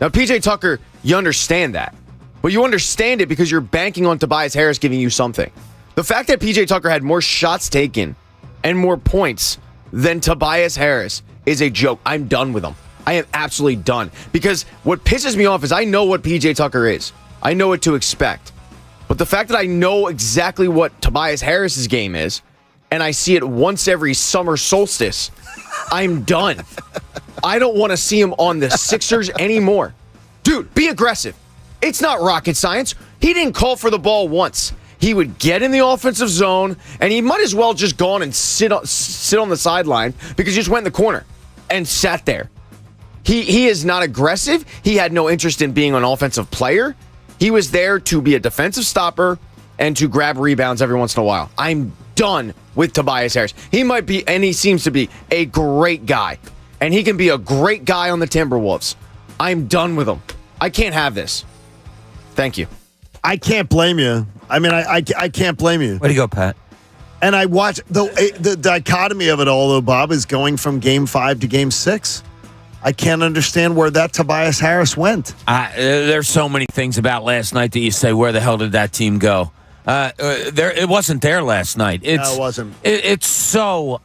Now, PJ Tucker, you understand that. But you understand it because you're banking on Tobias Harris giving you something. The fact that PJ Tucker had more shots taken and more points than Tobias Harris is a joke. I'm done with him. I am absolutely done. Because what pisses me off is I know what PJ Tucker is. I know what to expect. But the fact that I know exactly what Tobias Harris's game is, and I see it once every summer solstice, I'm done. I don't want to see him on the Sixers anymore. Dude, be aggressive. It's not rocket science. He didn't call for the ball once. He would get in the offensive zone, and he might as well just gone and sit on the sideline because he just went in the corner and sat there. He is not aggressive. He had no interest in being an offensive player. He was there to be a defensive stopper and to grab rebounds every once in a while. I'm done with Tobias Harris. He might be, and he seems to be, a great guy. And he can be a great guy on the Timberwolves. I'm done with him. I can't have this. Thank you. I can't blame you. I mean, I can't blame you. Way to go, Pat. And I watch the dichotomy of it all, though, Bob, is going from Game 5 to Game 6. I can't understand where that Tobias Harris went. There's so many things about last night that you say, where the hell did that team go? It wasn't there last night. No, it wasn't. It's so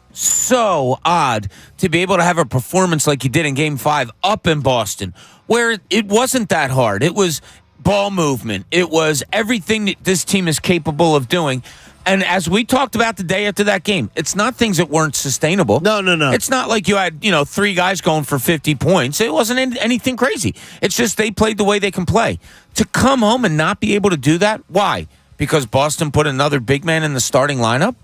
odd to be able to have a performance like you did in Game 5 up in Boston, where it wasn't that hard. It was ball movement. It was everything that this team is capable of doing. And as we talked about the day after that game, it's not things that weren't sustainable. No. It's not like you had, 3 guys going for 50 points. It wasn't anything crazy. It's just they played the way they can play. To come home and not be able to do that, why? Because Boston put another big man in the starting lineup?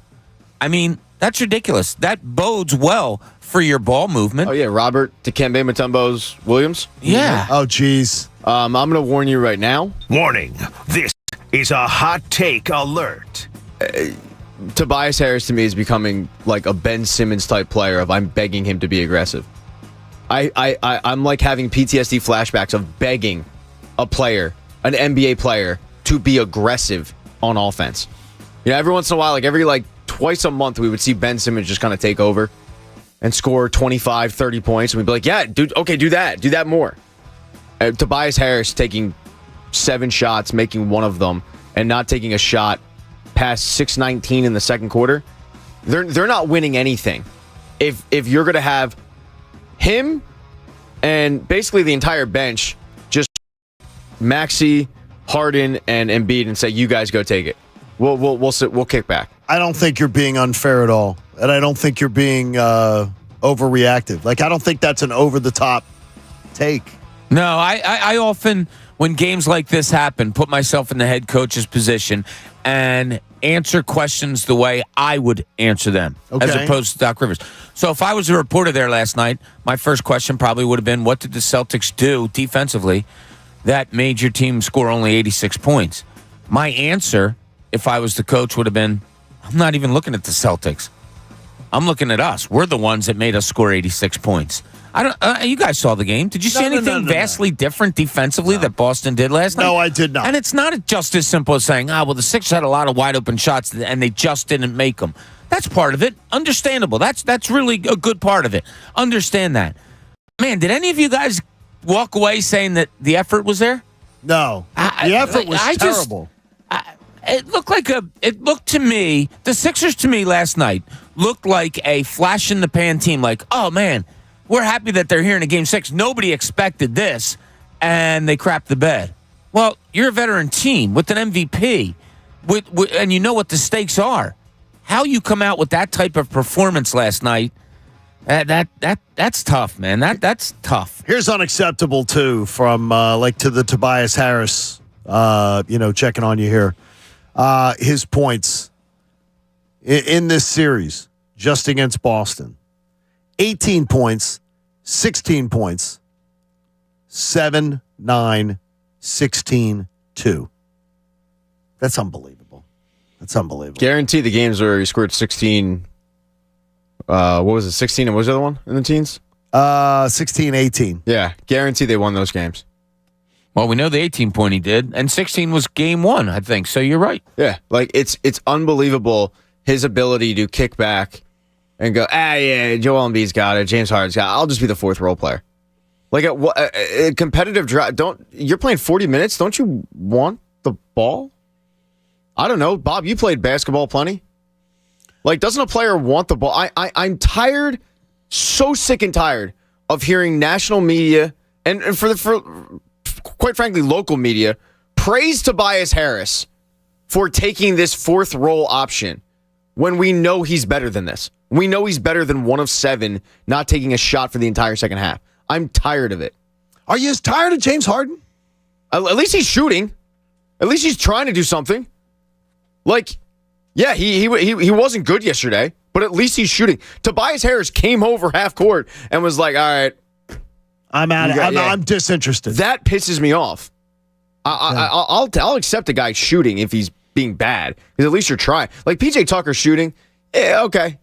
I mean, that's ridiculous. That bodes well for your ball movement. Oh, yeah, Robert Dikembe Mutombo's Williams? Yeah. Oh, geez. I'm going to warn you right now. Warning, this is a hot take alert. Tobias Harris to me is becoming like a Ben Simmons type player of I'm begging him to be aggressive. I'm like having PTSD flashbacks of begging a player, an NBA player, to be aggressive on offense. Every once in a while, every twice a month, we would see Ben Simmons just kind of take over and score 25, 30 points. And we'd be like, yeah, dude, okay, do that more. Tobias Harris taking 7 shots, making one of them, and not taking a shot past 6:19 in the second quarter. They're not winning anything. If you're going to have him and basically the entire bench just Maxey, Harden, and Embiid and say, you guys go take it. We'll kick back. I don't think you're being unfair at all. And I don't think you're being overreactive. I don't think that's an over-the-top take. No, I often, when games like this happen, put myself in the head coach's position and answer questions the way I would answer them, as opposed to Doc Rivers. So if I was a reporter there last night, my first question probably would have been, what did the Celtics do defensively that made your team score only 86 points? My answer, if I was the coach, would have been, I'm not even looking at the Celtics. I'm looking at us. We're the ones that made us score 86 points. I don't. You guys saw the game. Did you see anything vastly different defensively that Boston did last night? No, I did not. And it's not just as simple as saying, well, the Sixers had a lot of wide open shots and they just didn't make them. That's part of it. Understandable. That's really a good part of it. Understand that. Man, did any of you guys walk away saying that the effort was there? No. The effort was terrible. It looked to me, the Sixers to me last night looked like a flash in the pan team. Like, oh man, we're happy that they're here in a Game 6. Nobody expected this, and they crapped the bed. Well, you're a veteran team with an MVP, and you know what the stakes are. How you come out with that type of performance last night, that's tough, man. That's tough. Here's unacceptable, too, from to the Tobias Harris, checking on you here. His points in this series, just against Boston. 18 points, 16 points, 7, 9, 16, 2. That's unbelievable. Guarantee the games where he scored 16. What was it, 16? And what was the other one in the teens? 16, 18. Yeah, guarantee they won those games. Well, we know the 18-point he did, and 16 was game 1, I think. So you're right. Yeah, it's unbelievable his ability to kick back and go, yeah, Joel Embiid's got it, James Harden's got it. I'll just be the fourth role player. Like a competitive drive. You're playing 40 minutes? Don't you want the ball? I don't know, Bob. You played basketball plenty. Like, doesn't a player want the ball? I'm tired, so sick and tired of hearing national media and for quite frankly local media praise Tobias Harris for taking this fourth role option when we know he's better than this. We know he's better than 1 of 7 not taking a shot for the entire second half. I'm tired of it. Are you as tired of James Harden? At least he's shooting. At least he's trying to do something. Like, yeah, he wasn't good yesterday, but at least he's shooting. Tobias Harris came over half court and was like, all right. I'm disinterested. That pisses me off. I'll accept a guy shooting if he's being bad, because at least you're trying. Like PJ Tucker shooting, okay.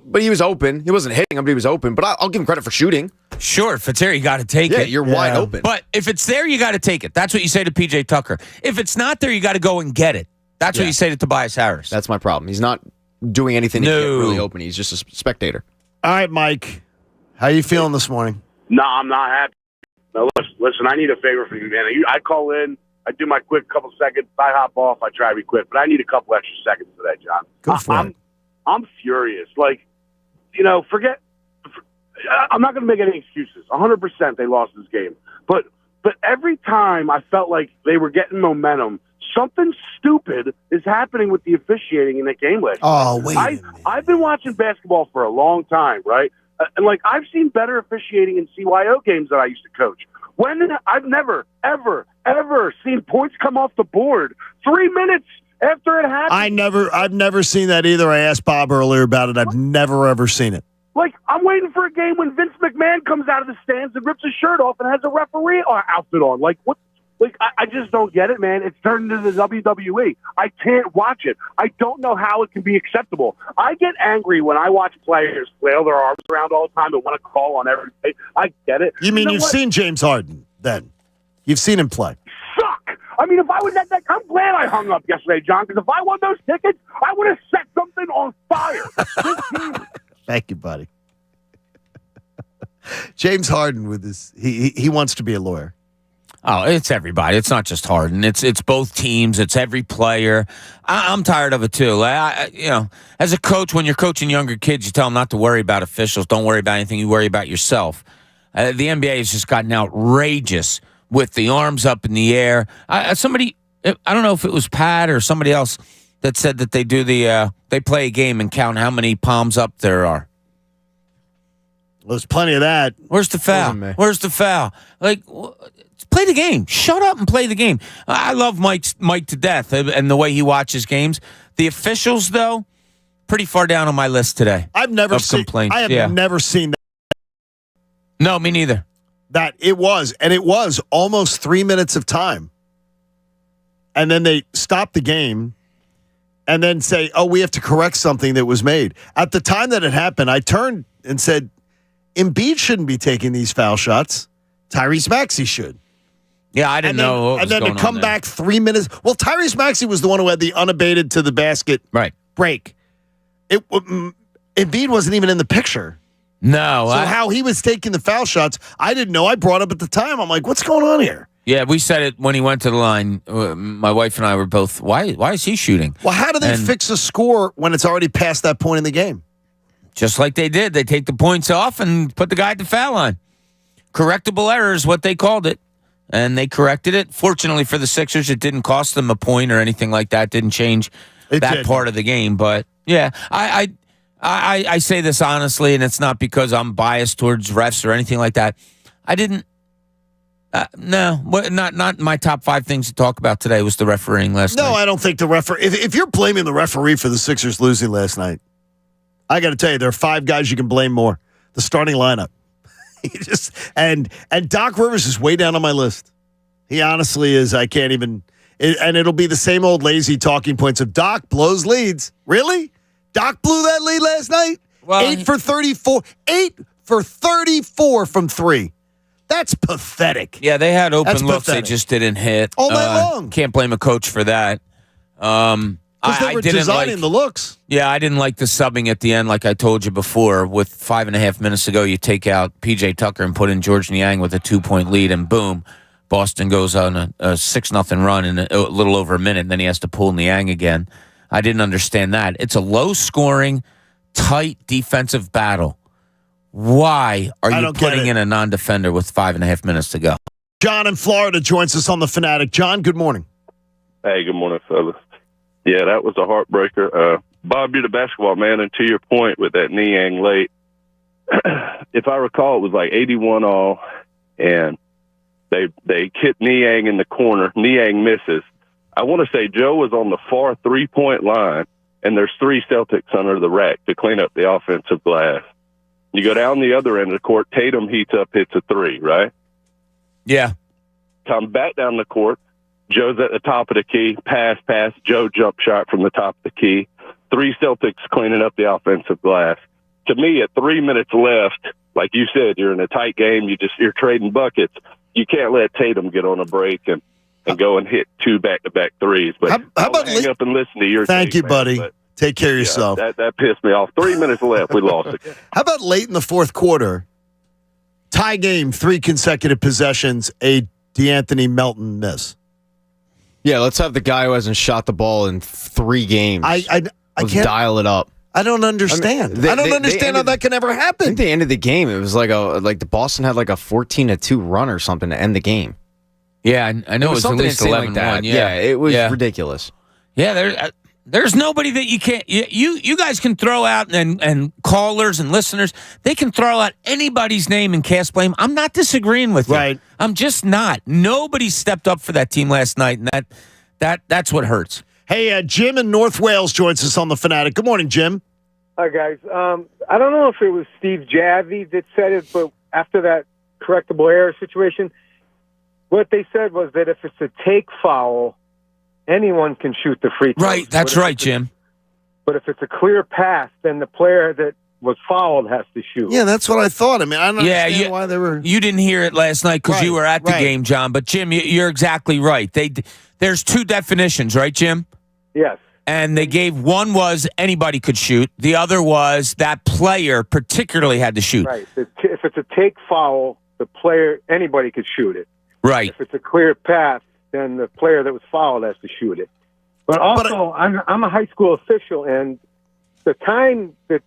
But he was open. He wasn't hitting him, but he was open. But I'll give him credit for shooting. Sure, if it's there, you got to take it. You're wide open. But if it's there, you got to take it. That's what you say to PJ Tucker. If it's not there, you got to go and get it. That's what you say to Tobias Harris. That's my problem. He's not doing anything to get really open. He's just a spectator. All right, Mike. How you feeling this morning? No, I'm not happy. Now, listen, I need a favor from you, man. I call in, I do my quick couple seconds, I hop off, I try to be quick, but I need a couple extra seconds today, John. Go for it. I'm furious. I'm not going to make any excuses. 100% they lost this game. But every time I felt like they were getting momentum, something stupid is happening with the officiating in that game last night. I've been watching basketball for a long time, right? And I've seen better officiating in CYO games that I used to coach. I've never, ever, ever seen points come off the board 3 minutes after it happened. I've never seen that either. I asked Bob earlier about it. I've never ever seen it. I'm waiting for a game when Vince McMahon comes out of the stands and rips his shirt off and has a referee outfit on. What? I just don't get it, man. It's turned into the WWE. I can't watch it. I don't know how it can be acceptable. I get angry when I watch players flail their arms around all the time and want to call on every day. I get it. You mean you've seen James Harden, then? You've seen him play. Suck! I mean, if I was at that, I'm glad I hung up yesterday, John, because if I won those tickets, I would have set something on fire. This team. Thank you, buddy. James Harden with his he wants to be a lawyer. Oh, it's everybody. It's not just Harden. It's both teams. It's every player. I'm tired of it too. As a coach, when you're coaching younger kids, you tell them not to worry about officials. Don't worry about anything. You worry about yourself. The NBA has just gotten outrageous with the arms up in the air. I don't know if it was Pat or somebody else that said that they do they play a game and count how many palms up there are. Well, there's plenty of that. Where's the foul? Play the game. Shut up and play the game. I love Mike to death and the way he watches games. The officials, though, pretty far down on my list today. I've never seen complaints. I have never seen that. No, me neither. That it was almost 3 minutes of time. And then they stop the game and then say, "Oh, we have to correct something that was made." At the time that it happened, I turned and said, Embiid shouldn't be taking these foul shots. Tyrese Maxey should. Yeah, I didn't know. And then to come back 3 minutes. Well, Tyrese Maxey was the one who had the unabated to the basket break. Embiid wasn't even in the picture. No. So how he was taking the foul shots, I didn't know. I brought up at the time. I'm like, what's going on here? Yeah, we said it when he went to the line. My wife and I were both, why is he shooting? Well, how do they fix a score when it's already past that point in the game? Just like they did. They take the points off and put the guy at the foul line. Correctable error is what they called it. And they corrected it. Fortunately for the Sixers, it didn't cost them a point or anything like that. Didn't change that part of the game. But, yeah, I say this honestly, and it's not because I'm biased towards refs or anything like that. I didn't. No, not my top 5 things to talk about today was the refereeing last night. No, I don't think the referee. If you're blaming the referee for the Sixers losing last night, I got to tell you, there are 5 guys you can blame more. The starting lineup. And Doc Rivers is way down on my list. He honestly is. I can't even. And it'll be the same old lazy talking points of Doc blows leads. Really? Doc blew that lead last night? Well, 8 for 34. 8 for 34 from 3. That's pathetic. Yeah, they had open looks. They just didn't hit. All night long. Can't blame a coach for that. Because they were designing the looks. Yeah, I didn't like the subbing at the end, like I told you before. With 5.5 minutes to go, you take out P.J. Tucker and put in George Niang with a 2-point lead, and boom, Boston goes on a 6-0 run in a little over a minute, and then he has to pull Niang again. I didn't understand that. It's a low-scoring, tight defensive battle. Why are you putting in a non-defender with 5.5 minutes to go? John in Florida joins us on The Fanatic. John, good morning. Hey, good morning, fellas. Yeah, that was a heartbreaker. Bob, you're the basketball man, and to your point with that Niang late, if I recall, it was like 81 all, and they hit Niang in the corner. Niang misses. I want to say Joe was on the far 3-point line, and there's 3 Celtics under the rack to clean up the offensive glass. You go down the other end of the court, Tatum heats up, hits a 3, right? Yeah. Come back down the court. Joe's at the top of the key. Pass. Joe jump shot from the top of the key. 3 Celtics cleaning up the offensive glass. To me, at 3 minutes left, like you said, you're in a tight game. You're trading buckets. You can't let Tatum get on a break and go and hit 2 back-to-back threes. But how about hang up and listen to your Thank you, man, buddy. Take care of yourself. That pissed me off. 3 minutes left. We lost it. How about late in the fourth quarter? Tie game, 3 consecutive possessions, a DeAnthony Melton miss. Yeah, let's have the guy who hasn't shot the ball in 3 games. I can't dial it up. I don't understand. I don't understand how that can ever happen. I think the end of the game, it was like the Boston had like a 14-2 run or something to end the game. Yeah, I know it was at least 11-1. Like that. Yeah, it was ridiculous. Yeah, there's nobody that you can't. You guys can throw out and callers and listeners. They can throw out anybody's name and cast blame. I'm not disagreeing with you. Right. I'm just not. Nobody stepped up for that team last night, and that's what hurts. Hey, Jim in North Wales joins us on The Fanatic. Good morning, Jim. Hi, guys. I don't know if it was Steve Javy that said it, but after that correctable error situation, what they said was that if it's a take foul, anyone can shoot the free throw. Right, that's right, Jim. But if it's a clear pass, then the player that was fouled has to shoot. Yeah, that's what I thought. I mean, I don't understand why they were. You didn't hear it last night because you were at the game, John. But Jim, you're exactly right. There's 2 definitions, right, Jim? Yes. And they gave one was anybody could shoot. The other was that player particularly had to shoot. Right. If it's a take foul, anybody could shoot it. Right. If it's a clear pass, then the player that was fouled has to shoot it. But also, I'm a high school official, and the time that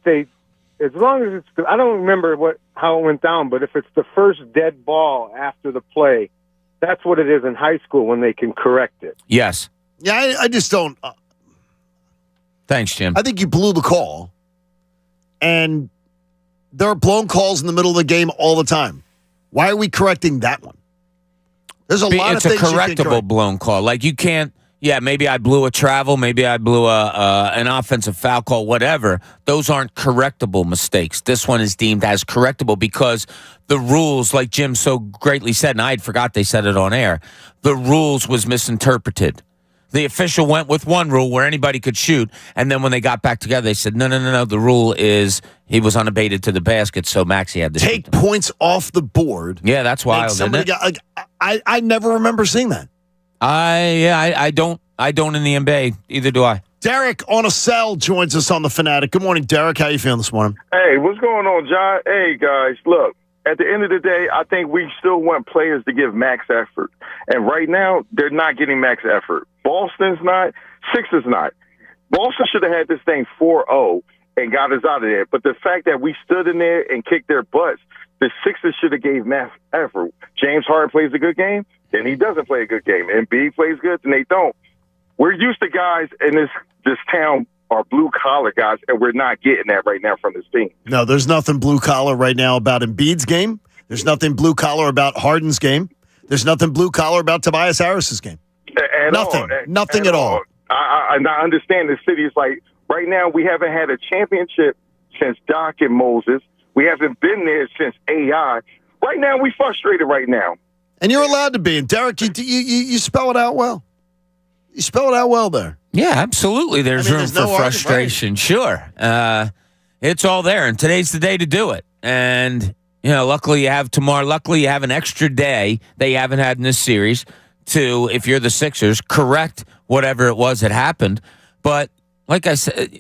as long as it's, I don't remember how it went down, but if it's the first dead ball after the play, that's what it is in high school when they can correct it. Yes. Yeah, I just don't. Thanks, Jim. I think you blew the call, and there are blown calls in the middle of the game all the time. Why are we correcting that one? There's a lot of things. It's a correctable blown call. Like you can't. Yeah, maybe I blew a travel. Maybe I blew an offensive foul call. Whatever. Those aren't correctable mistakes. This one is deemed as correctable because the rules, like Jim so greatly said, and I had forgot they said it on air. The rules was misinterpreted. The official went with one rule where anybody could shoot, and then when they got back together, they said, no. The rule is he was unabated to the basket, so Maxey had to take points off the board. Yeah, that's wild. Isn't it? I never remember seeing that. I don't in the NBA. Either do I. Derek on a cell joins us on The Fanatic. Good morning, Derek. How you feeling this morning? Hey, what's going on, John? Hey, guys, look. At the end of the day, I think we still want players to give max effort. And right now, they're not getting max effort. Boston's not. Sixers not. Boston should have had this thing 4-0. and got us out of there. But the fact that we stood in there and kicked their butts, the Sixers should have gave mass effort. James Harden plays a good game, then he doesn't play a good game. Embiid plays good, then they don't. We're used to guys in this town are blue-collar guys, and we're not getting that right now from this team. No, there's nothing blue-collar right now about Embiid's game. There's nothing blue-collar about Harden's game. There's nothing blue-collar about Tobias Harris's game. Nothing at all. I understand the city is like, right now we haven't had a championship since Doc and Moses. We haven't been there since AI. Right now, we frustrated right now. And you're allowed to be. And Derek, you spell it out well. You spell it out well there. Yeah, absolutely. There's room for no frustration. Right? Sure. It's all there, and today's the day to do it. And, luckily you have tomorrow. Luckily you have an extra day that you haven't had in this series to, if you're the Sixers, correct whatever it was that happened. But like I said,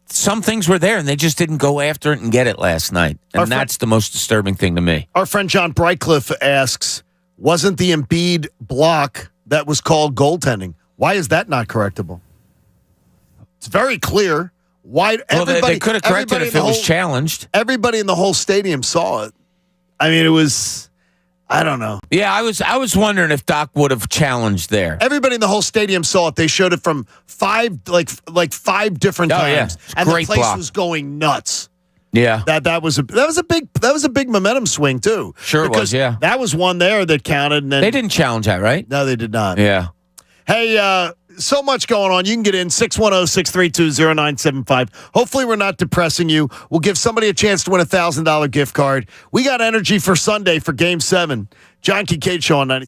some things were there, and they just didn't go after it and get it last night. And that's the most disturbing thing to me. Our friend John Brightcliffe asks, wasn't the Embiid block that was called goaltending? Why is that not correctable? It's very clear. Why? Well, they could have corrected it if it was challenged. Everybody in the whole stadium saw it. I mean, it was, I don't know. Yeah, I was wondering if Doc would have challenged there. Everybody in the whole stadium saw it. They showed it from five different times, and Great the place block. was going nuts. Yeah, that was a big momentum swing too. Sure, it was. Yeah, that was one there that counted. And then, they didn't challenge that, right? No, they did not. Yeah. Hey, so much going on. You can get in 610-632-0975. Hopefully we're not depressing you. We'll give somebody a chance to win a $1,000 gift card. We got energy for Sunday for Game 7. John Kincade Show on 90.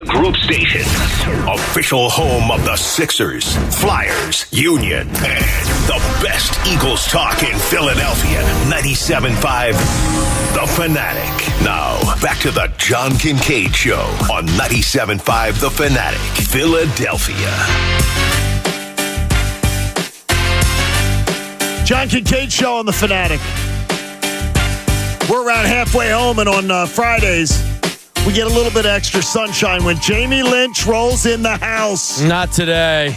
Group station. Official home of the Sixers, Flyers, Union, and the best Eagles talk in Philadelphia. 97.5 The Fanatic. Now, back to the John Kincade Show on 97.5 The Fanatic, Philadelphia. John Kincade Show on The Fanatic. We're around halfway home, and on Fridays, we get a little bit extra sunshine when Jamie Lynch rolls in the house. Not today.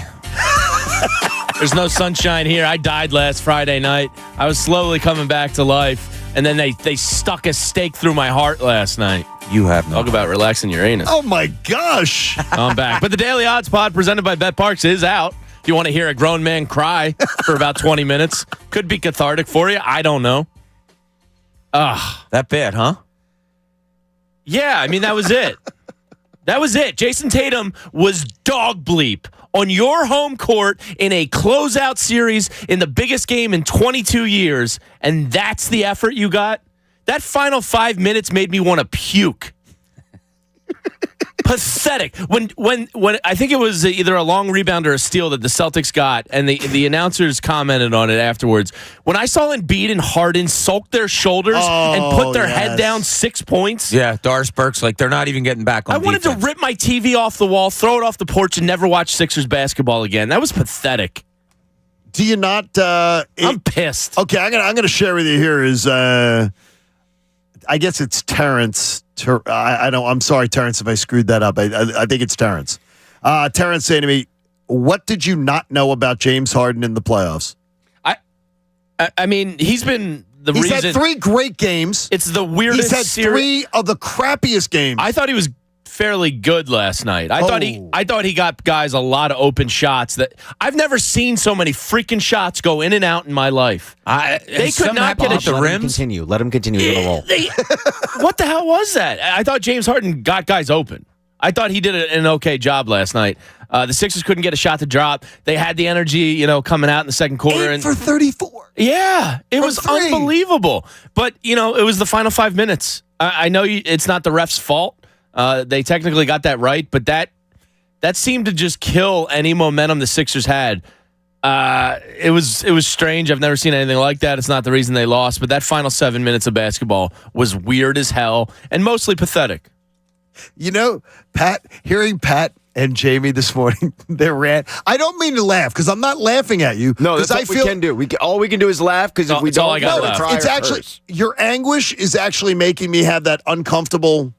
There's no sunshine here. I died last Friday night. I was slowly coming back to life, and then they stuck a stake through my heart last night. You have no Talk about relaxing your anus. Oh, my gosh. I'm back. But the Daily Odds Pod presented by BetParks is out. If you want to hear a grown man cry for about 20 minutes, could be cathartic for you. I don't know. That bad, huh? Yeah, I mean, that was it. That was it. Jason Tatum was dog bleep on your home court in a closeout series in the biggest game in 22 years, and that's the effort you got? That final 5 minutes made me want to puke. Pathetic. When I think it was either a long rebound or a steal that the Celtics got, and the announcers commented on it afterwards. When I saw Embiid and Harden sulk their shoulders and put their head down 6 points. Yeah, Doris Burke's like, they're not even getting back on I wanted defense. to rip my TV off the wall, throw it off the porch, and never watch Sixers basketball again. That was pathetic. Do you not? I'm pissed. Okay, I'm gonna share with you here is I guess it's Terrence. I'm sorry, Terrence, if I screwed that up. I think it's Terrence. Terrence saying to me, "What did you not know about James Harden in the playoffs?" I mean, he's been the He's reason. had 3 great games. It's the weirdest. He's had 3 of the crappiest games. I thought he was fairly good last night. I thought he got guys a lot of open shots that I've never seen so many freaking shots go in and out in my life. They could not get it. Let him continue. Let him continue to roll. What the hell was that? I thought James Harden got guys open. I thought he did an okay job last night. The Sixers couldn't get a shot to drop. They had the energy, coming out in the second quarter. 8 for 34. Yeah, it was 3. unbelievable. But, it was the final 5 minutes. I know it's not the ref's fault. They technically got that right, but that seemed to just kill any momentum the Sixers had. It was strange. I've never seen anything like that. It's not the reason they lost, but that final 7 minutes of basketball was weird as hell and mostly pathetic. Hearing Pat and Jamie this morning, their rant. I don't mean to laugh because I'm not laughing at you. No, that's what we can do. All we can do is laugh because if we don't, it's actually your anguish is actually making me have that uncomfortable.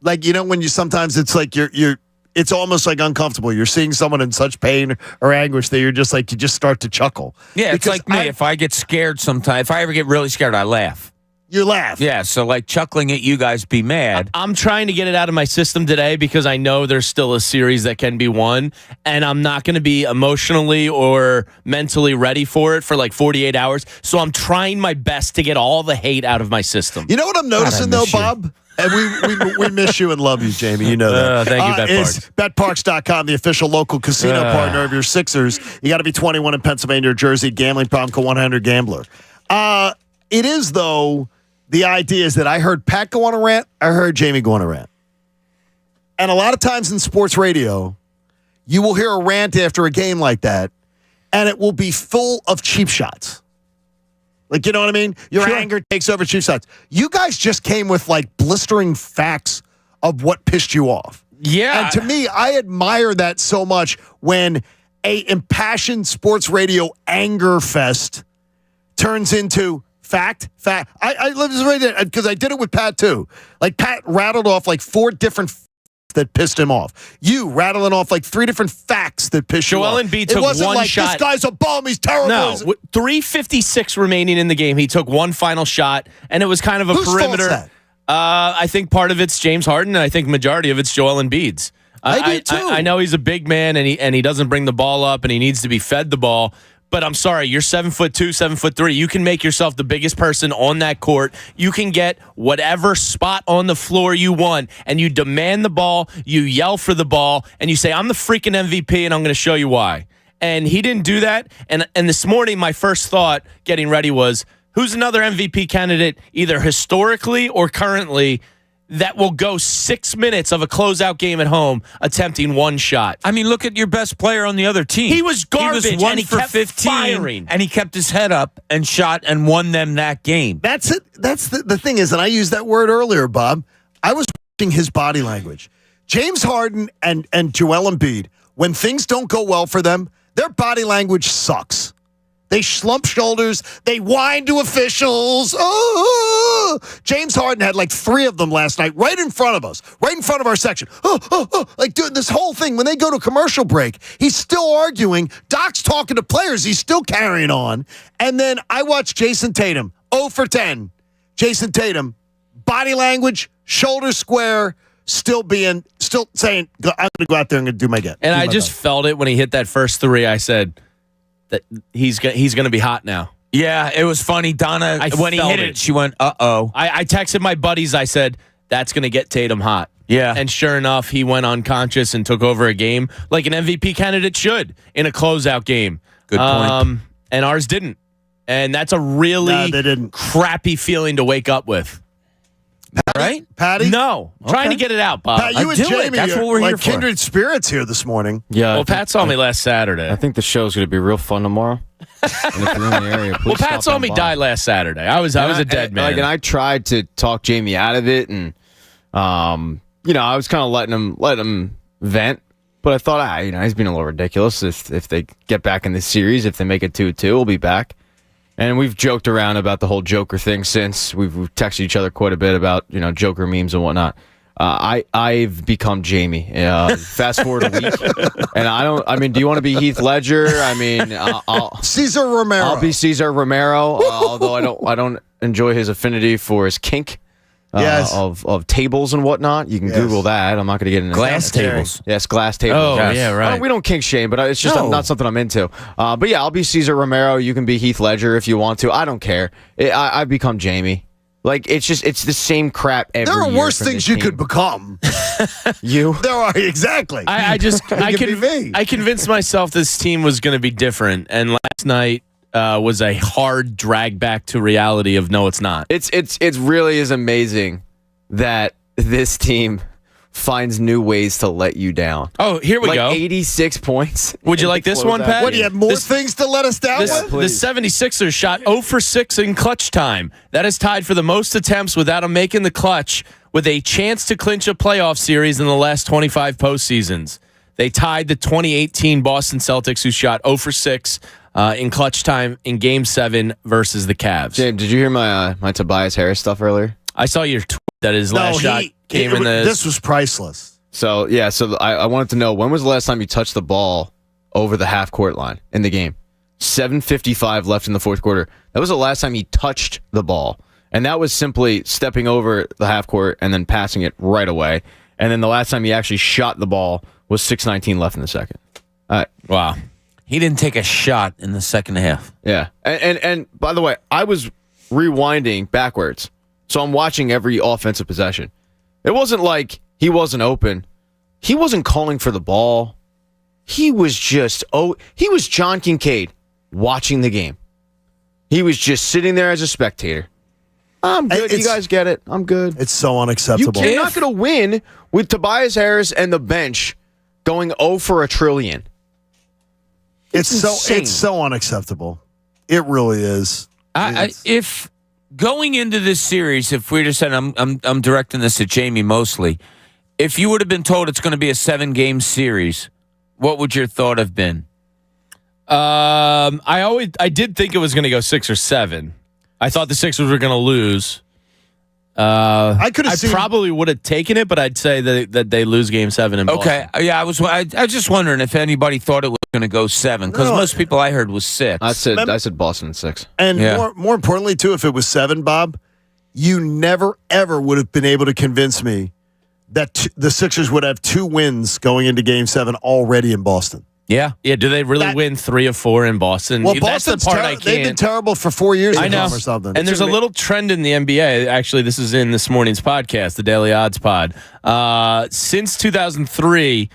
Like, when you sometimes it's like it's almost like uncomfortable. You're seeing someone in such pain or anguish that you're just like, you just start to chuckle. Yeah, it's like me. If I get scared sometimes, if I ever get really scared, I laugh. You laugh. Yeah, so like chuckling at you guys be mad. I'm trying to get it out of my system today because I know there's still a series that can be won, and I'm not going to be emotionally or mentally ready for it for like 48 hours. So I'm trying my best to get all the hate out of my system. You know what I'm noticing, though, Bob? And we miss you and love you, Jamie. You know that. Thank you, BetParks. It's BetParks.com, the official local casino partner of your Sixers. You got to be 21 in Pennsylvania or Jersey. Gambling problem, call 1-800-GAMBLER. It is, though, the idea is that I heard Pat go on a rant. I heard Jamie go on a rant. And a lot of times in sports radio, you will hear a rant after a game like that, and it will be full of cheap shots. Like, you know what I mean? Your anger takes over cheap shots. You guys just came with, like, blistering facts of what pissed you off. Yeah. And to me, I admire that so much when a impassioned sports radio anger fest turns into fact. I live this right there because I did it with Pat, too. Like, Pat rattled off, like, 4 different that pissed him off. You rattling off like 3 different facts that pissed you off. Joel Embiid took one shot. This guy's a bum. He's terrible. No, 3:56 remaining in the game. He took one final shot, and it was kind of a perimeter. Fault's that? I think part of it's James Harden, and I think majority of it's Joel Embiid's. I do too. I know he's a big man, and he doesn't bring the ball up, and he needs to be fed the ball. But I'm sorry, you're 7'2", 7'3". You can make yourself the biggest person on that court. You can get whatever spot on the floor you want, and you demand the ball, you yell for the ball, and you say, I'm the freaking MVP, and I'm going to show you why. And he didn't do that. And this morning, my first thought getting ready was, who's another MVP candidate, either historically or currently, that will go 6 minutes of a closeout game at home attempting one shot. I mean, look at your best player on the other team. He was garbage, He was 1 and he for kept 15, firing. and he kept his head up and shot and won them that game. That's it. That's the thing is, and I used that word earlier, Bob. I was watching his body language. James Harden and Joel Embiid, when things don't go well for them, their body language sucks. They slump shoulders. They whine to officials. Oh! James Harden had like 3 of them last night right in front of us, right in front of our section. Like doing this whole thing. When they go to commercial break, he's still arguing. Doc's talking to players. He's still carrying on. And then I watched Jason Tatum, 0 for 10. Jason Tatum, body language, shoulders square, still saying, I'm going to go out there and do my get. And I just felt it when he hit that first 3. I said that he's going to be hot now. Yeah, it was funny. Donna, when he hit it, she went, uh-oh. I texted my buddies. I said, that's going to get Tatum hot. Yeah. And sure enough, he went unconscious and took over a game like an MVP candidate should in a closeout game. Good point. And ours didn't. And that's a really crappy feeling to wake up with. Right? Patty? No. Okay. Trying to get it out, Bob. Pat, you and Jamie That's what we're like here for. kindred spirits here this morning. Yeah. Well, Pat saw me last Saturday. I think the show's going to be real fun tomorrow. And if you're in the area, please Well, Pat stop saw me by. die last Saturday. I was a dead man. And I tried to talk Jamie out of it, and I was kind of letting him vent. But I thought, he's being a little ridiculous. If they get back in this series, if they make it 2-2, we'll be back. And we've joked around about the whole Joker thing since. We've texted each other quite a bit about Joker memes and whatnot. I've become Jamie. Fast forward a week, and do you want to be Heath Ledger? I'll Cesar Romero. I'll be Cesar Romero. Although I don't enjoy his affinity for his kink. Of tables and whatnot. You can Google that. I'm not going to get into glass tables. Yes, glass tables. Oh, yeah, right. We don't kink shame, but it's just not something I'm into. But yeah, I'll be Cesar Romero. You can be Heath Ledger if you want to. I don't care. I've become Jamie. Like, it's the same crap every year. There are worse things you could become. You? There are, exactly. I convinced myself this team was going to be different, and last night was a hard drag back to reality of no, it's not. It really is amazing that this team finds new ways to let you down. Oh, here we go. 86 points. Would you like this one, Pat? What, do you have more things to let us down with? The 76ers shot 0 for 6 in clutch time. That is tied for the most attempts without them making the clutch, with a chance to clinch a playoff series in the last 25 postseasons. They tied the 2018 Boston Celtics, who shot 0 for 6 in clutch time in Game 7 versus the Cavs. James, did you hear my Tobias Harris stuff earlier? I saw your tweet that his last shot came in the... This was priceless. So, yeah, I wanted to know, when was the last time you touched the ball over the half-court line in the game? 7:55 left in the fourth quarter. That was the last time he touched the ball. And that was simply stepping over the half-court and then passing it right away. And then the last time he actually shot the ball was 6:19 left in the second. Wow. He didn't take a shot in the second half. Yeah. And by the way, I was rewinding backwards. So I'm watching every offensive possession. It wasn't like he wasn't open. He wasn't calling for the ball. He was just, he was John Kincade watching the game. He was just sitting there as a spectator. I'm good. You guys get it. I'm good. It's so unacceptable. You're not going to win with Tobias Harris and the bench going 0 for a trillion. It's so unacceptable. It really is. If going into this series, if we just said, I'm directing this at Jamie mostly, if you would have been told it's going to be a 7-game series, what would your thought have been? I did think it was going to go 6 or 7. I thought the Sixers were going to lose. I probably would have taken it, but I'd say that they lose Game 7 in Boston. Okay, yeah, I was just wondering if anybody thought it was going to go 7, because most people I heard was 6. I said Boston 6. And more importantly, too, if it was 7, Bob, you never, ever would have been able to convince me that the Sixers would have 2 wins going into Game 7 already in Boston. Yeah. Do they really win 3 of 4 in Boston? Well, that's the part I can't. They've been terrible for 4 years. I know. Or something. And there's a little trend in the NBA. Actually, this is in this morning's podcast, the Daily Odds Pod. Since 2003,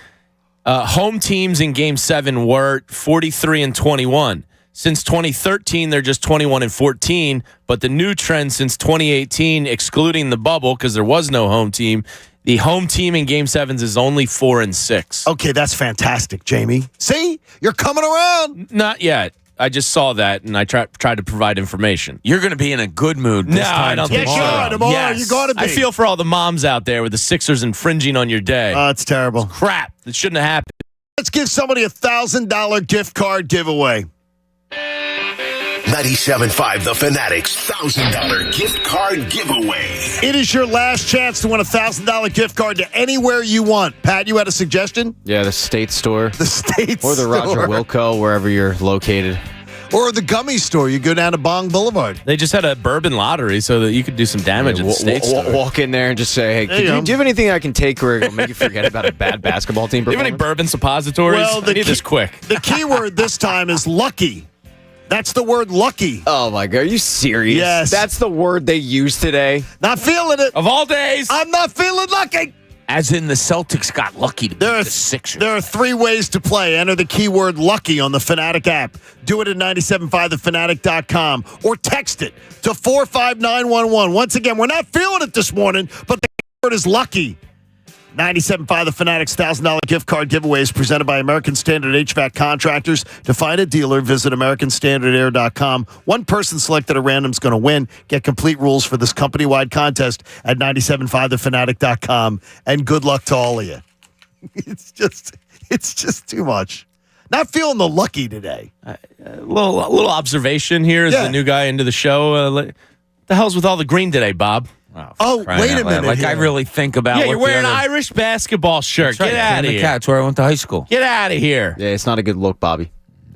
home teams in Game 7 were 43-21. Since 2013, they're just 21-14. But the new trend since 2018, excluding the bubble because there was no home team, the home team in Game 7s is only 4-6. Okay, that's fantastic, Jamie. See, you're coming around. Not yet. I just saw that, and I tried to provide information. You're going to be in a good mood this time I don't think tomorrow. so. Sure, tomorrow Yes. you're going to be. I feel for all the moms out there with the Sixers infringing on your day. Oh, it's terrible. Crap. It shouldn't have happened. Let's give somebody a $1,000 gift card giveaway. 97.5 The Fanatic's $1,000 gift card giveaway. It is your last chance to win a $1,000 gift card to anywhere you want. Pat, you had a suggestion? Yeah, the State Store. The State Or the Store. Roger Wilco, wherever you're located. Or the gummy store. You go down to Bong Boulevard. They just had a bourbon lottery so that you could do some damage at the State Store. Walk in there and just say, hey, do you have anything I can take where it'll make you forget about a bad basketball team Do you have any bourbon suppositories? Well, I need this quick. The key word this time is lucky. That's the word lucky. Oh, my God. Are you serious? Yes. That's the word they use today? Not feeling it. Of all days. I'm not feeling lucky. As in the Celtics got lucky to beat the Sixers. There are 3 ways to play. Enter the keyword lucky on the Fanatic app. Do it at 97.5thefanatic.com or text it to 45911. Once again, we're not feeling it this morning, but the keyword is lucky. 97.5 The Fanatic's $1,000 gift card giveaway is presented by American Standard HVAC Contractors. To find a dealer, visit AmericanStandardAir.com. One person selected at random is going to win. Get complete rules for this company-wide contest at 97.5thefanatic.com. And good luck to all of you. It's just too much. Not feeling the lucky today. A little observation here as the new guy into the show. The hell's with all the green today, Bob? Oh, wait a minute. Like, I really think about you're wearing an Irish basketball shirt. That's right, Get out of here. That's where I went to high school. Get out of here. Yeah, it's not a good look, Bobby.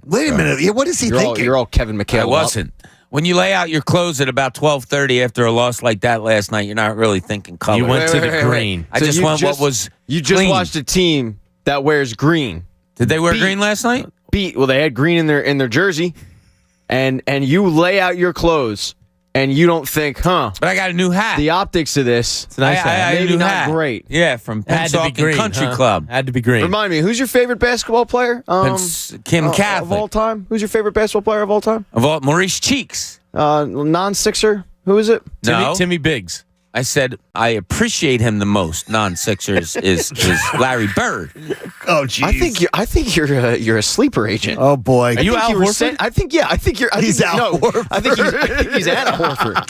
Wait a minute. What is he thinking? You're all Kevin McHale. I wasn't. When you lay out your clothes at about 12:30 after a loss like that last night, you're not really thinking color. You went to the green. I just went what was You just clean. watched a team that wears green. Did they wear green last night? Well, they had green in their jersey, and you lay out your clothes. And you don't think, But I got a new hat. The optics of this, it's a nice hat. Maybe new not hat. great. Yeah, from Pennsauken Country Club. Had to be green. Remind me, who's your favorite basketball player? Kincade. Of all time? Who's your favorite basketball player of all time? Maurice Cheeks. Non-Sixer? Who is it? Timmy Biggs. I said I appreciate him the most. Non-Sixers is Larry Bird. Oh, geez. I think you're a sleeper agent. Oh boy. Are you Al Horford? I think He's Al Horford. I think he's Anna Horford.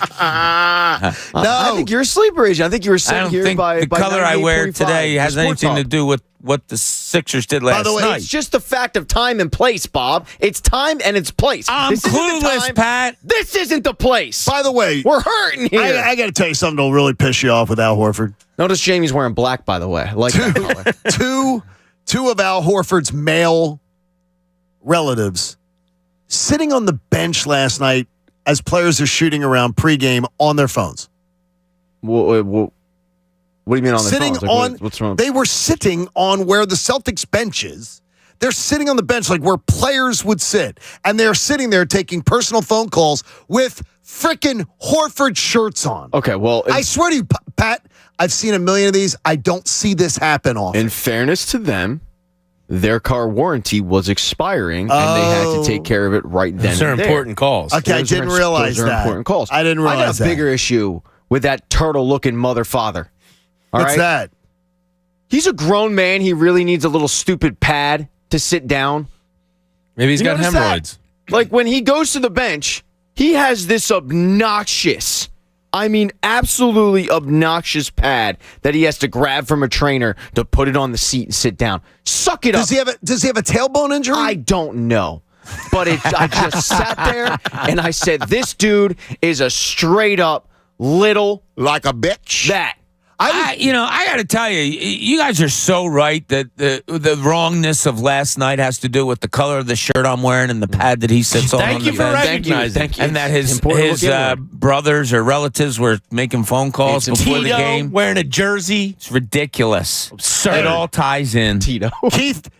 No, I think you're a sleeper agent. I think you were I sent don't here think by the color I wear 98.5, today has Sports anything to Talk. do with what the Sixers did last By the way, night. it's just the fact of time and place, Bob. It's time and it's place. I'm This isn't the clueless, time. Pat. This isn't the place. by the way, We're hurting here. I got to tell you something that'll really piss you off with Al Horford. Notice Jamie's wearing black, by the way. I like that color. Two of Al Horford's male relatives sitting on the bench last night as players are shooting around pregame on their phones. What do you mean on their Sitting phones? Like, what's wrong? They were sitting on where the Celtics bench is. They're sitting on the bench like where players would sit. And they're sitting there taking personal phone calls with frickin' Horford shirts on. Okay, well, I swear to you, Pat, I've seen a million of these. I don't see this happen often. in fairness to them, their car warranty was expiring, and they had to take care of it right then. Those are and there. important calls. Okay, I didn't realize those are that. important calls. I didn't I got realize a that. bigger issue with that turtle-looking mother-father. All What's right? that? He's a grown man. He really needs a little stupid pad to sit down. Maybe he's got notice that? hemorrhoids. Like when he goes to the bench, he has this obnoxious, absolutely obnoxious pad that he has to grab from a trainer to put it on the seat and sit down. Suck it up. Does he have a tailbone injury? I don't know. But I just sat there and I said, this dude is a straight up little Like a bitch. that. I got to tell you, you guys are so right that the wrongness of last night has to do with the color of the shirt I'm wearing and the pad that he sits on. Thank you the for bench. recognizing. Thank you. And that It's his important to look inward. brothers or relatives were making phone calls It's before the Tito game. wearing a jersey. It's ridiculous. Absurd. It all ties in. Tito. Keith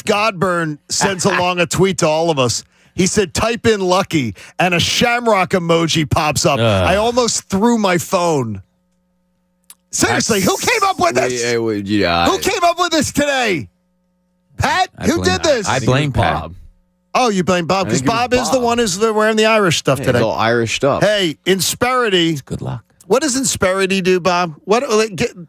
Godburn sends along a tweet to all of us. He said, type in lucky, and a shamrock emoji pops up. I almost threw my phone. Seriously, who came up with this? Who came up with this today? Pat? Who did this? I blame Pat. Bob. Oh, you blame Bob because Bob is the one who's wearing the Irish stuff today. He's all Irish up. Hey, Insperity. Good luck. What does Insperity do, Bob?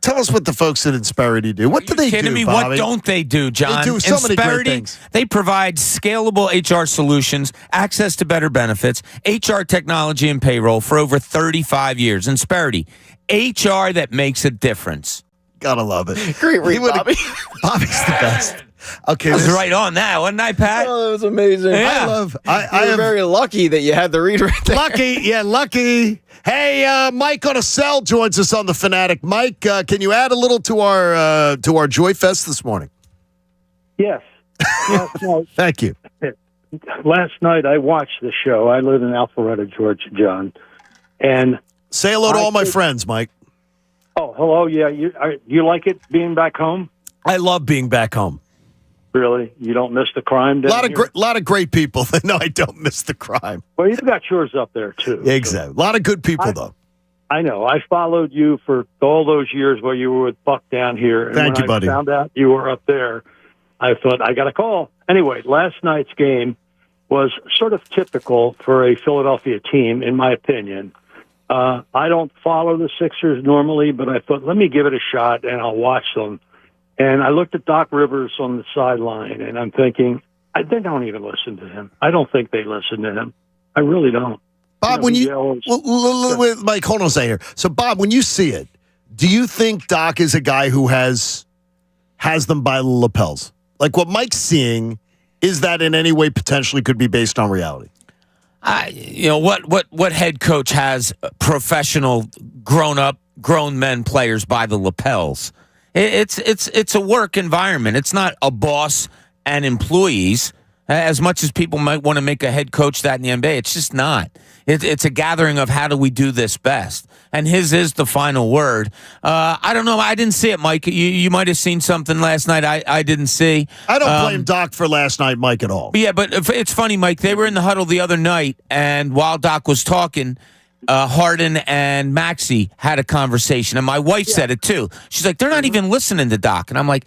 Tell us what the folks at Insperity do. What do they do, kidding me? Bobby? What don't they do, John? They do so many great things. They provide scalable HR solutions, access to better benefits, HR technology, and payroll for over 35 years. Insperity, HR that makes a difference. Gotta love it. Great read, Bobby. Bobby's the best. Okay, I was right on that, wasn't I, Pat? Oh, that was amazing. Yeah. I am very lucky that you had the read right there. Lucky. Hey, Mike on a cell joins us on the Fanatic. Mike, can you add a little to our Joy Fest this morning? Yes. No. Thank you. Last night I watched the show. I live in Alpharetta, Georgia, John, and say hello to all my friends, Mike. Oh, hello. Yeah, you like it being back home? I love being back home. Really? You don't miss the crime? A lot of great people. No, I don't miss the crime. Well, you've got yours up there, too. Exactly. A lot of good people, though. I know. I followed you for all those years while you were with Buck down here. And Thank you, buddy. I found out you were up there, I thought, I got a call. Anyway, last night's game was sort of typical for a Philadelphia team, in my opinion. I don't follow the Sixers normally, but I thought, let me give it a shot, and I'll watch them. And I looked at Doc Rivers on the sideline, and I'm thinking, they don't even listen to him. I don't think they listen to him. I really don't. Bob, Mike, hold on a second here. So, Bob, when you see it, do you think Doc is a guy who has them by the lapels? Like what Mike's seeing, is that in any way potentially could be based on reality? What head coach has professional, grown men players by the lapels? It's a work environment. It's not a boss and employees. As much as people might want to make a head coach that in the NBA, it's just not. It's a gathering of how do we do this best, and his is the final word. I don't know. I didn't see it, Mike. You might have seen something last night I didn't see. I don't blame Doc for last night, Mike, at all. Yeah, but it's funny, Mike. They were in the huddle the other night, and while Doc was talking, Harden and Maxey had a conversation, and my wife said it too. She's like, they're not even listening to Doc, and I'm like,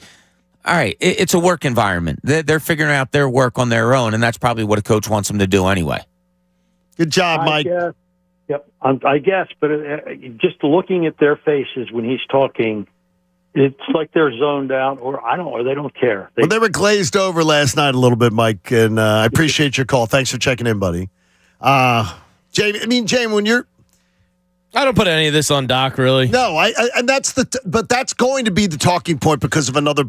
all right, it's a work environment. They're figuring out their work on their own, and that's probably what a coach wants them to do anyway. Good job, Mike. Yep, I guess, but just looking at their faces when he's talking, it's like they're zoned out, or they don't care. They were glazed over last night a little bit, Mike, and I appreciate your call. Thanks for checking in, buddy. Jamie, when you're... I don't put any of this on Doc, really. No, and but that's going to be the talking point because of another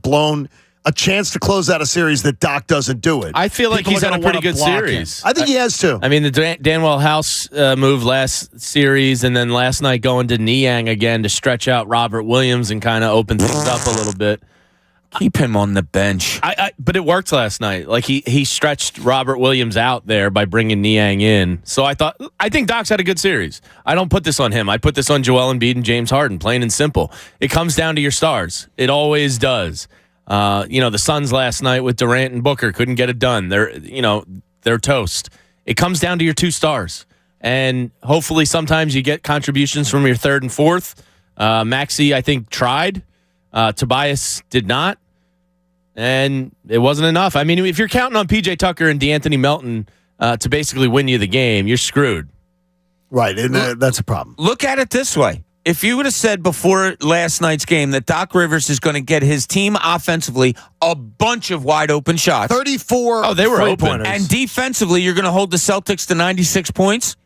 a chance to close out a series that Doc doesn't do it. I feel like he's had a pretty good series. I think he has too. I mean, the Danwell House move last series, and then last night going to Niang again to stretch out Robert Williams and kind of open things up a little bit. Keep him on the bench. But it worked last night. Like he stretched Robert Williams out there by bringing Niang in. So I think Doc's had a good series. I don't put this on him. I put this on Joel Embiid and James Harden, plain and simple. It comes down to your stars. It always does. The Suns last night with Durant and Booker couldn't get it done. They're toast. It comes down to your two stars. And hopefully sometimes you get contributions from your third and fourth. Maxey, I think, tried. Tobias did not, and it wasn't enough. I mean, if you're counting on P.J. Tucker and DeAnthony Melton to basically win you the game, you're screwed. Right, and that's a problem. Look at it this way. If you would have said before last night's game that Doc Rivers is going to get his team offensively a bunch of wide open shots. 34 Oh, they were open. And defensively, you're going to hold the Celtics to 96 points?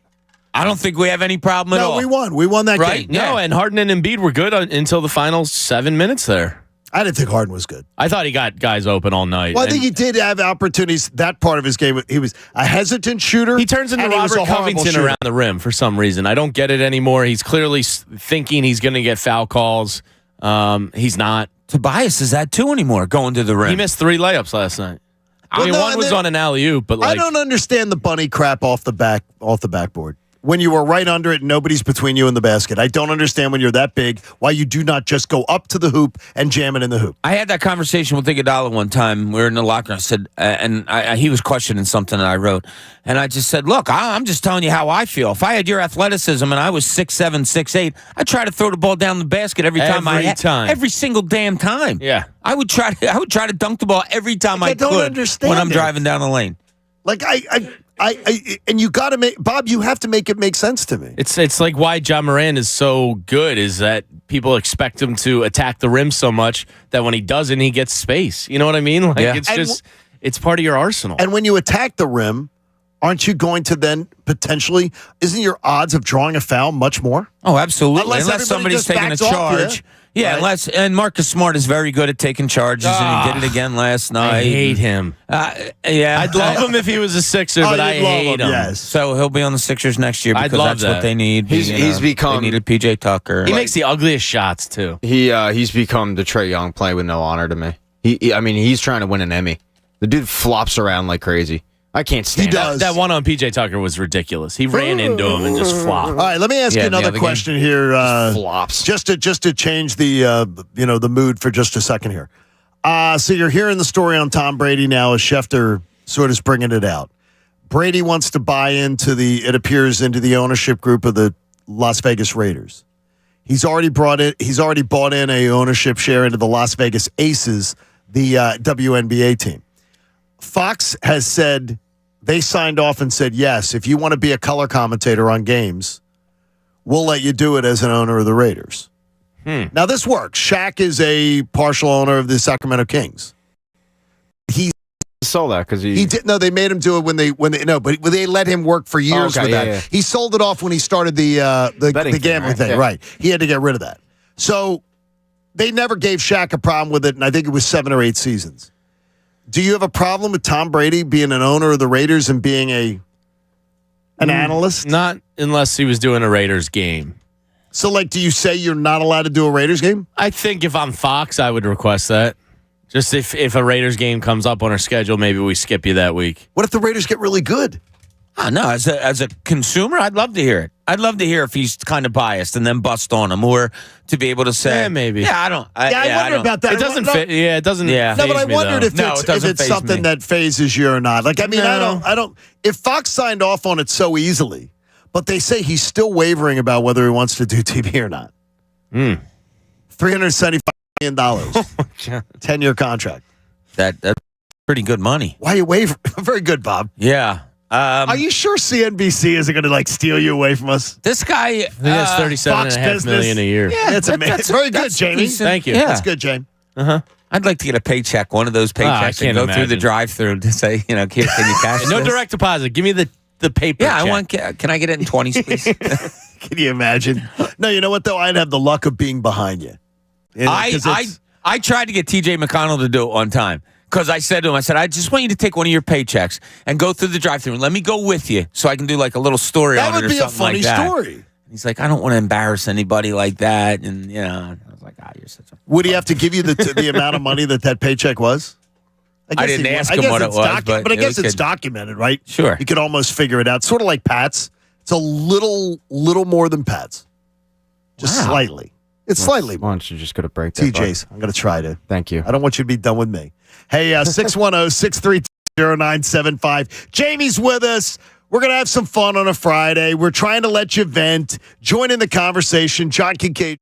I don't think we have any problem at all. No, we won. We won that right? game. Yeah. No, and Harden and Embiid were good until the final 7 minutes there. I didn't think Harden was good. I thought he got guys open all night. Well, I think he did have opportunities. That part of his game, he was a hesitant shooter. He turns into Robert Covington around the rim for some reason. I don't get it anymore. He's clearly thinking he's going to get foul calls. He's not. Tobias is that too anymore, going to the rim. He missed 3 layups last night. One was on an alley-oop, but I don't understand the bunny crap off the backboard. When you were right under it and nobody's between you and the basket. I don't understand when you're that big why you do not just go up to the hoop and jam it in the hoop. I had that conversation with Iguodala one time. We were in the locker. I said, he was questioning something that I wrote. And I just said, look, I'm just telling you how I feel. If I had your athleticism and I was 6'7", 6'8", I'd try to throw the ball down the basket every time. Every single damn time. Yeah. I would try to dunk the ball every time I could don't understand when I'm driving down the lane. Like and you got to make Bob. You have to make it make sense to me. It's like why John Moran is so good is that people expect him to attack the rim so much that when he doesn't, he gets space. You know what I mean? Like it's part of your arsenal. And when you attack the rim, aren't you going to then potentially? Isn't your odds of drawing a foul much more? Oh, absolutely. Unless Unless somebody's taking a charge. Yeah, right. and Marcus Smart is very good at taking charges, and he did it again last night. I hate him. Yeah, I'd love him if he was a Sixer, but I hate him. Yes. So he'll be on the Sixers next year because that's what they need. He's become. They needed PJ Tucker. He makes the ugliest shots too. He's become the Trae Young play with no honor to me. He's trying to win an Emmy. The dude flops around like crazy. I can't stand it. That one on PJ Tucker was ridiculous. He ran into him and just flopped. All right, let me ask you another question here. Flops. Just to change the the mood for just a second here. So you're hearing the story on Tom Brady now as Schefter sort of bringing it out. Brady wants to buy into into the ownership group of the Las Vegas Raiders. He's already bought in a ownership share into the Las Vegas Aces, the WNBA team. Fox has said they signed off and said, yes, if you want to be a color commentator on games, we'll let you do it as an owner of the Raiders. Now, this works. Shaq is a partial owner of the Sacramento Kings. He sold that because he did. No, they made him do it when they but they let him work for years with that. Yeah. He sold it off when he started the gambling thing. Right. He had to get rid of that. So they never gave Shaq a problem with it, and I think it was 7 or 8 seasons. Do you have a problem with Tom Brady being an owner of the Raiders and being an analyst? Not unless he was doing a Raiders game. So, do you say you're not allowed to do a Raiders game? I think if I'm Fox, I would request that. Just if a Raiders game comes up on our schedule, maybe we skip you that week. What if the Raiders get really good? No, as a consumer, I'd love to hear it. I'd love to hear if he's kind of biased and then bust on him, or to be able to say, maybe. Yeah, I don't. I wonder about that. It doesn't fit. Yeah, it doesn't. Yeah. No, but I wondered if it it's something that phases you or not. I don't. If Fox signed off on it so easily, but they say he's still wavering about whether he wants to do TV or not. $375 million, 10-year contract. That's pretty good money. Why are you wavering? Very good, Bob. Yeah. Are you sure CNBC isn't going to steal you away from us? This guy, I think that's $37.5 million a year. Yeah, that's amazing. That's very good, Jamie. Decent. Thank you. Yeah. That's good, Jamie. I'd like to get a paycheck, one of those paychecks, and go through the drive-through to say, can you cash No this? direct deposit. Give me the paper. Yeah, check. Can I get it in 20s, please? Can you imagine? No, you know what though? I'd have the luck of being behind you. I tried to get TJ McConnell to do it one time. Because I said to him, I just want you to take one of your paychecks and go through the drive-thru and let me go with you so I can do a little story on it or something like that. That would be a funny story. He's like, I don't want to embarrass anybody like that. And, I was like, you're such a... Would he have to give you the amount of money that paycheck was? I didn't ask him what it was, but I guess it's documented, right? Sure. You could almost figure it out. Sort of like Pat's. It's a little more than Pat's. Just slightly. It's slightly more. Why don't you just go to break that? TJ's. I'm going to try to. Thank you. I don't want you to be done with me. Hey, 610-632-0975. Jamie's with us. We're going to have some fun on a Friday. We're trying to let you vent. Join in the conversation. John Kincade.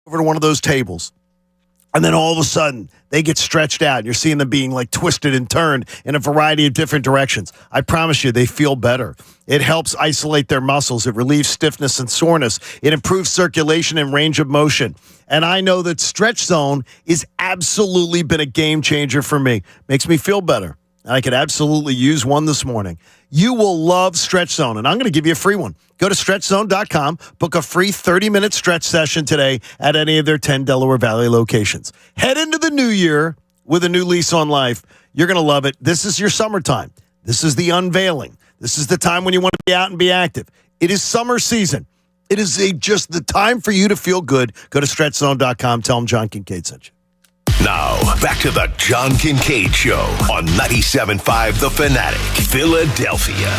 over to one of those tables, and then all of a sudden they get stretched out. You're seeing them being like twisted and turned in a variety of different directions. I promise you, they feel better. It helps isolate their muscles. It relieves stiffness and soreness. It improves circulation and range of motion. And I know that Stretch Zone is absolutely been a game changer for me. Makes me feel better. I could absolutely use one this morning. You will love Stretch Zone, and I'm going to give you a free one. Go to StretchZone.com, book a free 30-minute stretch session today at any of their 10 Delaware Valley locations. Head into the new year with a new lease on life. You're going to love it. This is your summertime. This is the unveiling. This is the time when you want to be out and be active. It is summer season. It is just the time for you to feel good. Go to StretchZone.com. Tell them John Kincade sent you. Now, back to the John Kincade Show on 97.5 The Fanatic, Philadelphia.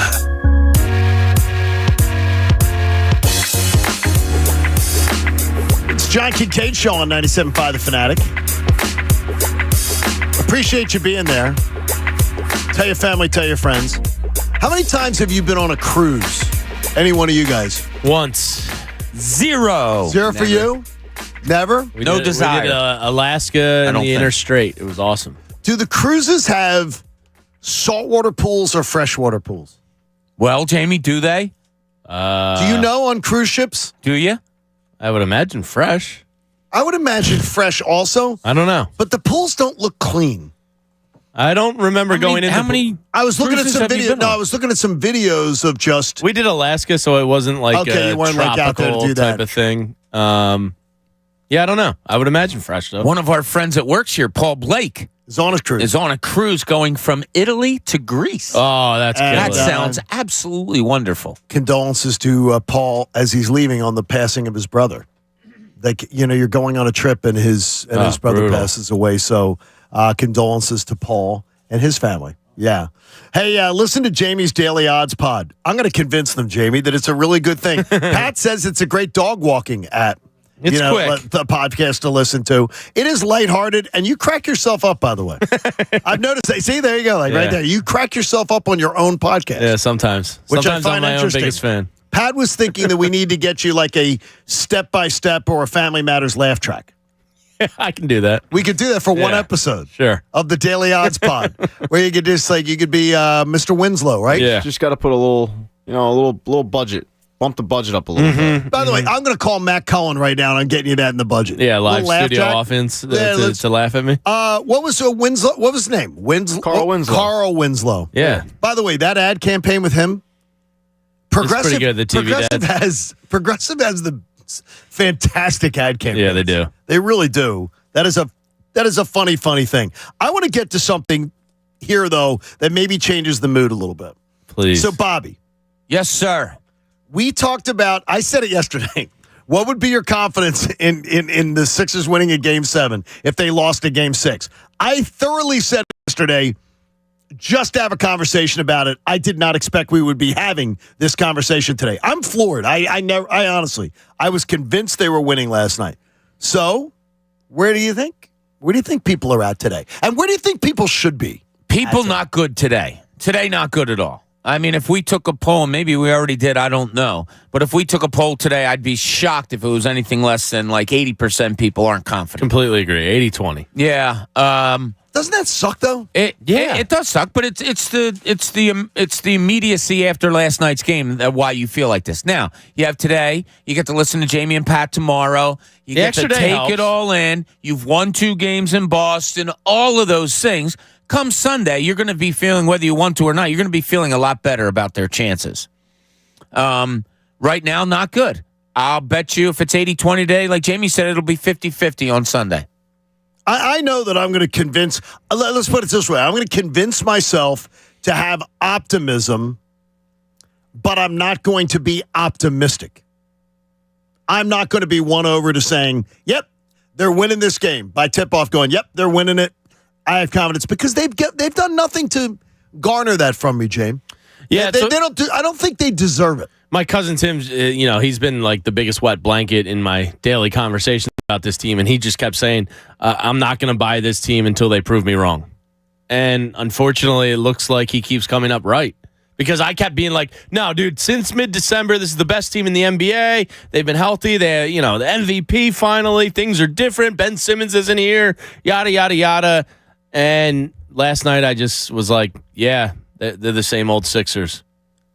It's John Kincade Show on 97.5 The Fanatic. Appreciate you being there. Tell your family, tell your friends. How many times have you been on a cruise? Any one of you guys? Once. Zero. Zero for you? Never? No desire. We did Alaska and the Interstate. It was awesome. Do the cruises have saltwater pools or freshwater pools? Well, Jamie, do they? Do you know on cruise ships? Do you? I would imagine fresh. I would imagine fresh also. I don't know. But the pools don't look clean. I don't remember going into how many. I was looking at cruises some have you video. been No, on? I was looking at some videos of just. We did Alaska, so it wasn't like Okay, a you weren't like out there to tropical do that. type of thing. Yeah, I don't know. I would imagine fresh though. One of our friends that works here, Paul Blake, is on a cruise. Is on a cruise going from Italy to Greece. Oh, that's good. That sounds absolutely wonderful. Condolences to Paul as he's leaving on the passing of his brother. Like, you're going on a trip and his brother brutal. passes away. So condolences to Paul and his family. Yeah. Hey, listen to Jamie's Daily Odds Pod. I'm going to convince them, Jamie, that it's a really good thing. Pat says it's a great dog walking app. It's quick. The podcast to listen to. It is lighthearted, and you crack yourself up, by the way. I've noticed that. See, there you go. Right there. You crack yourself up on your own podcast. Yeah, sometimes. Which Sometimes I find I'm my own interesting. biggest fan. Pat was thinking that we need to get you like a step-by-step or a Family Matters laugh track. I can do that. We could do that for one episode. Sure. Of the Daily Odds Pod, where you could just you could be Mr. Winslow, right? Yeah. Just got to put a little, a little budget. Bump the budget up a little bit. By the way, I'm going to call Matt Cullen right now and I'm getting you that in the budget. Yeah, live Little laugh studio track. offense Yeah, to laugh at me. What was Winslow? What was his name? Carl Winslow. Carl Winslow. Yeah. By the way, that ad campaign with him, Progressive. pretty good, the TV Progressive has the fantastic ad campaigns. Yeah, they do. They really do. That is a funny thing. I want to get to something here though that maybe changes the mood a little bit. Please. So, Bobby. Yes, sir. We talked about, I said it yesterday. What would be your confidence in the Sixers winning a Game 7 if they lost a Game 6? I thoroughly said yesterday, just to have a conversation about it. I did not expect we would be having this conversation today. I'm floored. I honestly, I was convinced they were winning last night. So, where do you think people are at today? And where do you think people should be? People not good today. Today, not good at all. I mean, if we took a poll, maybe we already did, I don't know. But if we took a poll today, I'd be shocked if it was anything less than like 80% people aren't confident. Completely agree. 80-20. Yeah. Doesn't that suck though? It does suck, but it's the immediacy after last night's game that why you feel like this. Now, you have today, you get to listen to Jamie and Pat tomorrow. You get to take it all in. You've won 2 games in Boston, all of those things. Come Sunday, you're going to be feeling, whether you want to or not, you're going to be feeling a lot better about their chances. Right now, not good. I'll bet you if it's 80-20 today, like Jamie said, it'll be 50-50 on Sunday. I know that I'm going to convince, let's put it this way. I'm going to convince myself to have optimism, but I'm not going to be optimistic. I'm not going to be won over to saying, yep, they're winning this game by tip-off going, yep, they're winning it. I have confidence because they've done nothing to garner that from me, James. Yeah, they don't. I don't think they deserve it. My cousin Tim's, he's been like the biggest wet blanket in my daily conversation about this team, and he just kept saying, "I'm not going to buy this team until they prove me wrong." And unfortunately, it looks like he keeps coming up right. Because I kept being like, no, dude, since mid-December, this is the best team in the NBA. They've been healthy. They, the MVP finally. Things are different. Ben Simmons isn't here. Yada, yada, yada. And last night I just was like, yeah, they're the same old Sixers.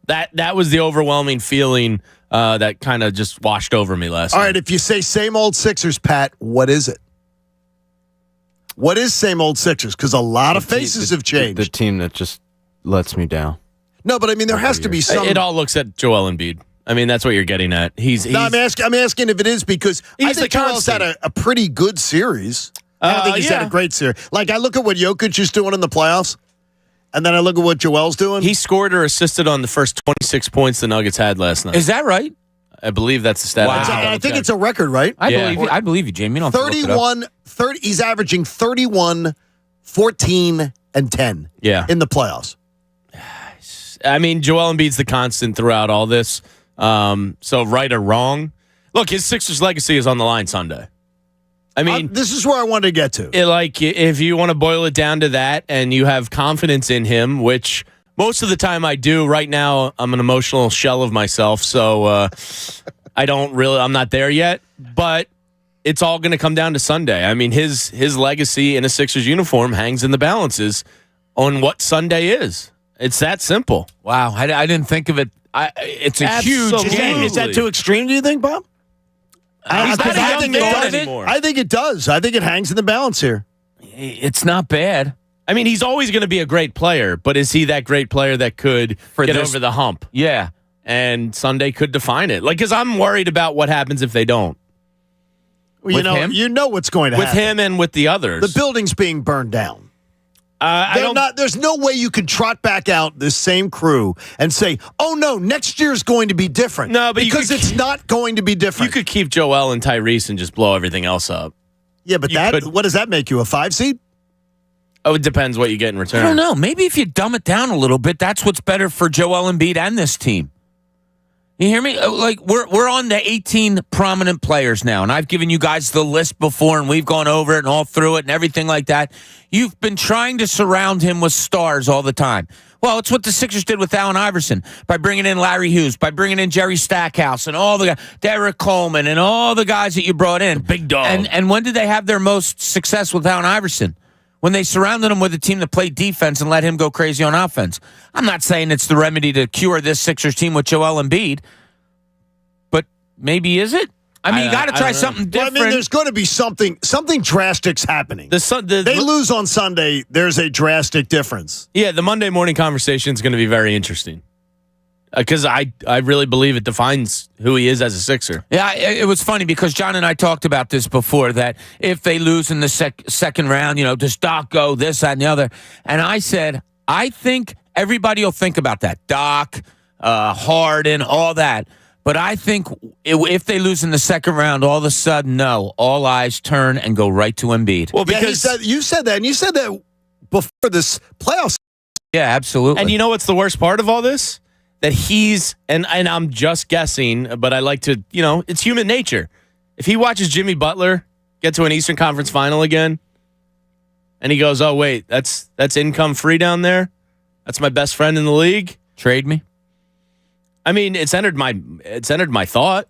That was the overwhelming feeling that kind of just washed over me last night. All right, if you say same old Sixers, Pat, what is it? What is same old Sixers? Because a lot of faces have changed. The team that just lets me down. No, but I mean, there has to be some. It all looks at Joel Embiid. I mean, that's what you're getting at. I'm asking if it is because I think Joel's had a pretty good series. I don't think he's had a great series. Like, I look at what Jokic is doing in the playoffs, and then I look at what Joel's doing. He scored or assisted on the first 26 points the Nuggets had last night. Is that right? I believe that's the stat. Wow. I think it's a record, right? I believe you, Jamie. You don't have to look it up. 30, he's averaging 31, 14, and 10 in the playoffs. I mean, Joel Embiid's the constant throughout all this. So right or wrong, look, his Sixers legacy is on the line Sunday. I mean, this is where I wanted to get to. If you want to boil it down to that, and you have confidence in him, which most of the time I do. Right now, I'm an emotional shell of myself, so I'm not there yet. But it's all going to come down to Sunday. I mean, his legacy in a Sixers uniform hangs in the balances on what Sunday is. It's that simple. Wow, I didn't think of it. It's a huge game. Is that too extreme, do you think, Bob? I think it does. I think it hangs in the balance here. It's not bad. I mean, he's always going to be a great player, but is he that great player that could get over the hump? Yeah. And Sunday could define it. Like, because I'm worried about what happens if they don't. Well, you know what's going to happen. With him and with the others. The building's being burned down. There's no way you could trot back out this same crew and say, oh, no, next year's going to be different. No, but because it's not going to be different. You could keep Joel and Tyrese and just blow everything else up. Yeah, but what does that make you, a 5 seed? Oh, it depends what you get in return. I don't know. Maybe if you dumb it down a little bit, that's what's better for Joel Embiid and this team. You hear me? Like, we're on the 18 prominent players now, and I've given you guys the list before, and we've gone over it and all through it and everything like that. You've been trying to surround him with stars all the time. Well, it's what the Sixers did with Allen Iverson by bringing in Larry Hughes, by bringing in Jerry Stackhouse, and all the guys, Derek Coleman, and all the guys that you brought in. The big dog. And when did they have their most success with Allen Iverson? When they surrounded him with a team that played defense and let him go crazy on offense. I'm not saying it's the remedy to cure this Sixers team with Joel Embiid, but maybe is it? I mean, you got to try something different. Well, I mean, there's going to be something drastic's happening. They lose on Sunday, there's a drastic difference. Yeah, the Monday morning conversation is going to be very interesting. Because I really believe it defines who he is as a Sixer. Yeah, it was funny because John and I talked about this before, that if they lose in the second round, does Doc go, this, that, and the other? And I said, I think everybody will think about that. Doc, Harden, all that. But I think if they lose in the second round, all of a sudden, no, all eyes turn and go right to Embiid. Well, because you said that before this playoffs. Yeah, absolutely. And you know what's the worst part of all this? That he's, and I'm just guessing, but I like to, it's human nature. If he watches Jimmy Butler get to an Eastern Conference final again, and he goes, oh, wait, that's income free down there? That's my best friend in the league? Trade me? I mean, it's entered my thought.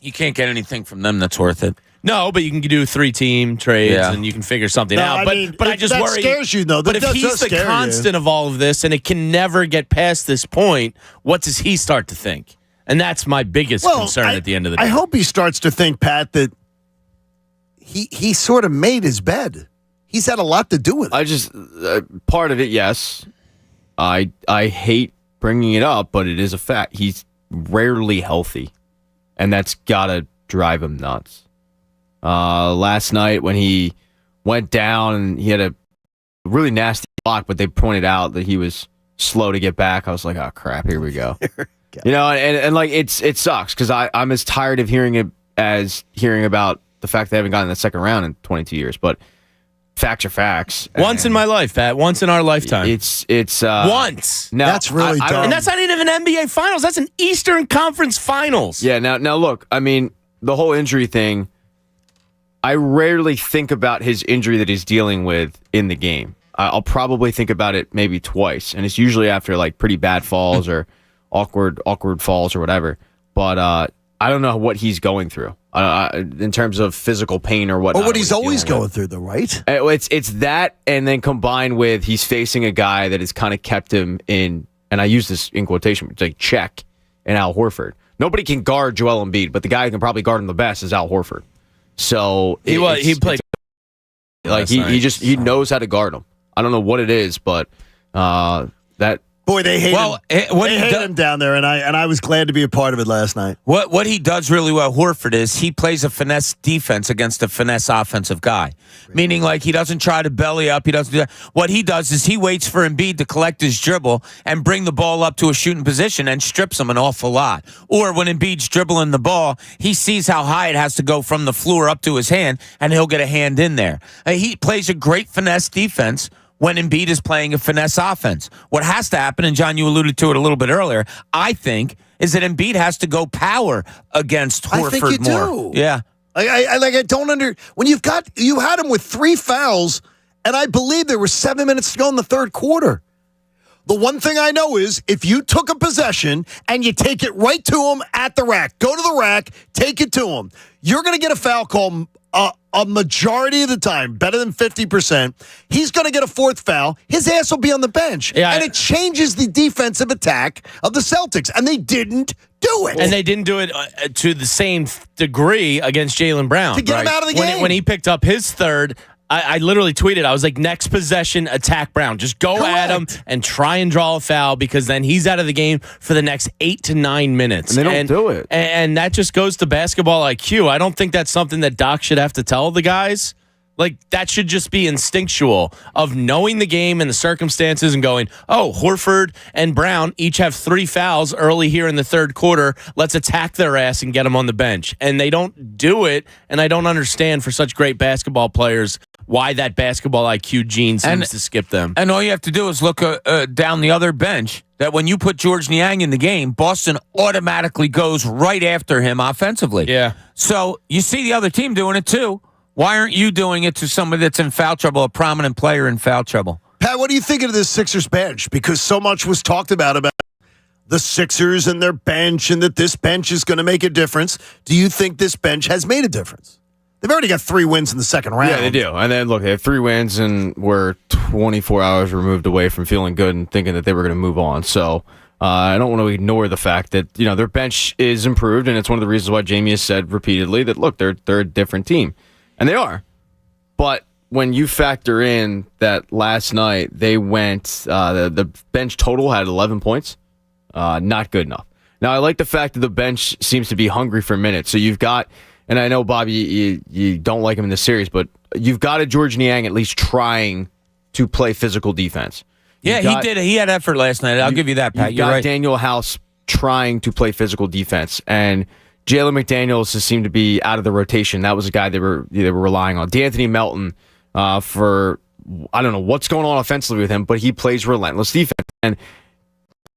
You can't get anything from them that's worth it. No, but you can do 3-team trades and you can figure something out. But I just worry. That scares you, though. But if he's the constant of all of this and it can never get past this point, what does he start to think? And that's my biggest concern at the end of the day. I hope he starts to think, Pat, that he sort of made his bed. He's had a lot to do with it. I just part of it, yes. I hate bringing it up, but it is a fact. He's rarely healthy, and that's gotta drive him nuts. Last night when he went down and he had a really nasty block, but they pointed out that he was slow to get back. I was like, oh crap, here we go. And like it sucks because I'm as tired of hearing it as hearing about the fact they haven't gotten the second round in 22 years. But facts are facts. Once in my life, Pat. Once in our lifetime. It's once. Now, that's really dumb. And that's not even an NBA Finals. That's an Eastern Conference Finals. Yeah. Now look. I mean, the whole injury thing. I rarely think about his injury that he's dealing with in the game. I'll probably think about it maybe twice, and it's usually after like pretty bad falls or awkward falls or whatever. But I don't know what he's going through in terms of physical pain or whatnot. Or what he's always going through, though, right? It's that, and then combined with he's facing a guy that has kind of kept him in, and I use this in quotation, like check, and Al Horford. Nobody can guard Joel Embiid, but the guy who can probably guard him the best is Al Horford. So he played like he knows how to guard him. I don't know what it is, but that. Boy, they hate him. They hate him down there, and I was glad to be a part of it last night. What he does really well, Horford, is he plays a finesse defense against a finesse offensive guy. Meaning, like, he doesn't try to belly up. He doesn't do that. What he does is he waits for Embiid to collect his dribble and bring the ball up to a shooting position and strips him an awful lot. Or when Embiid's dribbling the ball, he sees how high it has to go from the floor up to his hand, and he'll get a hand in there. He plays a great finesse defense when Embiid is playing a finesse offense. What has to happen, and John, you alluded to it a little bit earlier, I think, is that Embiid has to go power against Horford more. I think you do. Yeah. I don't when you had him with 3 fouls, and I believe there were 7 minutes to go in the third quarter. The one thing I know is if you took a possession and you take it right to him at the rack, go to the rack, take it to him, you're going to get a foul call a majority of the time, better than 50%. He's going to get a 4th foul. His ass will be on the bench. Yeah, and it changes the defensive attack of the Celtics, and they didn't do it. And they didn't do it to the same degree against Jaylen Brown. To get him out of the game. When he picked up his third, I literally tweeted, I was like, next possession, attack Brown. Just go at him and try and draw a foul because then he's out of the game for the next 8 to 9 minutes. And they don't do it. And that just goes to basketball IQ. I don't think that's something that Doc should have to tell the guys. Like, that should just be instinctual of knowing the game and the circumstances and going, oh, Horford and Brown each have 3 fouls early here in the third quarter. Let's attack their ass and get them on the bench. And they don't do it, and I don't understand for such great basketball players why that basketball IQ gene seems to skip them. And all you have to do is look down the other bench, that when you put George Niang in the game, Boston automatically goes right after him offensively. Yeah. So you see the other team doing it too. Why aren't you doing it to somebody that's in foul trouble, a prominent player in foul trouble? Pat, what do you think of this Sixers bench? Because so much was talked about the Sixers and their bench and that this bench is going to make a difference. Do you think this bench has made a difference? They've already got 3 wins in the second round. Yeah, they do. And then, look, they have 3 wins and we're 24 hours removed away from feeling good and thinking that they were going to move on. So I don't want to ignore the fact that, their bench is improved, and it's one of the reasons why Jamie has said repeatedly that, look, they're a different team. And they are. But when you factor in that last night they went, the bench total had 11 points, not good enough. Now, I like the fact that the bench seems to be hungry for minutes. So you've got, and I know, Bobby, you don't like him in this series, but you've got a George Niang at least trying to play physical defense. Yeah, he did. He had effort last night. I'll give you that, Pat. You've You're got right. Daniel House trying to play physical defense, and Jalen McDaniels has seemed to be out of the rotation. That was a guy they were relying on. D'Anthony Melton, for I don't know what's going on offensively with him, but he plays relentless defense. And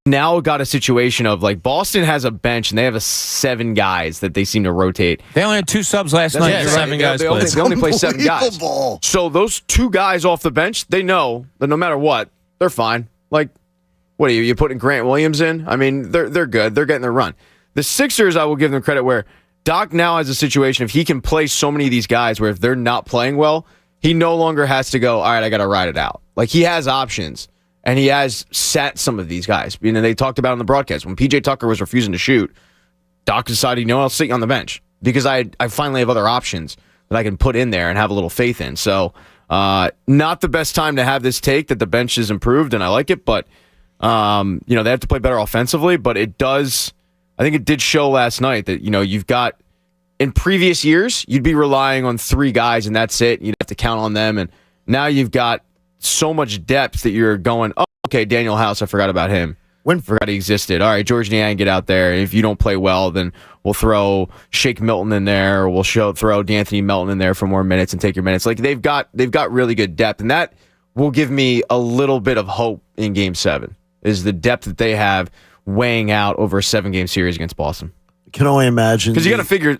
now got a situation of like Boston has a bench and they have 7 guys that they seem to rotate. They only had 2 subs last night. Yeah, 7 guys. They only play 7 guys. So those 2 guys off the bench, they know that no matter what, they're fine. Like, what are you putting Grant Williams in? I mean, they're good. They're getting their run. The Sixers, I will give them credit where Doc now has a situation if he can play so many of these guys where if they're not playing well, he no longer has to go, all right, I got to ride it out. Like, he has options, and he has sat some of these guys. They talked about in the broadcast. When P.J. Tucker was refusing to shoot, Doc decided, I'll sit you on the bench because I finally have other options that I can put in there and have a little faith in. So, not the best time to have this take that the bench is improved, and I like it, but, they have to play better offensively, but it does... I think it did show last night that, you've got, in previous years, you'd be relying on 3 guys and that's it. You'd have to count on them. And now you've got so much depth that you're going, oh, okay, Daniel House, I forgot about him. Forgot he existed. All right, George Niang, get out there. If you don't play well, then we'll throw Shake Milton in there, or we'll throw D'Anthony Melton in there for more minutes and take your minutes. Like, they've got really good depth. And that will give me a little bit of hope in Game 7, is the depth that they have weighing out over a 7-game series against Boston. I can only imagine. Because you got to figure,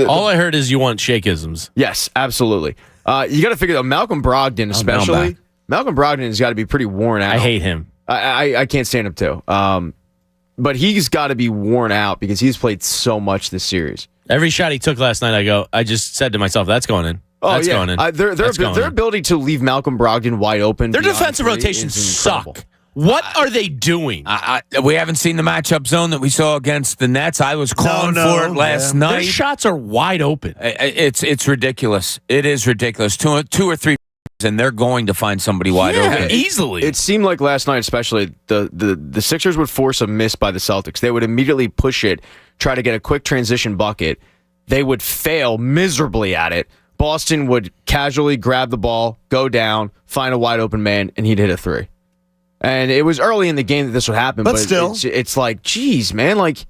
all I heard is you want Shake-isms. Yes, absolutely. You got to figure that Malcolm Brogdon especially, Malcolm Brogdon has got to be pretty worn out. I hate him. I can't stand him too. But he's got to be worn out because he's played so much this series. Every shot he took last night, I just said to myself, that's going in. Oh, that's yeah. going in. Their ability to leave Malcolm Brogdon wide open. Their defensive rotations suck. What are they doing? We haven't seen the matchup zone that we saw against the Nets. I was calling for it last night. Their shots are wide open. It's ridiculous. It is ridiculous. Two or three, and they're going to find somebody wide open easily. It seemed like last night, especially the Sixers would force a miss by the Celtics. They would immediately push it, try to get a quick transition bucket. They would fail miserably at it. Boston would casually grab the ball, go down, find a wide open man, and he'd hit a three. And it was early in the game that this would happen, but still, it's like, geez, man, like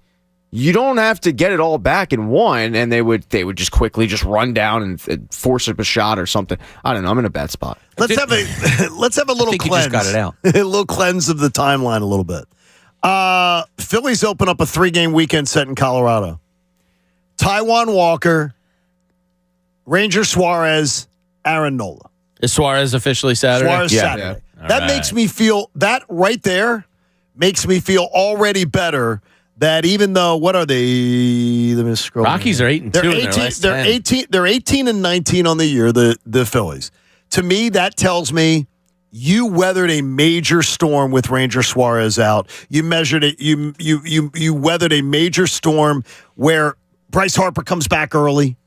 you don't have to get it all back in one, and they would just quickly just run down and force up a shot or something. I don't know. I'm in a bad spot. Let's have a little think cleanse. you just got it out. A little cleanse of the timeline a little bit. Phillies open up a 3-game weekend set in Colorado. Taijuan Walker, Ranger Suarez, Aaron Nola. Is Suarez officially Saturday? Suarez Saturday. That makes me feel, that right there makes me feel already better that even though, what are they? Let me scroll. Rockies are 8-2 in their last 10. They're 18-19 on the year, the Phillies. To me, that tells me you weathered a major storm with Ranger Suarez out. You measured it. You weathered a major storm where Bryce Harper comes back early.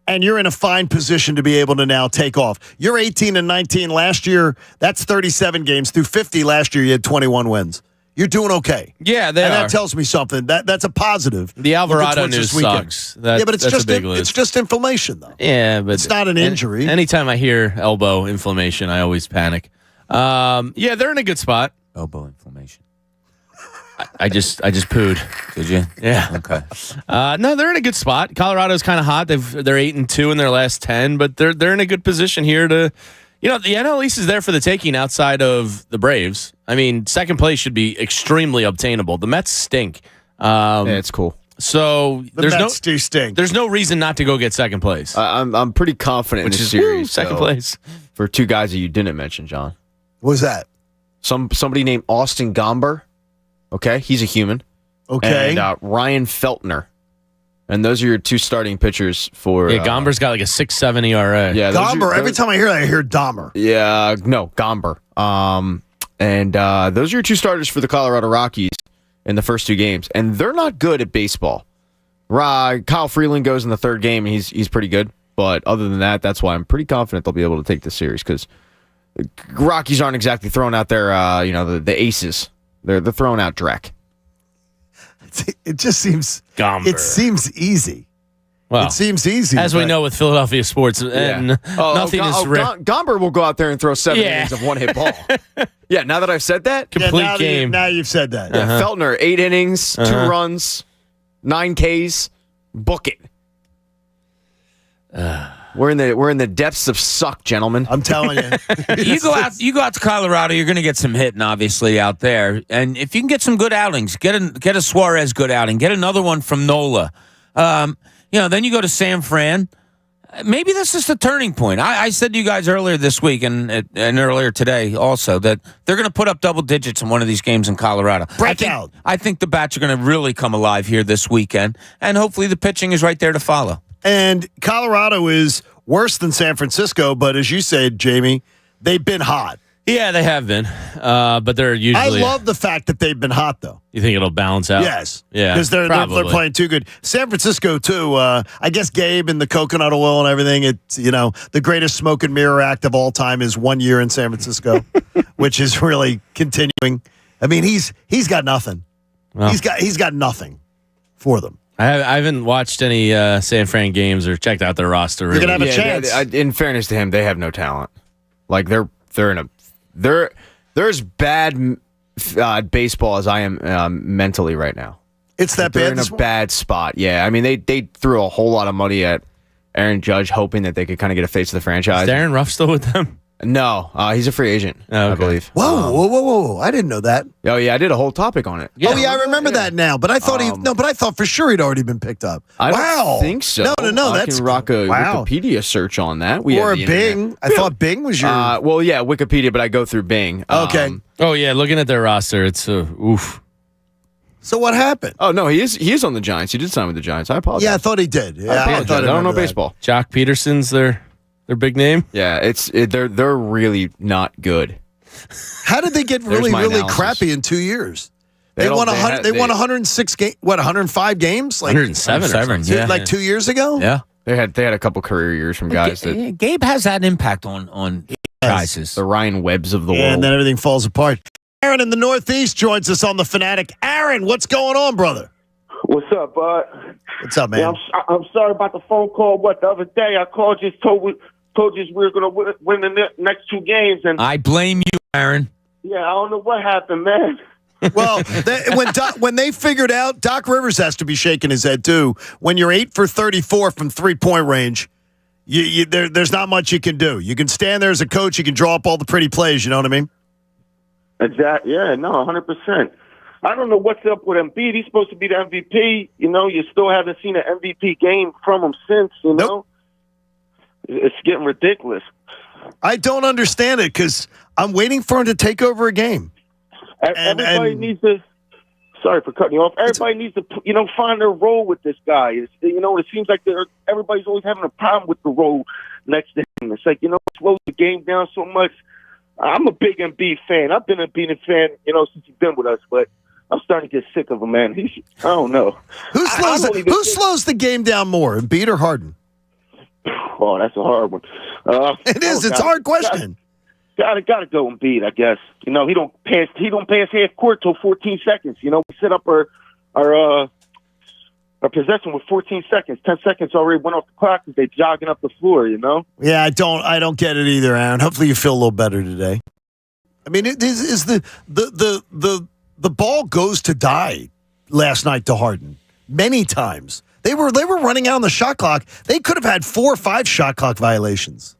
And you're in a fine position to be able to now take off. You're 18-19 last year. That's 37 games. Through 50 last year, you had 21 wins. You're doing okay. Yeah, they and are. that tells me something. That's a positive. The Alvarado news sucks. But that's a big lose. It's just inflammation, though. Yeah, but it's not an injury. Anytime I hear elbow inflammation, I always panic. Yeah, they're in a good spot. Elbow inflammation. I just pooed. Did you? Yeah. Okay. No, they're in a good spot. Colorado's kind of hot. They're 8-2 in their last 10, but they're in a good position here to, the NL East is there for the taking outside of the Braves. I mean, second place should be extremely obtainable. The Mets stink. Yeah, it's cool. So The Mets do stink. There's no reason not to go get second place. I'm pretty confident in this series. Second place for two guys that you didn't mention, John. What was that? Somebody named Austin Gomber. Okay, he's a human. Okay. And Ryan Feltner. And those are your two starting pitchers for... Yeah, Gomber's got like a 6.7 ERA. Yeah, Gomber. Every time I hear that, I hear Dahmer. Yeah, no, Gomber. And those are your two starters for the Colorado Rockies in the first two games. And they're not good at baseball. Kyle Freeland goes in the third game, and he's pretty good. But other than that, that's why I'm pretty confident they'll be able to take this series, because the Rockies aren't exactly throwing out their, the aces. They're throwing out Drek. It just seems Gomber. It seems easy. Well, it seems easy. As we know with Philadelphia sports, and nothing is Gomber will go out there and throw 7 innings of one-hit ball. Yeah, now that I've said that. Complete game. Now you've said that. Yeah, Feltner, 8 innings, 2 runs, 9 Ks. Book it. We're in the depths of suck, gentlemen. I'm telling you. You go out to Colorado, you're going to get some hitting, obviously, out there. And if you can get some good outings, get a Suarez good outing, get another one from Nola. Then you go to San Fran. Maybe this is the turning point. I said to you guys earlier this week and earlier today also that they're going to put up double digits in one of these games in Colorado. Breakout. I think the bats are going to really come alive here this weekend, and hopefully the pitching is right there to follow. And Colorado is worse than San Francisco, but as you said, Jamie, they've been hot. Yeah, they have been, but they're usually... I love the fact that they've been hot, though. You think it'll balance out? Yes. Yeah, because they're playing too good. San Francisco, too. I guess Gabe and the coconut oil and everything, it's, the greatest smoke and mirror act of all time is 1 year in San Francisco, which is really continuing. I mean, he's got nothing. Well, he's got nothing for them. I haven't watched any San Fran games or checked out their roster. Really. You're gonna have a chance. In fairness to him, they have no talent. Like they're as bad baseball as I am mentally right now. It's that they're bad. In a bad spot. Yeah, I mean they threw a whole lot of money at Aaron Judge, hoping that they could kind of get a face of the franchise. Is Darren Ruff still with them? No, he's a free agent, I believe. Whoa! I didn't know that. Oh yeah, I did a whole topic on it. Oh yeah, I remember that now. But I thought I thought for sure he'd already been picked up. I don't think so. No. I can rock a Wikipedia search on that. Or a Bing. I thought Bing was your. Well, yeah, Wikipedia, but I go through Bing. Okay. Oh yeah, looking at their roster, it's oof. So what happened? Oh no, he is on the Giants. He did sign with the Giants. I apologize. Yeah, I thought he did. Yeah, I don't know baseball. Jock Peterson's their big name. Yeah, they're really not good. How did they get really crappy in 2 years? They won 106 games. What, 105 games? Like 107. Yeah, like 2 years ago. Yeah, they had a couple career years from guys that Gabe has that impact on guys. The Ryan Webbs of the world, and then everything falls apart. Aaron in the Northeast joins us on the Fanatic. Aaron, what's going on, brother? What's up, bud? What's up, man? Yeah, I'm sorry about the phone call. The other day I called you, told you we were going to win the next 2 games, and I blame you, Aaron. Yeah, I don't know what happened, man. Well, when they figured out, Doc Rivers has to be shaking his head too. When you're 8 for 34 from 3-point range, there's not much you can do. You can stand there as a coach. You can draw up all the pretty plays. You know what I mean? Exactly. Yeah, no, 100%. I don't know what's up with Embiid. He's supposed to be the MVP. You know, you still haven't seen an MVP game from him since, you know? It's getting ridiculous. I don't understand it because I'm waiting for him to take over a game. Everybody needs to. Sorry for cutting you off. Everybody needs to, find their role with this guy. It seems like everybody's always having a problem with the role next to him. It's like, it slows the game down so much. I'm a big Embiid fan. I've been a Embiid fan, since he's been with us, but I'm starting to get sick of him, man. I don't know. Who slows the game down more, Embiid or Harden? Oh, that's a hard one. It is. It's a hard question. Gotta go Embiid, I guess. He don't pass half court till 14 seconds. We set up our possession with 14 seconds. 10 seconds already went off the clock because they jogging up the floor. Yeah, I don't get it either, Aaron. Hopefully you feel a little better today. I mean, it is the ball goes to die last night to Harden many times. They were running out on the shot clock. They could have had 4 or 5 shot clock violations.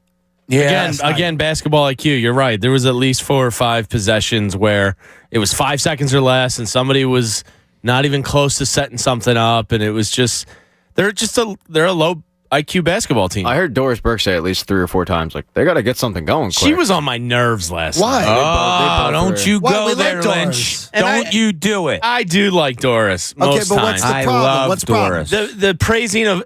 Yeah, again, basketball IQ. You're right. There was at least 4 or 5 possessions where it was 5 seconds or less, and somebody was not even close to setting something up, and it was just they're a low IQ basketball team. I heard Doris Burke say at least 3 or 4 times, like, they got to get something going quick. She was on my nerves last Why? night. Don't you go there, Lynch. Don't you do it. I do like Doris most but times. what's the problem? I love What's the problem? Doris. The praising of,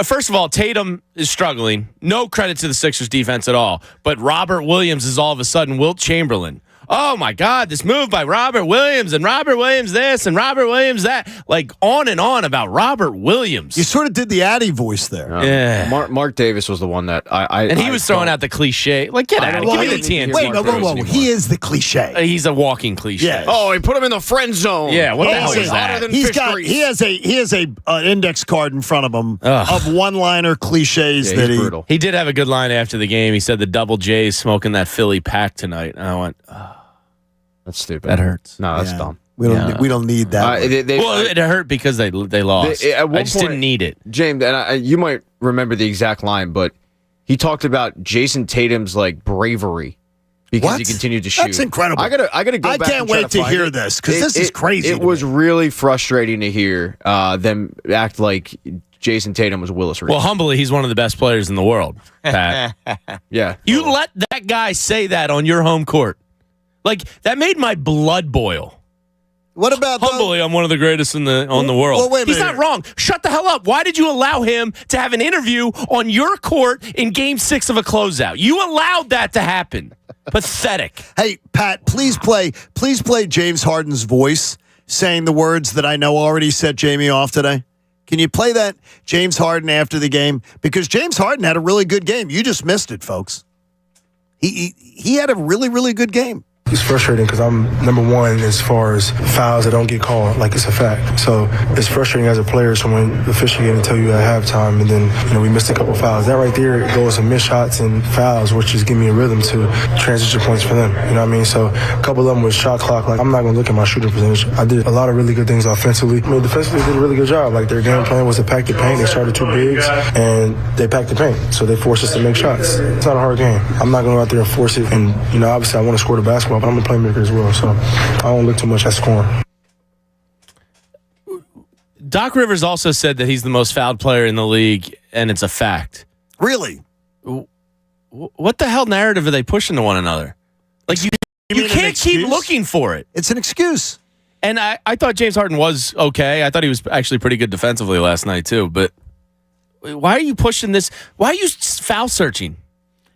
first of all, Tatum is struggling. No credit to the Sixers defense at all. But Robert Williams is all of a sudden Wilt Chamberlain. Oh, my God, this move by Robert Williams, and Robert Williams this, and Robert Williams that. Like, on and on about Robert Williams. You sort of did the Addy voice there. Yeah. Mark Davis was the one that he was throwing out the cliche. Like, get out of here. Give me the TNT. Wait, whoa. He is the cliche. He's a walking cliche. Yeah. Oh, he put him in the friend zone. Yeah, what the hell is that? He has an index card in front of him of one-liner cliches that brutal. He did have a good line after the game. He said the Double J's smoking that Philly pack tonight. And I went, that's stupid. That hurts. No, that's dumb. We don't need that. It hurt because they lost. I just didn't need it. James, and you might remember the exact line, but he talked about Jason Tatum's bravery because he continued to shoot. That's incredible. I gotta go I back. can't wait to hear this because this is crazy. It was really frustrating to hear them act like Jason Tatum was Willis Reed. Well, humbly, he's one of the best players in the world, Pat. Yeah. You let that guy say that on your home court. Like, that made my blood boil. What about humbly? I'm one of the greatest on the world. Well, wait a He's minute. not wrong. Shut the hell up. Why did you allow him to have an interview on your court in Game 6 of a closeout? You allowed that to happen. Pathetic. Hey, Pat, please play James Harden's voice saying the words that I know already set Jamie off today. Can you play that James Harden after the game? Because James Harden had a really good game. You just missed it, folks. He had a really, really good game. It's frustrating because I'm number one as far as fouls that don't get called, like it's a fact. So it's frustrating as a player, someone officiating tell you at halftime, and then we missed a couple fouls. That right there goes to missed shots and fouls, which is giving me a rhythm to transition points for them. You know what I mean? So a couple of them was shot clock. Like, I'm not going to look at my shooting percentage. I did a lot of really good things offensively. I mean, defensively they did a really good job. Like, their game plan was to pack the paint. They started 2 bigs, and they packed the paint. So they forced us to make shots. It's not a hard game. I'm not going to go out there and force it. And, obviously I want to score the basketball, but I'm a playmaker as well. So I don't look too much at scoring. Doc Rivers also said that he's the most fouled player in the league, and it's a fact. Really? What the hell narrative are they pushing to one another? Like, you can't keep looking for it. It's an excuse. And I thought James Harden was okay. I thought he was actually pretty good defensively last night, too. But why are you pushing this? Why are you foul searching?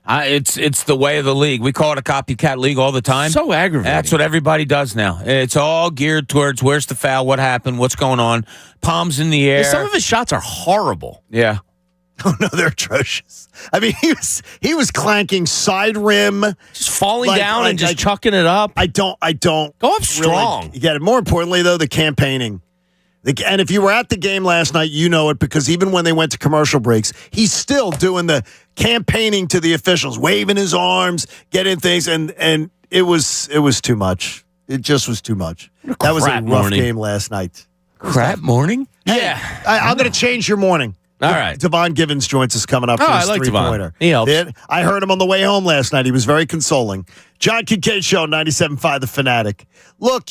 It's the way of the league. We call it a copycat league all the time. So aggravating. That's what everybody does now. It's all geared towards where's the foul, what happened, what's going on, palms in the air. Some of his shots are horrible. Yeah. Oh no, they're atrocious. I mean, he was clanking side rim, just falling down and just chucking it up. I don't go up strong. Really get it. More importantly, though, the campaigning. And if you were at the game last night, you know it, because even when they went to commercial breaks, he's still doing the campaigning to the officials, waving his arms, getting things, and it was too much. It just was too much. That was a rough game last night. Crap morning? Yeah. I'm going to change your morning. All right. Devon Givens joins us coming up for his three-pointer. He helps. I heard him on the way home last night. He was very consoling. John Kincade Show, 97.5 The Fanatic. Look.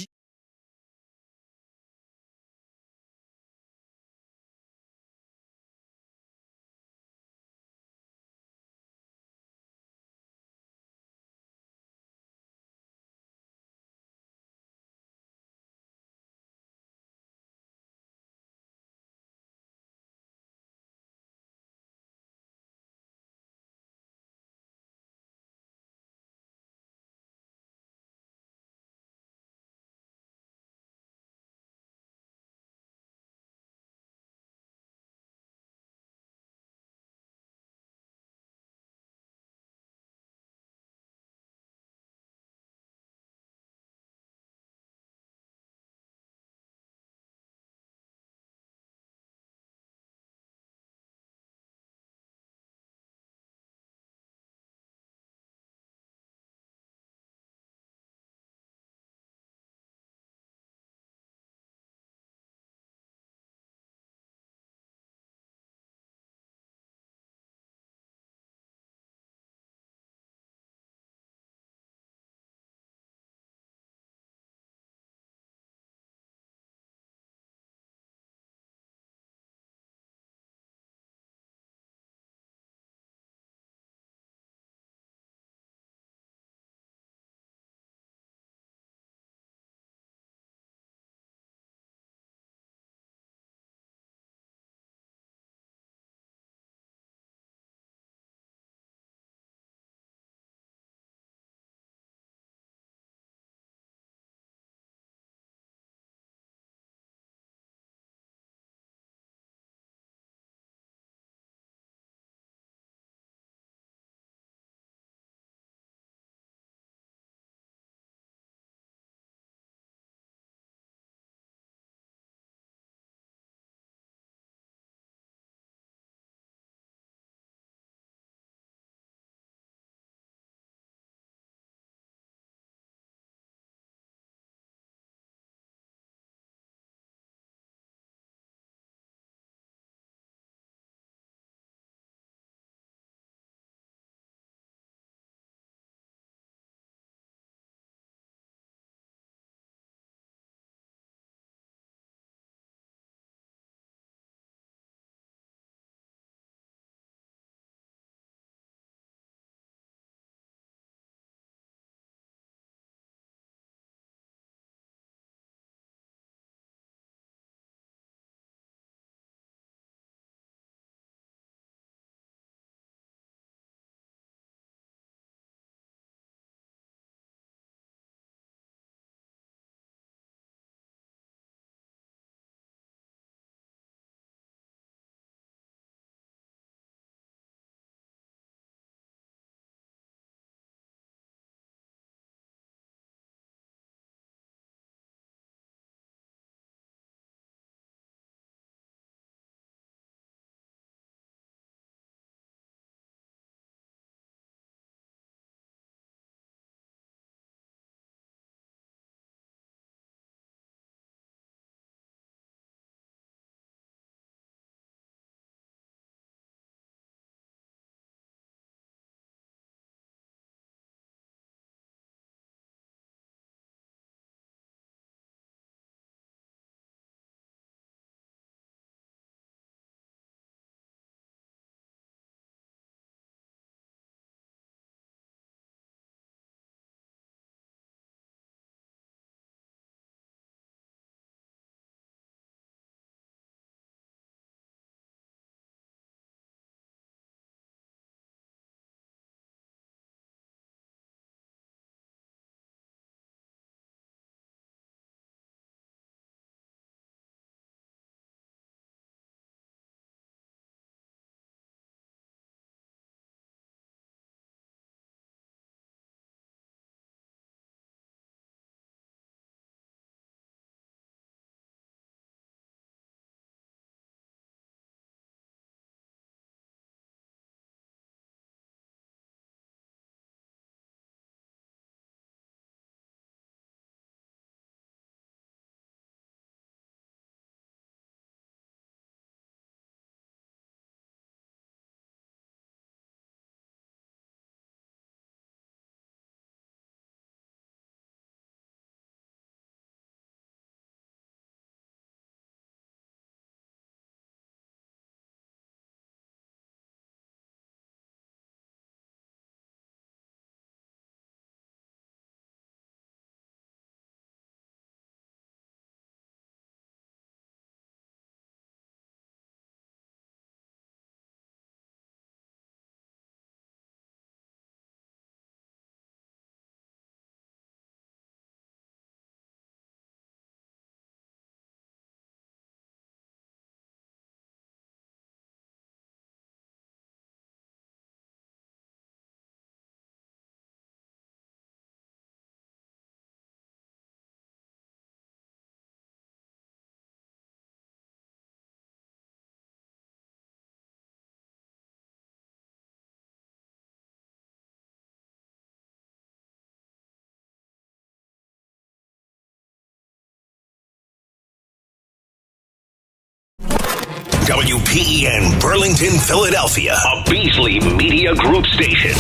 WPEN Burlington, Philadelphia, a Beasley Media Group station.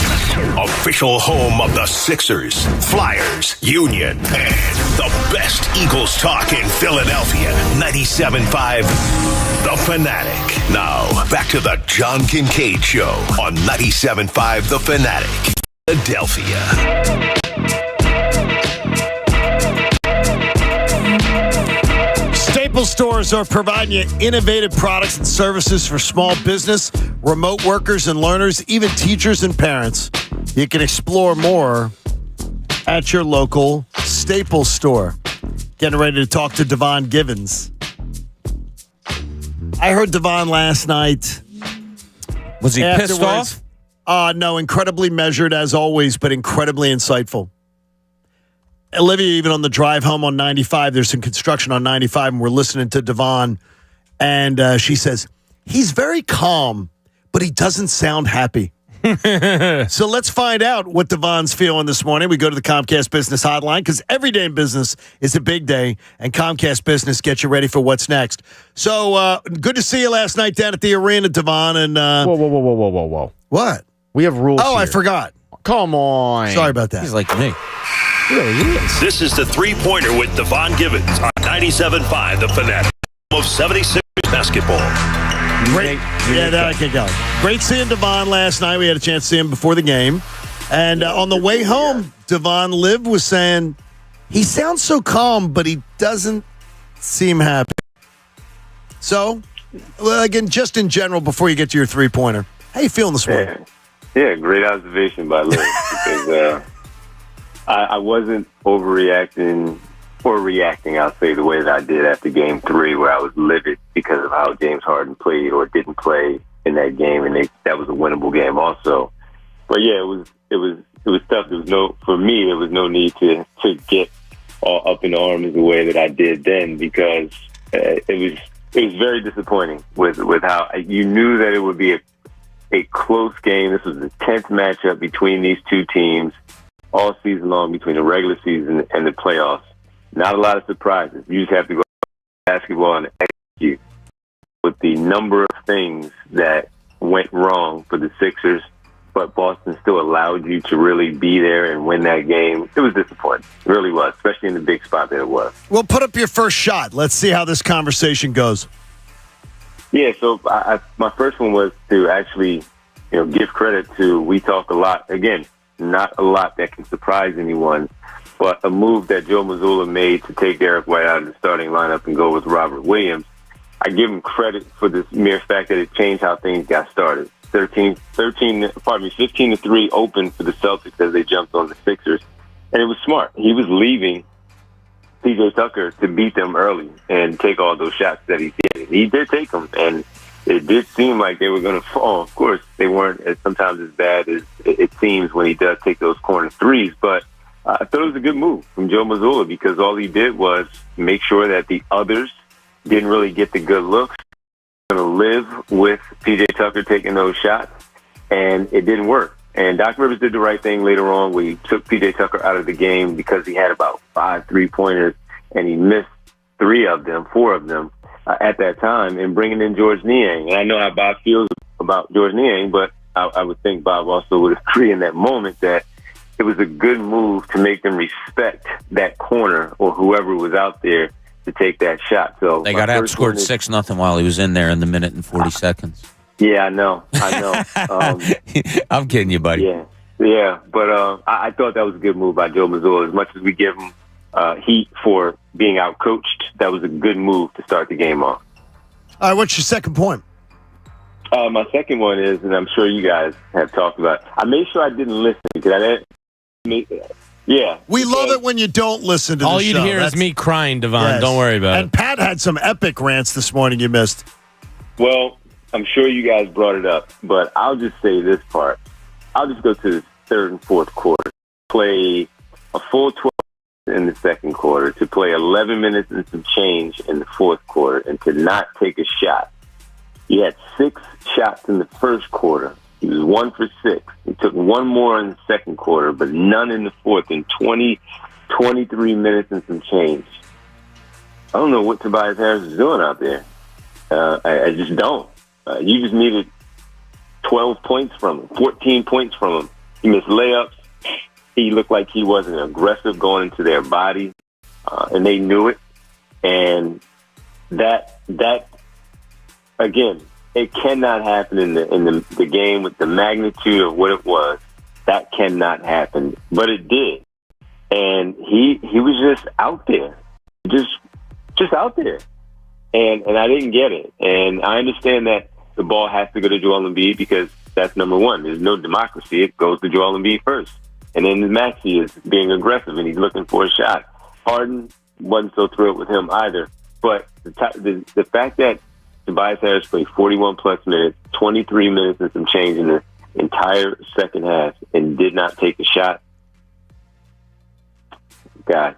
Official home of the Sixers, Flyers, Union, and the best Eagles talk in Philadelphia. 97.5 The Fanatic. Now, back to the John Kincade Show on 97.5 The Fanatic, Philadelphia. Staples stores are providing you innovative products and services for small business, remote workers and learners, even teachers and parents. You can explore more at your local Staples store. Getting ready to talk to Devon Givens. I heard Devon last night. Was he pissed off? No, incredibly measured as always, but incredibly insightful. Olivia, even on the drive home on 95, there's some construction on 95, and we're listening to Devon, and she says, he's very calm, but he doesn't sound happy. So let's find out what Devon's feeling this morning. We go to the Comcast Business Hotline, because every day in business is a big day, and Comcast Business gets you ready for what's next. So good to see you last night down at the arena, Devon. And Whoa. What? We have rules Oh, here. I forgot. Come on. Sorry about that. He's like me. This is the three-pointer with Devon Givens on 97.5 The Fanatic of 76ers basketball. Great. Yeah, that I can go. Great seeing Devon last night. We had a chance to see him before the game. And on the way home, Devon Liv was saying, he sounds so calm, but he doesn't seem happy. So, well, again, just in general, before you get to your three-pointer, how you feeling this morning? Yeah, great observation by Liv. Because I wasn't overreacting or reacting, I'll say, the way that I did after Game 3, where I was livid because of how James Harden played or didn't play in that game, and that was a winnable game also. But yeah, it was tough. For me, there was no need to get all up in arms the way that I did then, because it was very disappointing with how you knew that it would be a close game. This was the 10th matchup between these two teams all season long, between the regular season and the playoffs. Not a lot of surprises. You just have to go basketball and execute. With the number of things that went wrong for the Sixers, but Boston still allowed you to really be there and win that game, it was disappointing. It really was, especially in the big spot that it was. Well, put up your first shot. Let's see how this conversation goes. Yeah, so my first one was to actually, give credit to, we talk a lot, again, not a lot that can surprise anyone, but a move that Joe Mazzulla made to take Derek White out of the starting lineup and go with Robert Williams. I give him credit for this mere fact that it changed how things got started. 15-3 open for the Celtics as they jumped on the Sixers. And it was smart. He was leaving PJ Tucker to beat them early and take all those shots that he did. He did take them, and it did seem like they were going to fall. Of course, they weren't sometimes as bad as it seems when he does take those corner threes, but I thought it was a good move from Joe Mazzulla, because all he did was make sure that the others didn't really get the good looks. Going to live with PJ Tucker taking those shots, and it didn't work. And Doc Rivers did the right thing later on, where he took PJ Tucker out of the game because he had about 5 3-pointers, and he missed 4 of them at that time, and bringing in George Niang. And I know how Bob feels about George Niang, but I would think Bob also would agree in that moment that it was a good move to make them respect that corner or whoever was out there to take that shot. So they got outscored 6-0 while he was in there in the minute and 40 seconds. Yeah, I know. I'm kidding you, buddy. Yeah. But I thought that was a good move by Joe Mazzulla. As much as we give him heat for being outcoached, that was a good move to start the game off. All right, what's your second point? My second one is, and I'm sure you guys have talked about, I made sure I didn't listen because I didn't. Yeah. We love it when you don't listen to the show. All you'd hear is me crying, Devon. Yes. Don't worry about it. And Pat had some epic rants this morning you missed. Well, I'm sure you guys brought it up, but I'll just say this part. I'll just go to the third and fourth quarter, play a full 12 in the second quarter, to play 11 minutes and some change in the fourth quarter, and to not take a shot. He had 6 shots in the first quarter. He was 1 for 6. He took 1 more in the second quarter, but none in the fourth, in 23 minutes and some change. I don't know what Tobias Harris is doing out there. I just don't. You just needed 12 points from him, 14 points from him. He missed layups. He looked like he wasn't aggressive going into their body, and they knew it. And that again, it cannot happen in the game with the magnitude of what it was. That cannot happen, but it did. And he was just out there, just out there. And I didn't get it. And I understand that the ball has to go to Joel Embiid because that's number one. There's no democracy. It goes to Joel Embiid first. And then Maxey is being aggressive and he's looking for a shot. Harden wasn't so thrilled with him either. But the fact that Tobias Harris played 41-plus minutes, 23 minutes and some change in the entire second half and did not take a shot, guys,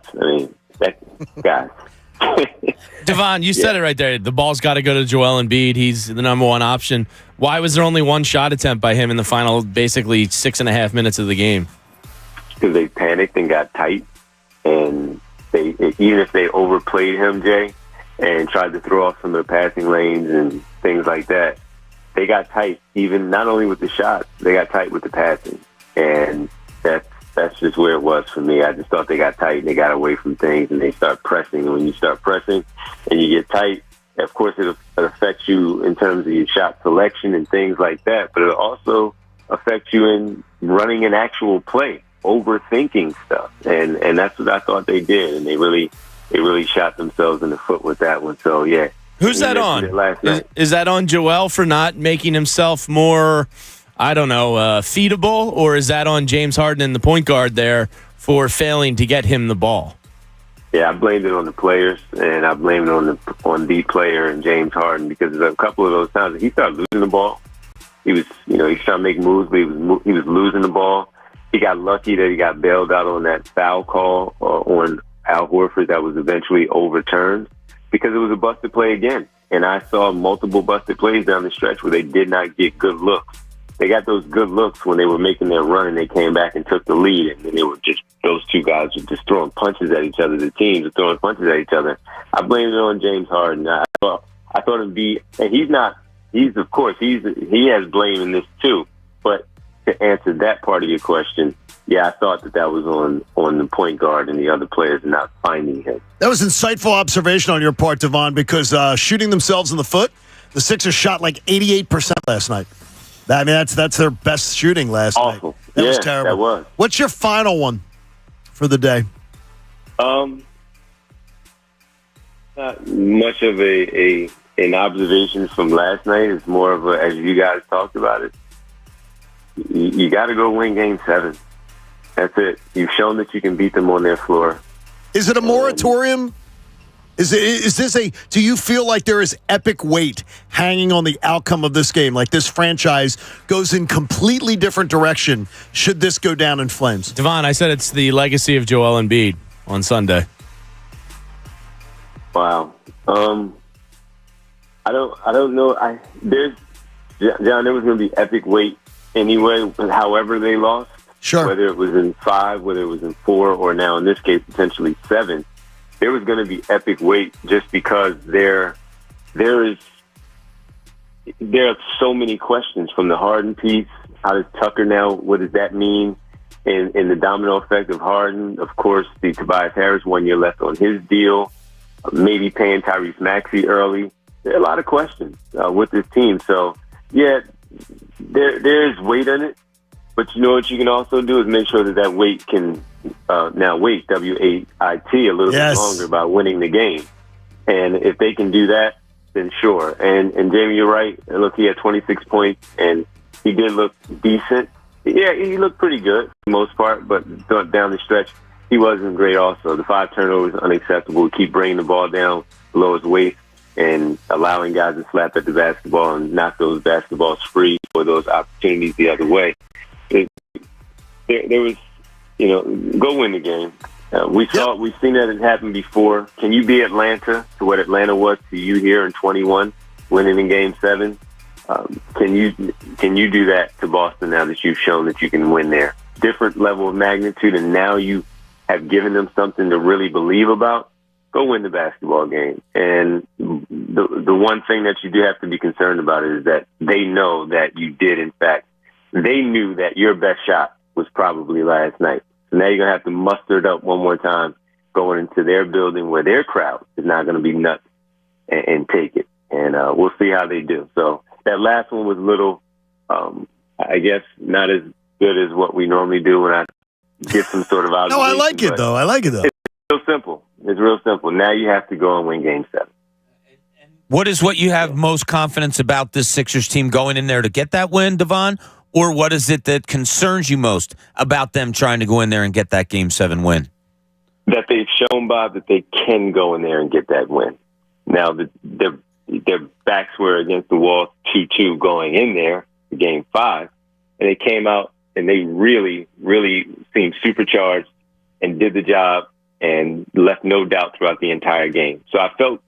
Devon, you said it right there. The ball's got to go to Joel Embiid. He's the number one option. Why was there only one shot attempt by him in the final, basically 6.5 minutes of the game? Because they panicked and got tight, and even if they overplayed him, Jay, and tried to throw off some of the passing lanes and things like that, they got tight. Even not only with the shots, they got tight with the passing, and that's just where it was for me. I just thought they got tight and they got away from things and they start pressing. And when you start pressing and you get tight, of course it affects you in terms of your shot selection and things like that, but it also affects you in running an actual play, overthinking stuff. And that's what I thought they did. And they really shot themselves in the foot with that one. So, yeah. Who's that on? Is that on Joel for not making himself more, I don't know, feedable, or is that on James Harden and the point guard there for failing to get him the ball? Yeah, I blamed it on the players, and I blamed it on the player and James Harden because a couple of those times he started losing the ball. He was trying to make moves, but he was losing the ball. He got lucky that he got bailed out on that foul call on Al Horford that was eventually overturned because it was a busted play again. And I saw multiple busted plays down the stretch where they did not get good looks. They got those good looks when they were making their run and they came back and took the lead. And then they were just, those two guys were just throwing punches at each other. The teams were throwing punches at each other. I blamed it on James Harden. I thought him be, and he has blame in this too. But to answer that part of your question, yeah, I thought that was on the point guard and the other players not finding him. That was insightful observation on your part, Devon, because shooting themselves in the foot, the Sixers shot like 88% last night. I mean, that's their best shooting last night. That was terrible. That was. What's your final one for the day? Not much of an observation from last night. It's more of as you guys talked about it. You got to go win Game 7. That's it. You've shown that you can beat them on their floor. Is it a moratorium? Is this do you feel like there is epic weight hanging on the outcome of this game? Like this franchise goes in completely different direction should this go down in flames? Devon, I said it's the legacy of Joel Embiid on Sunday. Wow. I don't know. John, there was going to be epic weight anyway, however they lost. Sure. Whether it was in 5, whether it was in 4, or now in this case, potentially 7. There was going to be epic weight just because there are so many questions from the Harden piece. How does Tucker now, what does that mean in the domino effect of Harden? Of course, the Tobias Harris 1 year left on his deal, maybe paying Tyrese Maxey early. There are a lot of questions with this team. So, yeah, there is weight in it. But you know what you can also do is make sure that weight can now wait, W-A-I-T, a little bit longer about winning the game. And if they can do that, then sure. And Jamie, you're right. Look, he had 26 points, and he did look decent. Yeah, he looked pretty good for the most part, but down the stretch, he wasn't great also. The 5 turnovers, unacceptable. Keep bringing the ball down below his waist and allowing guys to slap at the basketball and knock those basketballs free for those opportunities the other way. There was, go win the game. We've seen that it happened before. Can you be Atlanta to what Atlanta was to you here in 21, winning in Game 7? Can you do that to Boston now that you've shown that you can win there? Different level of magnitude, and now you have given them something to really believe about. Go win the basketball game. And the one thing that you do have to be concerned about is that they know that you did, in fact, they knew that your best shot was probably last night. So now you're going to have to muster it up one more time going into their building where their crowd is not going to be nuts and take it. And we'll see how they do. So that last one was a little, I guess, not as good as what we normally do when I get some sort of observation. No, I like it, though. It's real simple. It's real simple. Now you have to go and win Game 7. What is what you have most confidence about this Sixers team going in there to get that win, Devon? Or what is it that concerns you most about them trying to go in there and get that Game 7 win? That they've shown, Bob, that they can go in there and get that win. Now, their backs were against the wall 2-2 going in there for Game 5, and they came out and they really, really seemed supercharged and did the job and left no doubt throughout the entire game. So I felt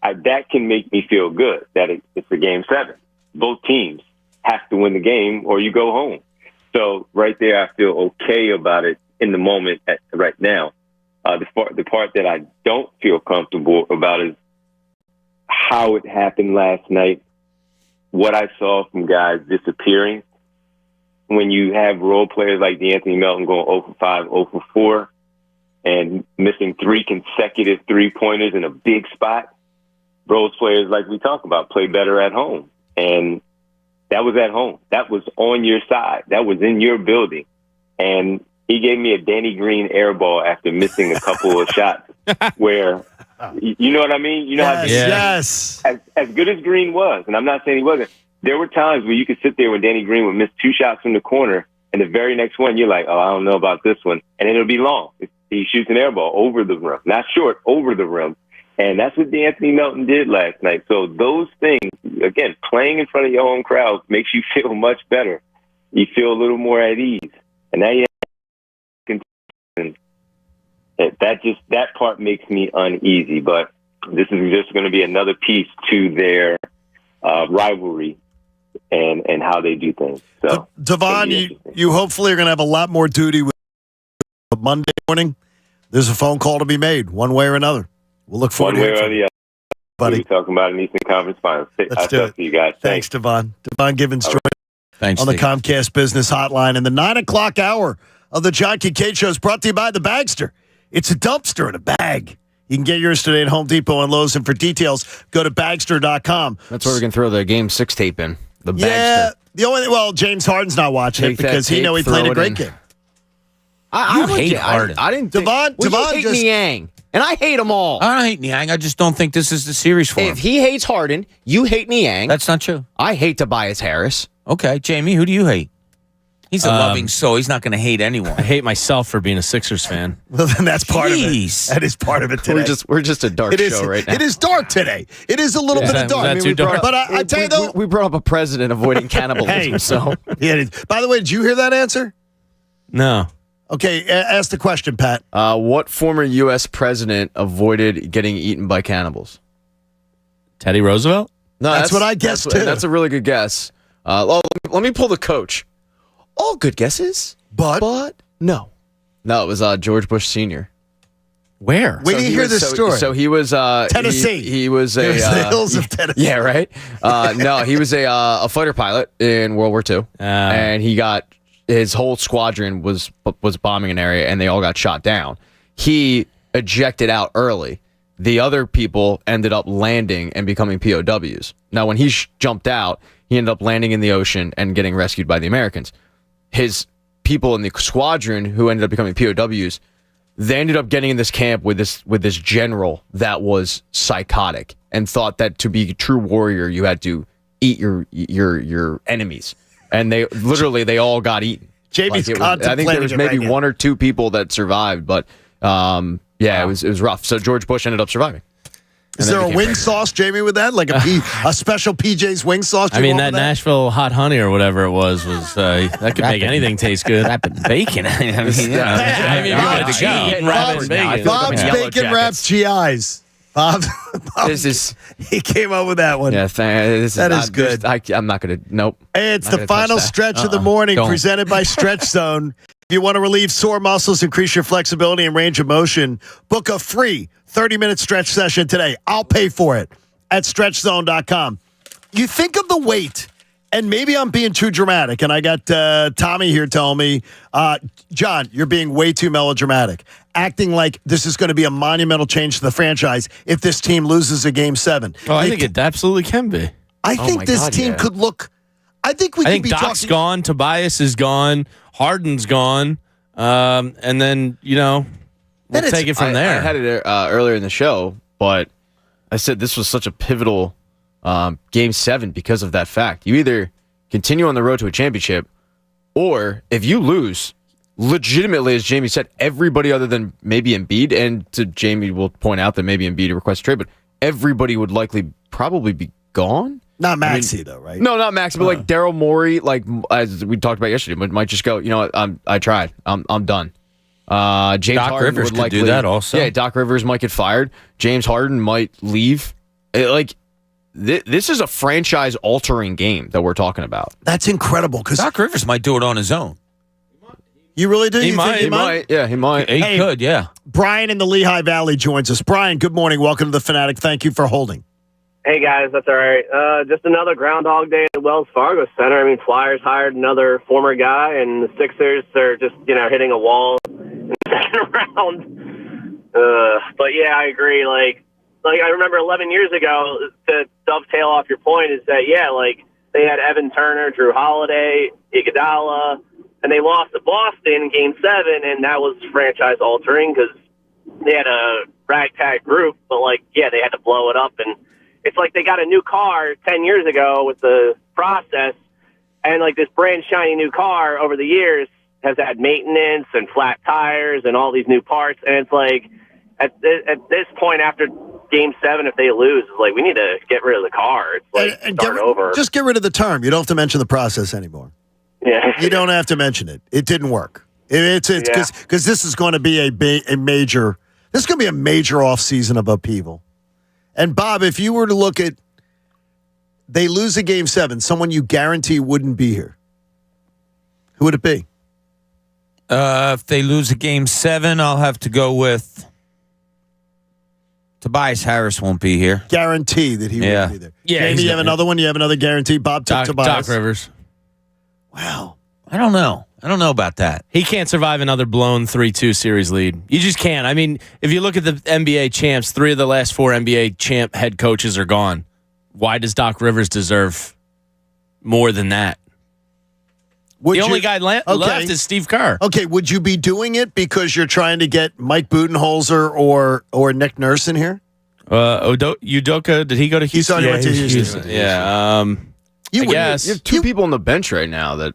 that can make me feel good that it's a Game 7. Both teams have to win the game or you go home. So right there, I feel okay about it in the moment right now. The part that I don't feel comfortable about is how it happened last night, what I saw from guys disappearing. When you have role players like DeAnthony Melton going 0 for 5, 0 for 4, and missing 3 consecutive three-pointers in a big spot, role players, like we talk about, play better at home. And that was at home. That was on your side. That was in your building. And he gave me a Danny Green air ball after missing a couple of shots where, you know what I mean? You know how yes. As good as Green was, and I'm not saying he wasn't, there were times where you could sit there when Danny Green would miss 2 shots from the corner, and the very next one, you're like, oh, I don't know about this one. And it'll be long. He shoots an air ball over the rim. Not short, over the rim. And that's what DeAnthony Melton did last night. So those things, again, playing in front of your home crowd makes you feel much better. You feel a little more at ease. And now you have that part makes me uneasy. But this is just going to be another piece to their rivalry and how they do things. So, Devon, you hopefully are going to have a lot more duty with Monday morning. There's a phone call to be made, one way or another. We'll look forward to it. One way or the other. Buddy. We'll be talking about an Eastern Conference Finals. Let's do it. To you guys. Thanks, Devon. Devon Givens joining Thanks, on the Steve. Comcast Business Hotline. And the 9 o'clock hour of the John Kincade Show is brought to you by the Bagster. It's a dumpster in a bag. You can get yours today at Home Depot and Lowe's. And for details, go to Bagster.com. That's where we can throw the Game 6 tape in. The Bagster. Yeah. The only James Harden's not watching it because he played a great game. I hate Harden. I didn't. Devon you hate just Niang, and I hate them all. I don't hate Niang. I just don't think this is the series for him. If he hates Harden, you hate Niang. That's not true. I hate Tobias Harris. Okay, Jamie, who do you hate? He's a loving soul. He's not going to hate anyone. I hate myself for being a Sixers fan. Well, then that's part of it. That is part of it today. We're just a dark show right now. It is dark today. It is a little bit of dark. Too dark? But I tell you though, we brought up a president avoiding cannibalism. So yeah. By the way, did you hear that answer? No. Okay, ask the question, Pat. What former U.S. president avoided getting eaten by cannibals? Teddy Roosevelt? No, that's what I guessed too. That's a really good guess. Let me pull the coach. All good guesses, but no, it was George Bush Sr. Where? Wait till you hear this story. So he was Tennessee. He was the hills of Tennessee. Yeah, right. No, he was a fighter pilot in World War II, and he got his whole squadron was bombing an area, and they all got shot down. He ejected out early. The other people ended up landing and becoming POWs. Now, when he jumped out, he ended up landing in the ocean and getting rescued by the Americans. His people in the squadron who ended up becoming POWs, they ended up getting in this camp with this general that was psychotic and thought that to be a true warrior, you had to eat your enemies. And they all got eaten. Jamie's I think there was maybe one or two people that survived, but it was rough. So George Bush ended up surviving. Is there a wing sauce, Jamie, with that? Like a special PJ's wing sauce? I mean, that Nashville hot honey or whatever it was that could make anything taste good. Bacon. Bob's bacon wrapped GIs. Bob, he came up with that one. Yeah, that is good. I'm not going to. Nope. It's the final stretch of the morning, presented by Stretch Zone. If you want to relieve sore muscles, increase your flexibility and range of motion, book a free 30-minute stretch session today. I'll pay for it. at StretchZone.com. You think of the weight, and maybe I'm being too dramatic, and I got Tommy here telling me, John, you're being way too melodramatic, acting like this is going to be a monumental change to the franchise if this team loses a Game 7. Oh, I think it absolutely can be. I think this team could look. I think Doc's gone. Tobias is gone. Harden's gone. And then, we'll take it from there. I had it earlier in the show, but I said this was such a pivotal Game 7 because of that fact. You either continue on the road to a championship, or if you lose, legitimately, as Jamie said, everybody other than maybe Embiid, and to Jamie will point out that maybe Embiid requests a trade, but everybody would likely probably be gone. Not Maxey, though, right? No, not Maxey, but like Daryl Morey, like as we talked about yesterday, might just go, you know what, I tried. I'm done. James Doc Harden Rivers would could do that also. Yeah, Doc Rivers might get fired. James Harden might leave. This is a franchise-altering game that we're talking about. That's incredible. Because Doc Rivers might do it on his own. You really do? He might. Yeah, he might. He could, yeah. Brian in the Lehigh Valley joins us. Brian, good morning. Welcome to the Fanatic. Thank you for holding. Hey, guys. That's all right. Just another Groundhog Day at the Wells Fargo Center. I mean, Flyers hired another former guy, and the Sixers are just, hitting a wall in the second round. But, yeah, I agree. Like I remember 11 years ago, to dovetail off your point, is that, they had Evan Turner, Drew Holiday, Iguodala, and they lost to Boston in Game 7, and that was franchise-altering because they had a ragtag group, but, they had to blow it up. And it's like they got a new car 10 years ago with the process, and, this brand shiny new car over the years has had maintenance and flat tires and all these new parts, and it's like at this point after Game 7, if they lose, it's like we need to get rid of the car. It's like and start over. Just get rid of the term. You don't have to mention the process anymore. Yeah, you don't have to mention it. It didn't work. It's because this is going to be a major. This is going to be a major offseason of upheaval. And Bob, if you were to look at, they lose a Game 7, someone you guarantee wouldn't be here. Who would it be? If they lose a Game 7, I'll have to go with Tobias Harris. Won't be here. Guarantee that he won't be there. Yeah, Jamie, you have another one? You have another guarantee? Bob took Tobias. Doc Rivers. Wow. I don't know about that. He can't survive another blown 3-2 series lead. You just can't. I mean, if you look at the NBA champs, 3 of the last 4 NBA champ head coaches are gone. Why does Doc Rivers deserve more than that? The only guy left is Steve Kerr. Okay, would you be doing it because you're trying to get Mike Budenholzer or Nick Nurse in here? Udoka, did he go to Houston? He went to Houston. Yeah. You have 2 people on the bench right now that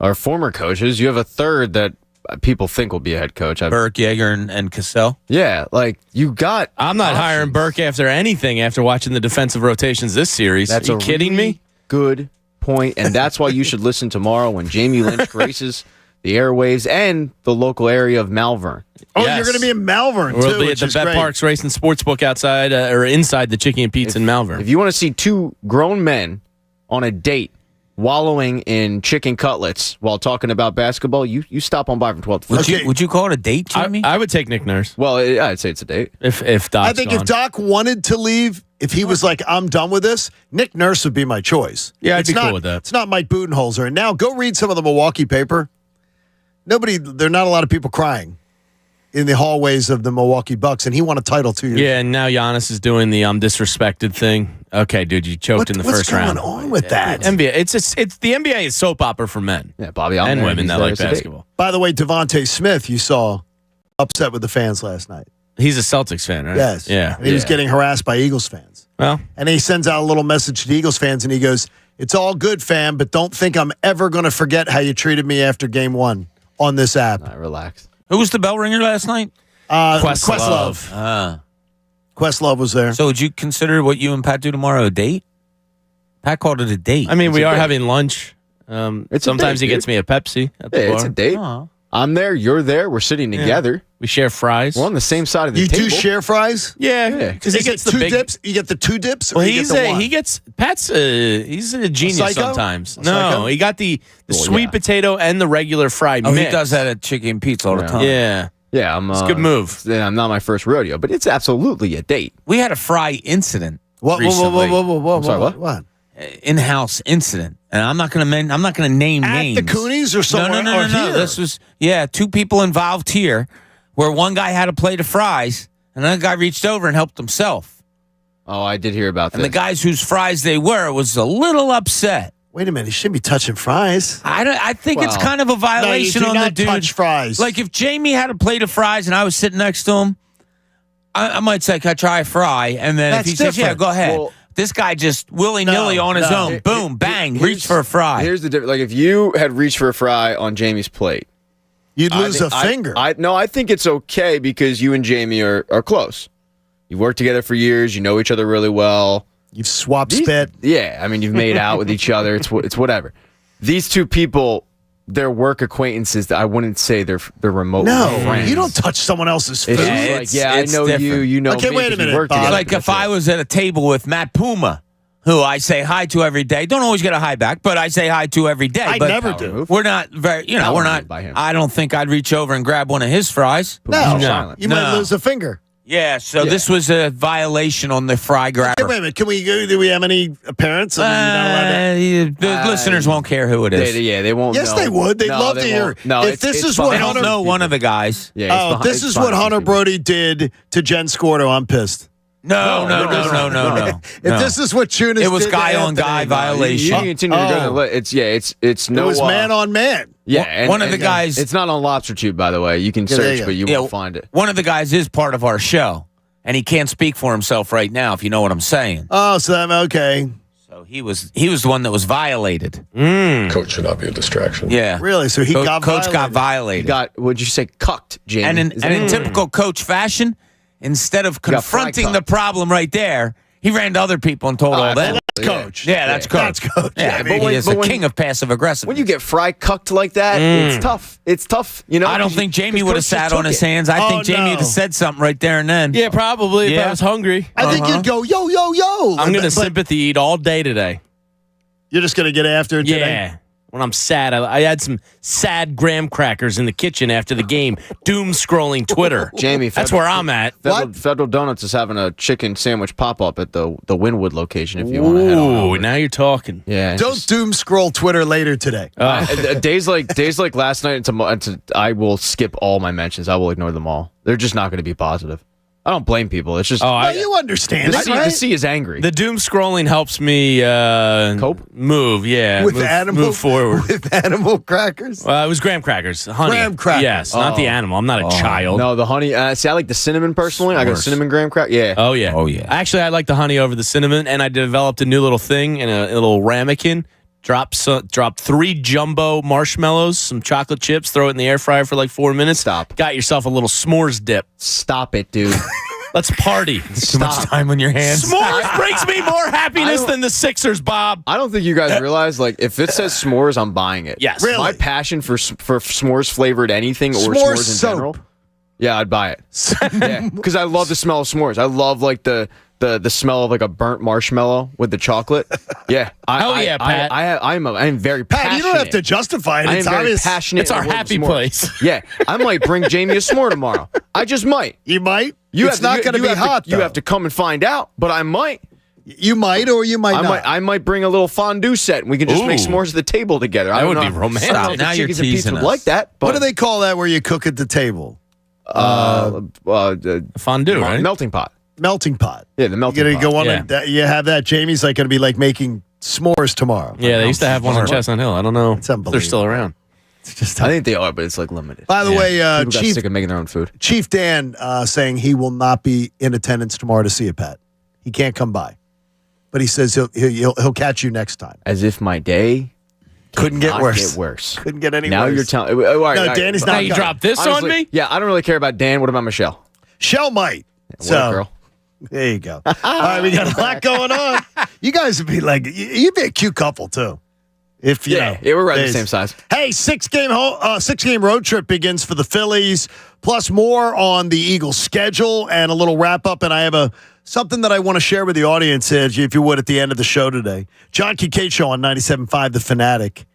are former coaches. You have a third that people think will be a head coach. Burke, Yeager, and Cassell. Yeah, you got. I'm not hiring Burke after anything after watching the defensive rotations this series. That's are you kidding me? Good point, and that's why you should listen tomorrow when Jamie Lynch graces the airwaves and the local area of Malvern. Oh, yes. You're going to be in Malvern, too. We'll be at the Bet Parks Racing Sportsbook outside or inside the Chicken and Pizza in Malvern. If you want to see 2 grown men on a date wallowing in chicken cutlets while talking about basketball, you stop on by from 12 to 4. Would you call it a date, Jimmy? I would take Nick Nurse. Well, I'd say it's a date. If Doc's I think gone. if Doc wanted to leave, if he was like, I'm done with this, Nick Nurse would be my choice. Yeah, I'd be cool with that. It's not Mike Budenholzer. And now go read some of the Milwaukee paper. There are not a lot of people crying in the hallways of the Milwaukee Bucks, and he won a title 2 years ago. Yeah, and now Giannis is doing the disrespected thing. Okay, dude, you choked in the first round. What's going on with that? NBA, it's the NBA is soap opera for men. Yeah, Bobby, and women that like basketball. By the way, Devontae Smith, you saw upset with the fans last night. He's a Celtics fan, right? Yes. Yeah. And he was getting harassed by Eagles fans. Well, and he sends out a little message to the Eagles fans, and he goes, "It's all good, fam, but don't think I'm ever going to forget how you treated me after Game 1 on this app." Relax. Who was the bell ringer last night? Questlove. Questlove was there. So would you consider what you and Pat do tomorrow a date? Pat called it a date. I mean, we are having lunch. Sometimes he gets me a Pepsi at the bar. It's a date. Oh. I'm there. You're there. We're sitting together. We share fries. We're on the same side of the You table. do share fries? Yeah, because he gets the 2 big dips. You get the 2 dips. Or Well, you get the one? he gets Pat's he's a genius psycho? sometimes. A No, psycho? he got the sweet potato and the regular fried Oh, mix. he does that at Chicken and Pizza all the time. Yeah. Yeah, It's a good move. I'm not my first rodeo, but it's absolutely a date. We had a fry incident. recently. Whoa, I'm sorry, what? In-house incident, and I'm not going to name names. At the Coonies or somewhere? No. Or here? This was two people involved here, where one guy had a plate of fries, and another guy reached over and helped himself. Oh, I did hear about And this. the guys whose fries they were was a little upset. Wait a minute, he shouldn't be touching fries. I think it's kind of a violation no, you do on the not dude. touch fries. Like if Jamie had a plate of fries and I was sitting next to him, I might say, "Can I try a fry?" And then That's if he says, "Yeah, different. go ahead." Well, this guy just willy-nilly on his own. Boom, bang, reach for a fry. Here's the difference. Like if you had reached for a fry on Jamie's plate, you'd lose a finger. I think it's okay because you and Jamie are close. You've worked together for years. You know each other really well. You've swapped spit. Yeah, I mean, you've made out with each other. It's whatever. These two people, they're work acquaintances. That I wouldn't say they're remote friends. You don't touch someone else's food. It's I know different. you know Okay, me wait a 'cause we minute, work Bob. together. Like if I was at a table with Matt Puma, who I say hi to every day. Don't always get a hi back, but I say hi to every day. I but never do. We're not very, we're not. I don't think I'd reach over and grab one of his fries. No, you might lose a finger. Yeah, so this was a violation on the fry grabber. Okay, wait a minute. Do we have any parents? The listeners won't care who it is. They won't. Yes, know. they would. They'd No, love they to hear. won't. No, if this is what They don't Hunter, know one of the guys. Yeah, this is what Hunter Brody did to Jen Scordo, I'm pissed. No. If this is what Tunis it was did to guy on Anthony, guy violation. You continue to go. It's no. It was man on man. Yeah, and, one of the guys. It's not on Lobster Tube, by the way. You can search, but you won't find it. One of the guys is part of our show, and he can't speak for himself right now. If you know what I'm saying. Oh, so okay. So he was the one that was violated. Coach should not be a distraction. Yeah, really. So Coach got violated. He got. Would you say cucked, Jamie? And in typical Coach fashion, instead of confronting the problem right there, he ran to other people and told all them. That's Coach. Yeah, that's Coach. That's Coach. Yeah, but he is the king of passive aggressive. When you get fry cucked like that, it's tough. It's tough. I don't think Jamie would have sat on his hands. I think Jamie would have said something right there and then. Yeah, probably if I was hungry. I think you'd go, yo, yo, yo. I'm going to sympathy eat all day today. You're just going to get after it today? Yeah. When I'm sad, I had some sad graham crackers in the kitchen after the game, doom scrolling Twitter. Jamie, that's where I'm at. Federal Donuts is having a chicken sandwich pop up at the Winwood location. If you want to head on. Ooh, now you're talking. Yeah, don't doom scroll Twitter later today. Days like last night, I will skip all my mentions. I will ignore them all. They're just not going to be positive. I don't blame people. It's just you understand it, right? The C is angry. The doom scrolling helps me cope, move. Yeah, move forward with animal crackers. It was graham crackers, honey. Graham crackers. Yes, not the animal. I'm not a child. No, the honey. See, I like the cinnamon personally. I got cinnamon graham cracker. Yeah. Oh yeah. Actually, I like the honey over the cinnamon, and I developed a new little thing in a little ramekin. Dropped 3 jumbo marshmallows, some chocolate chips, throw it in the air fryer for like 4 minutes. Stop. Got yourself a little s'mores dip. Stop it, dude. Let's party. Too much time on your hands. S'mores brings me more happiness than the Sixers, Bob. I don't think you guys realize, like, if it says s'mores, I'm buying it. Yes. Really? My passion for s'mores flavored anything or s'mores in general. Yeah, I'd buy it. Yeah, because I love the smell of s'mores. I love like the smell of like a burnt marshmallow with the chocolate. Yeah. Pat. I'm very passionate. Pat, you don't have to justify it. I am It's very obvious. passionate. It's our in the world of happy s'mores. place. Yeah. I might bring Jamie a s'more tomorrow. I just might. You might. It's It's not going to be hot, You have to come and find out, but I might. You might or you might not. I might bring a little fondue set and we can just make s'mores at the table together. That would be romantic. I don't know if Now the you're chickens and pizza teasing would us. like that. But What do they call that where you cook at the table? Fondue, right? Melting pot. Melting pot. Yeah, the melting You're pot. going to go on Yeah. and you have that. Jamie's like going to be like making s'mores tomorrow. Yeah, they used to have one on Chestnut Hill. I don't know if unbelievable. they're still around. It's just I think they are, but it's like limited. By the way, People got Chief sick of making their own food. Chief Dan saying he will not be in attendance tomorrow to see you, Pat. He can't come by, but he says he'll catch you next time. As if my day Couldn't get not worse. Get worse. Couldn't get any Now worse. you're telling. All right, No, Danny's not Now you coming. dropped this Honestly, on me? Yeah, I don't really care about Dan. What about Michelle? Shell might. What a girl. There you go. All right, we got a lot going on. You guys would be like, you'd be a cute couple too. If you know, we're right the same size. Hey, 6-game road trip begins for the Phillies, plus more on the Eagles' schedule and a little wrap up. And I have something that I want to share with the audience, if you would, at the end of the show today. John Kincade Show on 97.5 The Fanatic.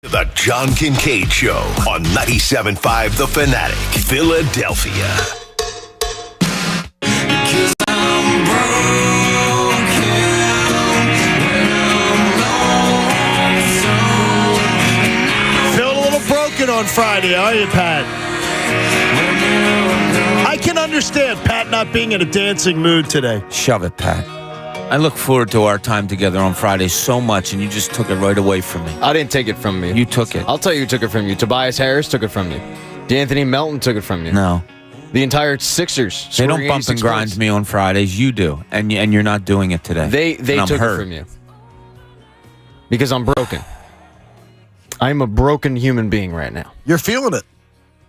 The John Kincade Show on 97.5 The Fanatic, Philadelphia. Feeling a little broken on Friday, are you, Pat? I can understand Pat not being in a dancing mood today. Shove it, Pat. I look forward to our time together on Friday so much, and you just took it right away from me. I didn't take it from me. You took it. I'll tell you who took it from you. Tobias Harris took it from you. D'Anthony Melton took it from you. No. The entire Sixers. They don't bump and grind me on Fridays. You do, and you're not doing it today. They took it from you. Because I'm broken. I'm a broken human being right now. You're feeling it.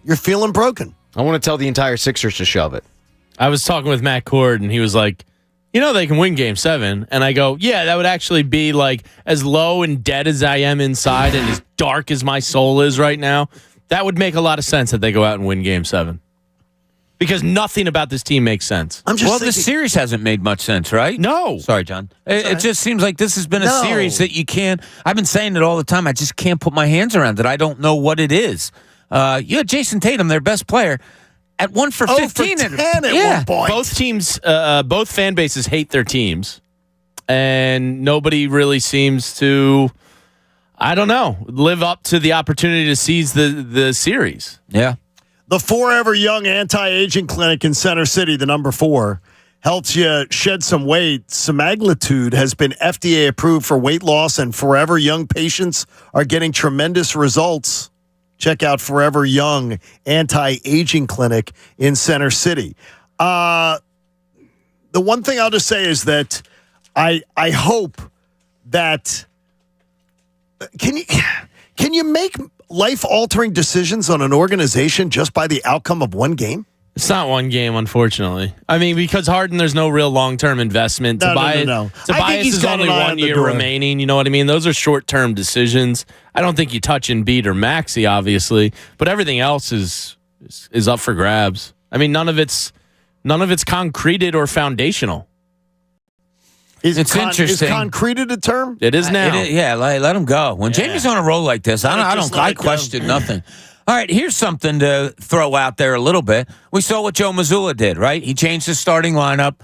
You're feeling broken. I want to tell the entire Sixers to shove it. I was talking with Matt Cord, and he was like, they can win Game 7. And I go, yeah, that would actually be like as low and dead as I am inside and as dark as my soul is right now. That would make a lot of sense that they go out and win Game 7. Because nothing about this team makes sense. The series hasn't made much sense, right? No. Sorry, John. It just seems like this has been a series that you can't. I've been saying it all the time. I just can't put my hands around it. I don't know what it is. You had Jason Tatum, their best player, at 1 for 15 for 10 at one point. Both teams, both fan bases hate their teams, and nobody really seems to, I don't know, live up to the opportunity to seize the series. Yeah. The Forever Young Anti-Aging Clinic in Center City, the number 4, helps you shed some weight. Semaglutide has been FDA approved for weight loss, and Forever Young patients are getting tremendous results. Check out Forever Young Anti-Aging Clinic in Center City. The one thing I'll just say is that I hope that can you make life-altering decisions on an organization just by the outcome of one game? It's not one game, unfortunately. I mean, because Harden, there's no real long-term investment. No. Tobias is only 1 year remaining. You know what I mean? Those are short-term decisions. I don't think you touch Embiid or Maxey, obviously, but everything else is up for grabs. I mean, none of it's concreted or foundational. It's interesting. Is concreted a term? It is now. Let him go. When Jamie's on a roll like this, I question nothing. All right, here's something to throw out there a little bit. We saw what Joe Mazzulla did, right? He changed his starting lineup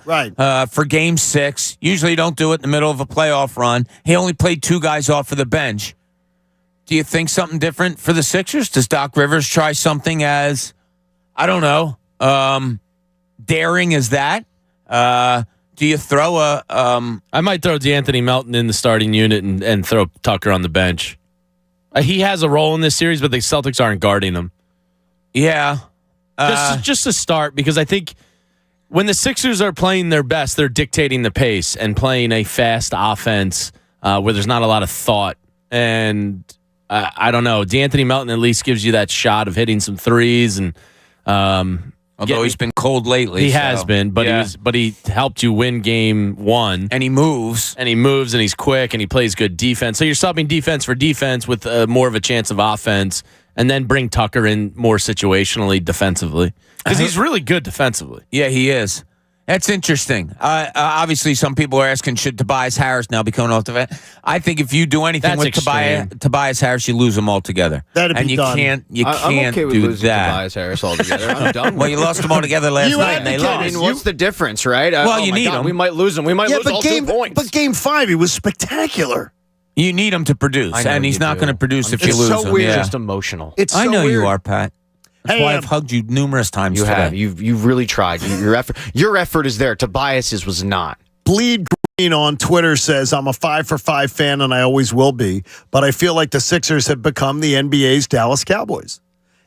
for Game 6. Usually you don't do it in the middle of a playoff run. He only played 2 guys off of the bench. Do you think something different for the Sixers? Does Doc Rivers try something as, I don't know, daring as that? Do you throw I might throw D'Anthony Melton in the starting unit and throw Tucker on the bench. He has a role in this series, but the Celtics aren't guarding him. Yeah. Just to start, because I think when the Sixers are playing their best, they're dictating the pace and playing a fast offense where there's not a lot of thought. And I don't know. D'Anthony Melton at least gives you that shot of hitting some threes. And although he's been cold lately. He has been, but he helped you win Game 1. And he moves. And he's quick, and he plays good defense. So you're subbing defense for defense with more of a chance of offense, and then bring Tucker in more situationally defensively. Because he's really good defensively. Yeah, he is. That's interesting. Obviously, some people are asking, should Tobias Harris now be coming off the bench? I think if you do anything with Tobias Harris, you lose them altogether. That'd be done. I'm okay with losing Tobias Harris altogether. I'm done. Well, you lost them all together last night, and they lost. I mean, what's the difference, right? You need them. We might lose them. We might lose all 2 points. But Game 5, he was spectacular. You need him to produce, and he's not going to produce if you lose him. It's so weird. It's just emotional. I know you are, Pat. That's why I've hugged you numerous times today. Have. You've really tried. Your effort is there. Tobias's was not. Bleed Green on Twitter says, I'm a 5 for 5 fan, and I always will be, but I feel like the Sixers have become the NBA's Dallas Cowboys.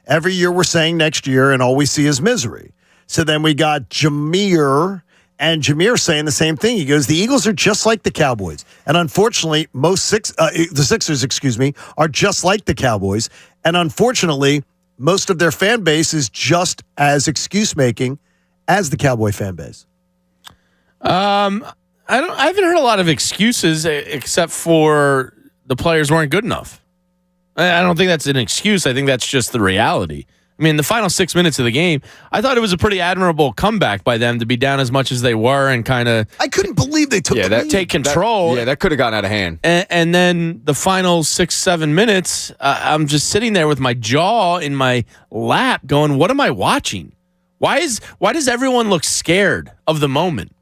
Every year we're saying next year, and all we see is misery. So then we got Jameer, and Jameer saying the same thing. He goes, the Eagles are just like the Cowboys. And unfortunately, the Sixers, are just like the Cowboys. And unfortunately, most of their fan base is just as excuse-making as the Cowboy fan base. I haven't heard a lot of excuses except for the players weren't good enough. I don't think that's an excuse. I think that's just the reality. I mean, the final 6 minutes of the game, I thought it was a pretty admirable comeback by them to be down as much as they were and kind of. I couldn't believe they took the lead. Take control. That could have gotten out of hand. And then the final 6-7 minutes, I'm just sitting there with my jaw in my lap, going, "What am I watching? Why does everyone look scared of the moment?"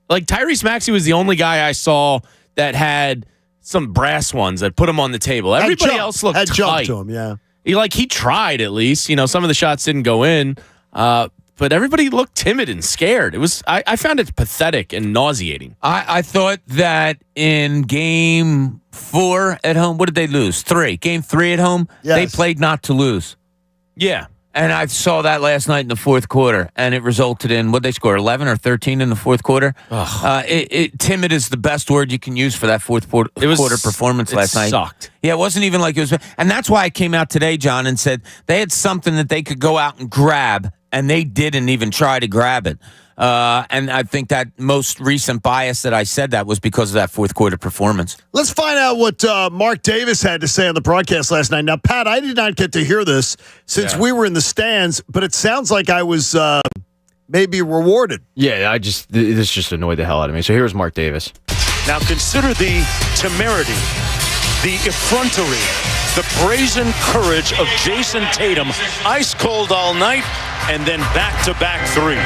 Like Tyrese Maxey was the only guy I saw that had some brass ones that put him on the table. Everybody else looked tight. Jumped to him, yeah. He tried at least. Some of the shots didn't go in, but everybody looked timid and scared. It was I found it pathetic and nauseating. I thought that in Game 4 at home, what did they lose? 3. Game 3 at home, they played not to lose. Yeah. And I saw that last night in the fourth quarter, and it resulted in, what they score, 11 or 13 in the fourth quarter? Timid is the best word you can use for that fourth quarter performance last night. It sucked. Yeah, it wasn't even like it was. And that's why I came out today, John, and said they had something that they could go out and grab, and they didn't even try to grab it. And I think that most recent bias that I said that was because of that fourth quarter performance. Let's find out what Mark Davis had to say on the broadcast last night. Now, Pat, I did not get to hear this since we were in the stands, but it sounds like I was maybe rewarded. Yeah, this just annoyed the hell out of me. So here's Mark Davis. Now consider the temerity, the effrontery, the brazen courage of Jason Tatum, ice cold all night, and then back-to-back threes.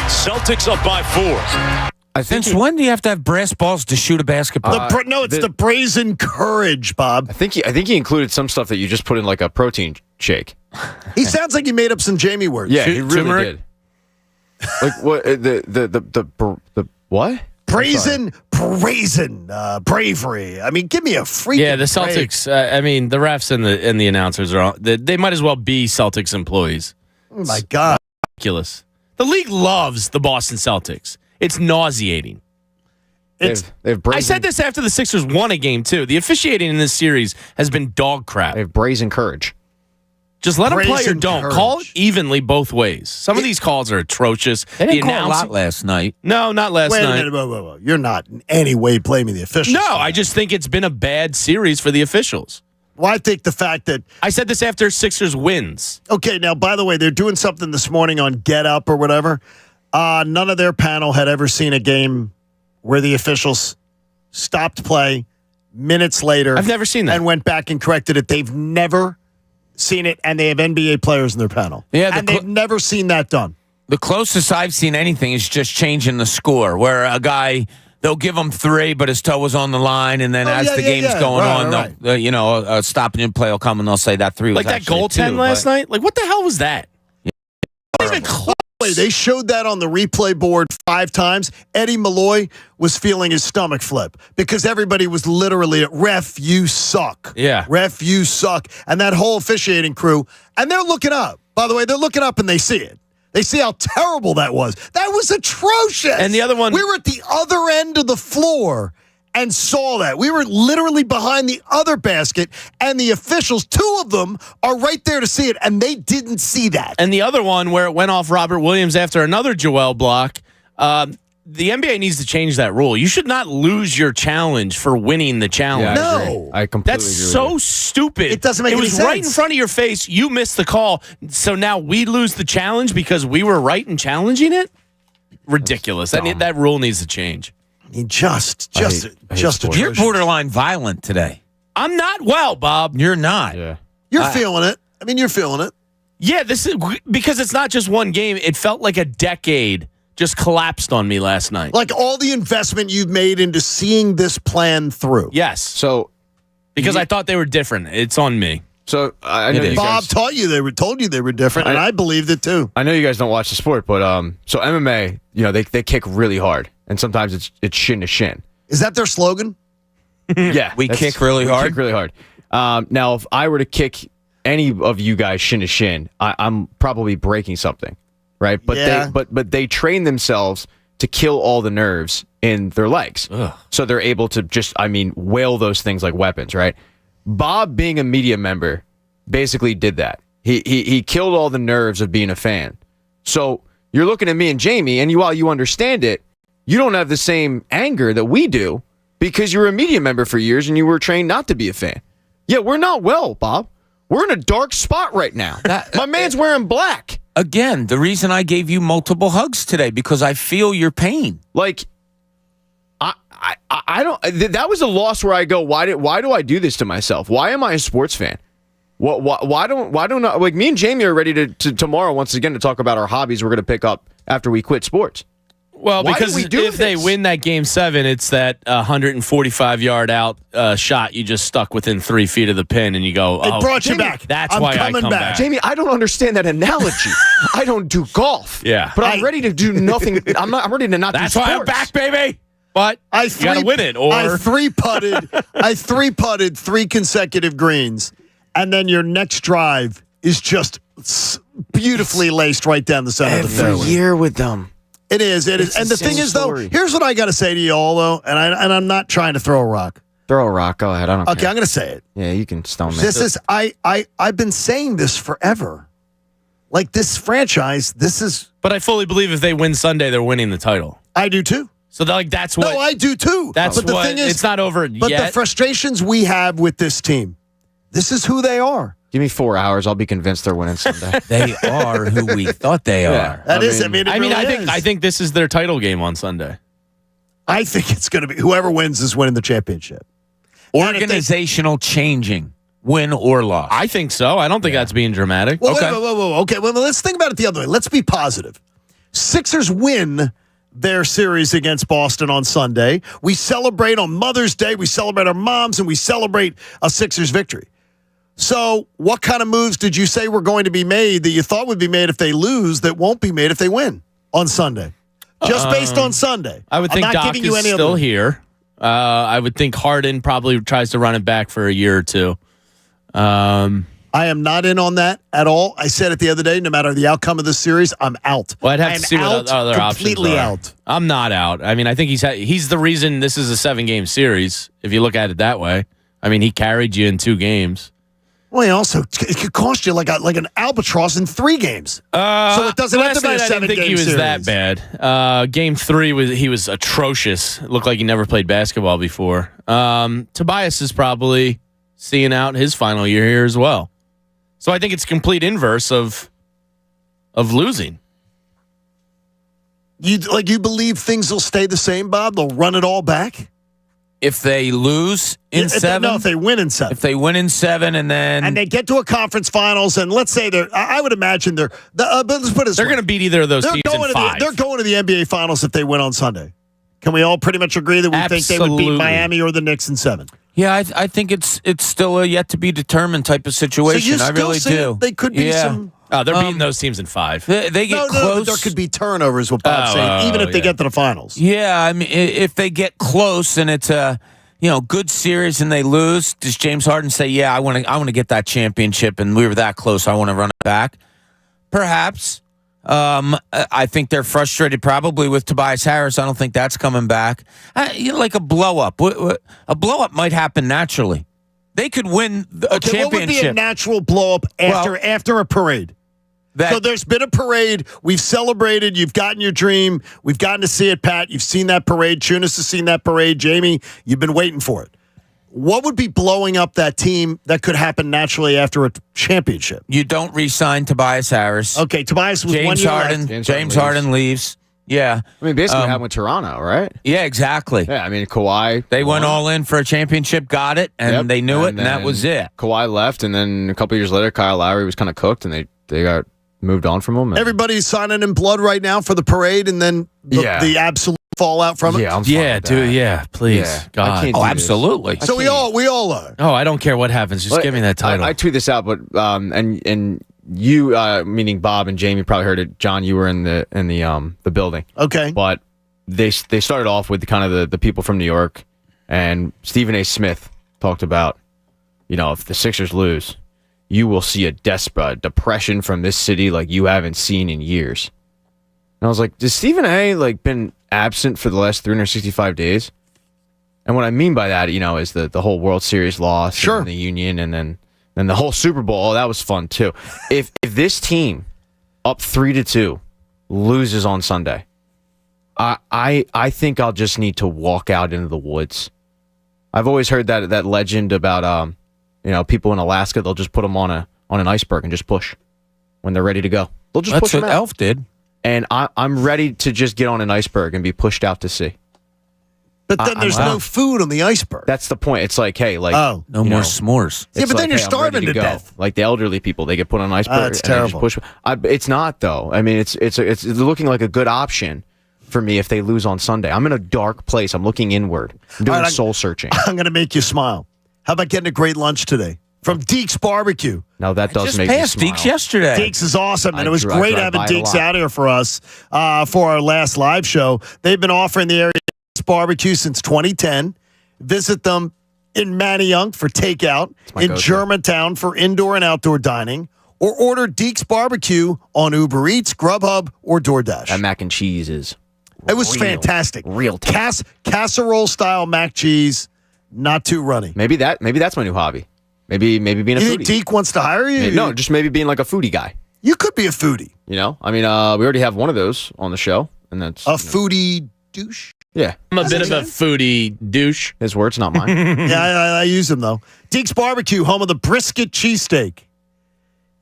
Celtics up by 4. Since when do you have to have brass balls to shoot a basketball? It's the brazen courage, Bob. I think he included some stuff that you just put in like a protein shake. He sounds like he made up some Jamie words. Yeah, he really did. Like what? The what? Brazen, bravery. I mean, give me a freaking Yeah, the Celtics. I mean, the refs and the announcers are. They might as well be Celtics employees. Oh my God, ridiculous. The league loves the Boston Celtics. It's nauseating. I said this after the Sixers won a game, too. The officiating in this series has been dog crap. They have brazen courage. Just let them play or don't. Call it evenly both ways. Some of these calls are atrocious. They didn't call a lot last night. No, not last night. Wait a minute. Whoa. You're not in any way blaming the officials. No, I just think it's been a bad series for the officials. Well, I think the fact that... I said this after Sixers wins. Okay, now, by the way, they're doing something this morning on Get Up or whatever. None of their panel had ever seen a game where the officials stopped play minutes later. I've never seen that. And went back and corrected it. They've never seen it, and they have NBA players in their panel. Yeah, and they've never seen that done. The closest I've seen anything is just changing the score, where a guy... They'll give him 3, but his toe was on the line, and then as the game's going on, they'll a stopping in play will come, and they'll say that 3 was like that goaltend last night. Like, what the hell was that? Not even close. They showed that on the replay board 5 times. Eddie Malloy was feeling his stomach flip because everybody was literally at ref, you suck. Yeah. Ref, you suck. And that whole officiating crew, and they're looking up. By the way, they're looking up and they see it. They see how terrible that was. That was atrocious. And the other one... We were at the other end of the floor and saw that. We were literally behind the other basket, and the officials, 2 of them, are right there to see it, and they didn't see that. And the other one where it went off Robert Williams after another Joel block, the NBA needs to change that rule. You should not lose your challenge for winning the challenge. Yeah, I completely That's agree so with you. stupid. It doesn't make any sense. It was right in front of your face. You missed the call. So now we lose the challenge because we were right in challenging it? Ridiculous. That rule needs to change. I mean, just atrocious. You're borderline violent today. I'm not well, Bob. You're not. Yeah. You're feeling it. I mean, you're feeling it. Yeah, this is because it's not just one game. It felt like a decade just collapsed on me last night. Like all the investment you've made into seeing this plan through. Yes. So, because I thought they were different. It's on me. So I know you Bob guys, told you they were different, and I believed it too. I know you guys don't watch the sport, but so MMA, they kick really hard, and sometimes it's shin to shin. Is that their slogan? Yeah, we kick really hard. Kick really hard. Now, if I were to kick any of you guys shin to shin, I'm probably breaking something, right? But but they train themselves to kill all the nerves in their legs, so they're able to just whale those things like weapons, right? Bob, being a media member, basically did that. He killed all the nerves of being a fan. So you're looking at me and Jamie, and while you understand it, you don't have the same anger that we do because you were a media member for years and you were trained not to be a fan. Yeah, we're not well, Bob. We're in a dark spot right now. My man's wearing black. Again, the reason I gave you multiple hugs today, because I feel your pain. Like, I don't. That was a loss where I go, why do I do this to myself? Why am I a sports fan? Why don't like me and Jamie are ready to tomorrow once again to talk about our hobbies we're going to pick up after we quit sports. Well, because if they win that Game 7, it's that 145-yard out shot you just stuck within 3 feet of the pin, and you go, it brought you back. That's why I come back. Jamie, I don't understand that analogy. I don't do golf. Yeah. But I'm ready to do nothing. I'm ready to not do sports. That's why I'm back, baby. But you got to win it. Or I three-putted 3 consecutive greens, and then your next drive is just beautifully laced right down the center of the fairway. Every year with them. It is. And the thing is, though, here's what I got to say to you all, though, and I'm not trying to throw a rock. Throw a rock. Go ahead. I don't care. Okay, I'm going to say it. Yeah, you can stone me. This is I've been saying this forever. Like this franchise, this is. But I fully believe if they win Sunday, they're winning the title. I do too. So that's what. No, I do too. That's but the what. Thing is, it's not over yet. But the frustrations we have with this team, this is who they are. Give me 4 hours. I'll be convinced they're winning Sunday. They are who we thought they are. I think this is their title game on Sunday. I think it's going to be whoever wins is winning the championship. Organizational changing, win or loss. I think so. I don't think that's being dramatic. Well, okay. Okay. Well, let's think about it the other way. Let's be positive. Sixers win their series against Boston on Sunday. We celebrate on Mother's Day. We celebrate our moms, and we celebrate a Sixers victory. So what kind of moves did you say were going to be made that you thought would be made if they lose that won't be made if they win on Sunday? Just based on Sunday. I would think Doc is still here. I would think Harden probably tries to run it back for a year or two. I am not in on that at all. I said it the other day, no matter the outcome of this series, I'm out. Well, I'd have to see what other options are. Completely out. I'm not out. I mean, I think he's the reason this is a 7-game series, if you look at it that way. I mean, he carried you in 2 games. Well, it could cost you like an albatross in 3 games. So it doesn't have to be a 7-game series. I didn't think he was that bad. Game 3 he was atrocious. It looked like he never played basketball before. Tobias is probably seeing out his final year here as well. So I think it's complete inverse of losing. You believe things will stay the same, Bob? They'll run it all back? If they lose in 7? If they win in 7. If they win in 7 and they get to a conference finals, and let's say I would imagine let's put it this they're going to beat either of those teams in 5. They're going to the NBA finals if they win on Sunday. Can we all pretty much agree that we think they would beat Miami or the Knicks in 7? Yeah, I think it's still a yet to be determined type of situation. So I really do. They could be some. Oh, they're beating those teams in 5. They get close. There could be turnovers. What Bob's saying, even if they get to the finals. Yeah, I mean, if they get close and it's a good series and they lose, does James Harden say, "Yeah, I want to get that championship and we were that close. I want to run it back"? Perhaps. I think they're frustrated probably with Tobias Harris. I don't think that's coming back. Like a blow up. A blow up might happen naturally. They could win a championship. What would be a natural blow up after a parade? So there's been a parade. We've celebrated. You've gotten your dream. We've gotten to see it, Pat. You've seen that parade. Chunas has seen that parade. Jamie, you've been waiting for it. What would be blowing up that team that could happen naturally after a championship? You don't re-sign Tobias Harris. Okay, Tobias was James 1 year Harden. left. James Harden leaves. Yeah. I mean, basically what happened with Toronto, right? Yeah, exactly. Yeah, I mean, Kawhi. They went all in for a championship, got it, and they knew it, and that was it. Kawhi left, and then a couple years later, Kyle Lowry was kind of cooked, and they got moved on from him. Everybody's signing in blood right now for the parade, and then the absolute fallout from it. Yeah, I'm fine with dude. Yeah, please, God. Oh, absolutely. So we all are. Oh, I don't care what happens. Just give me that title. I tweet this out, but and you, meaning Bob and Jamie, probably heard it. John, you were in the building. Okay, but they started off with kind of the people from New York, and Stephen A. Smith talked about, if the Sixers lose, you will see a depression from this city like you haven't seen in years. And I was like, does Stephen A. been absent for the last 365 days? And what I mean by that, is the whole World Series loss, sure, and the Union, and then the whole Super Bowl. Oh, that was fun too. If this team up 3-2 loses on Sunday, I think I'll just need to walk out into the woods. I've always heard that legend about people in Alaska, they'll just put them on an iceberg and just push when they're ready to go. They'll just push them out. That's what Elf did. And I'm ready to just get on an iceberg and be pushed out to sea. But then there's no food on the iceberg. That's the point. It's like, hey, no more s'mores. Yeah, but then you're starving to death. Like the elderly people, they get put on an iceberg. That's and they just terrible. push. It's not though. I mean, it's looking like a good option for me if they lose on Sunday. I'm in a dark place. I'm looking inward. I'm doing soul searching. I'm going to make you smile. How about getting a great lunch today from Deke's Barbecue? No, that does just make me passed smile. Deke's yesterday. Deke's is awesome, and I it was drive great by having it a Deke's lot. out here for us for our last live show. They've been offering the area Deke's Barbecue since 2010. Visit them in Manayunk for takeout, in go-to. Germantown for indoor and outdoor dining, or order Deke's Barbecue on Uber Eats, Grubhub, or DoorDash. That mac and cheese is. It was fantastic. Real casserole style mac cheese, not too runny. Maybe that's my new hobby. Maybe being a You foodie. think Deke wants to hire you? No, just maybe being like a foodie guy. You could be a foodie. I mean, we already have one of those on the show, and that's foodie douche. Yeah, I'm a bit of a foodie douche. His words, not mine. Yeah, I use them though. Deke's Barbecue, home of the brisket cheesesteak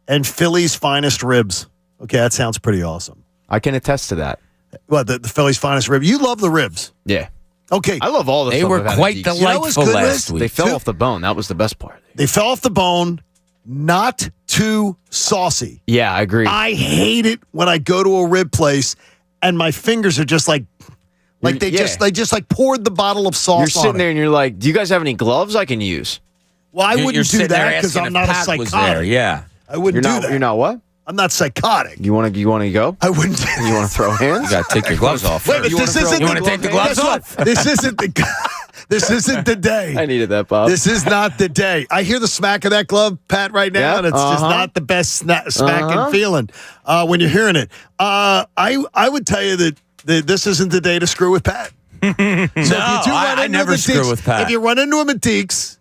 and Philly's finest ribs. Okay, that sounds pretty awesome. I can attest to that. What, the Philly's finest rib? You love the ribs. Yeah. Okay. I love all the They stuff were I've had at quite Deke's. delightful last week. They fell off the bone. That was the best part. They fell off the bone, not too saucy. Yeah, I agree. I hate it when I go to a rib place and my fingers are just like they just like poured the bottle of sauce. You're sitting on there it. and you're like, do you guys have any gloves I can use? Well, I You're wouldn't do sitting there that because asking I'm if not a Pat was psychotic. there, yeah. I wouldn't do that. You're not what? I'm not psychotic. You want to go? I wouldn't. You want to throw hands? You got to take your gloves off. Wait, but You this wanna isn't you want to take the gloves guess what? off? This isn't the. This isn't the day. I needed that, Bob. This is not the day. I hear the smack of that glove, Pat, right now, Yeah, and it's just not the best smacking feeling when you're hearing it. I would tell you that this isn't the day to screw with Pat. So if you do run I into never him at screw Deke's, with Pat. If you run into him at Deke's,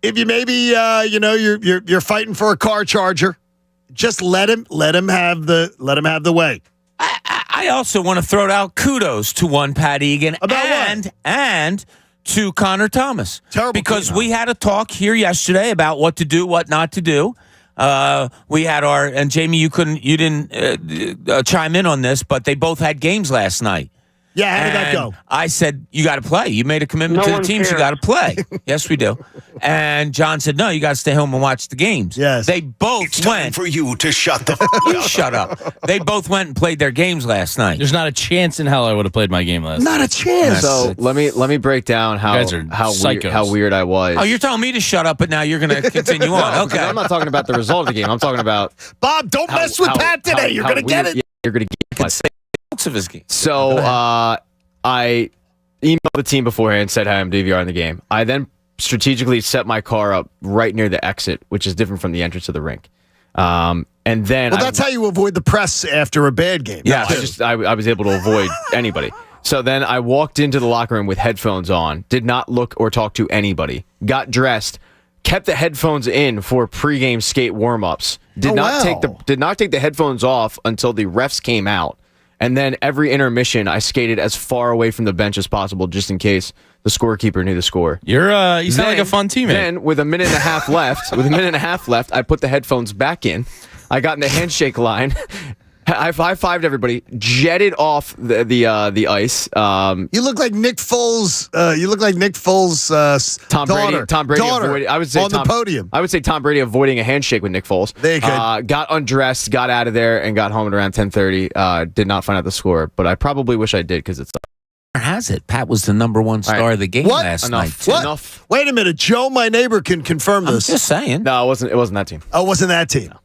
if you maybe you're fighting for a car charger, just let him have the way. I also want to throw out kudos to one Pat Egan and to Connor Thomas. Terrible because clean-up. we had a talk here yesterday about what to do, what not to do. We had and Jamie, you didn't chime in on this, but they both had games last night. Yeah, how did that And go? I said, you got to play. You made a commitment No to the one teams. You cares. got to play. Yes, we do. And John said, no, you got to stay home and watch the games. Yes. They both It's time went. for you to shut the You shut up. They both went and played their games last night. There's not a chance in hell I would have played my game last Not night. a chance. So let me break down how guys are psychos. how weird I was. Oh, you're telling me to shut up, but now you're going to continue on. Okay. I'm not talking about the result of the game. I'm talking about Bob, don't mess with Pat today. You're going to get it. Yeah, you're going to get it. Parts of his game. So I emailed the team beforehand and said, "Hi, I'm DVR in the game." I then strategically set my car up right near the exit, which is different from the entrance of the rink. And then That's how you avoid the press after a bad game. Yeah, I was able to avoid anybody. So then I walked into the locker room with headphones on, did not look or talk to anybody, got dressed, kept the headphones in for pregame skate warm-ups, did not take the headphones off until the refs came out. And then every intermission, I skated as far away from the bench as possible, just in case the scorekeeper knew the score. You sound like a fun teammate. Then, with a minute and a half left, I put the headphones back in. I got in the handshake line. I high-fived everybody, jetted off the ice. You look like Nick Foles. Tom Brady avoided. I would say on the podium. I would say Tom Brady avoiding a handshake with Nick Foles. There you go. Got undressed, got out of there, and got home at around 10:30. Did not find out the score, but I probably wish I did because it's. Has it? Pat was the number one star of the game last night. Enough. Wait a minute. Joe, my neighbor, can confirm this. I'm just saying. No, it wasn't that team. Oh, it wasn't that team. No.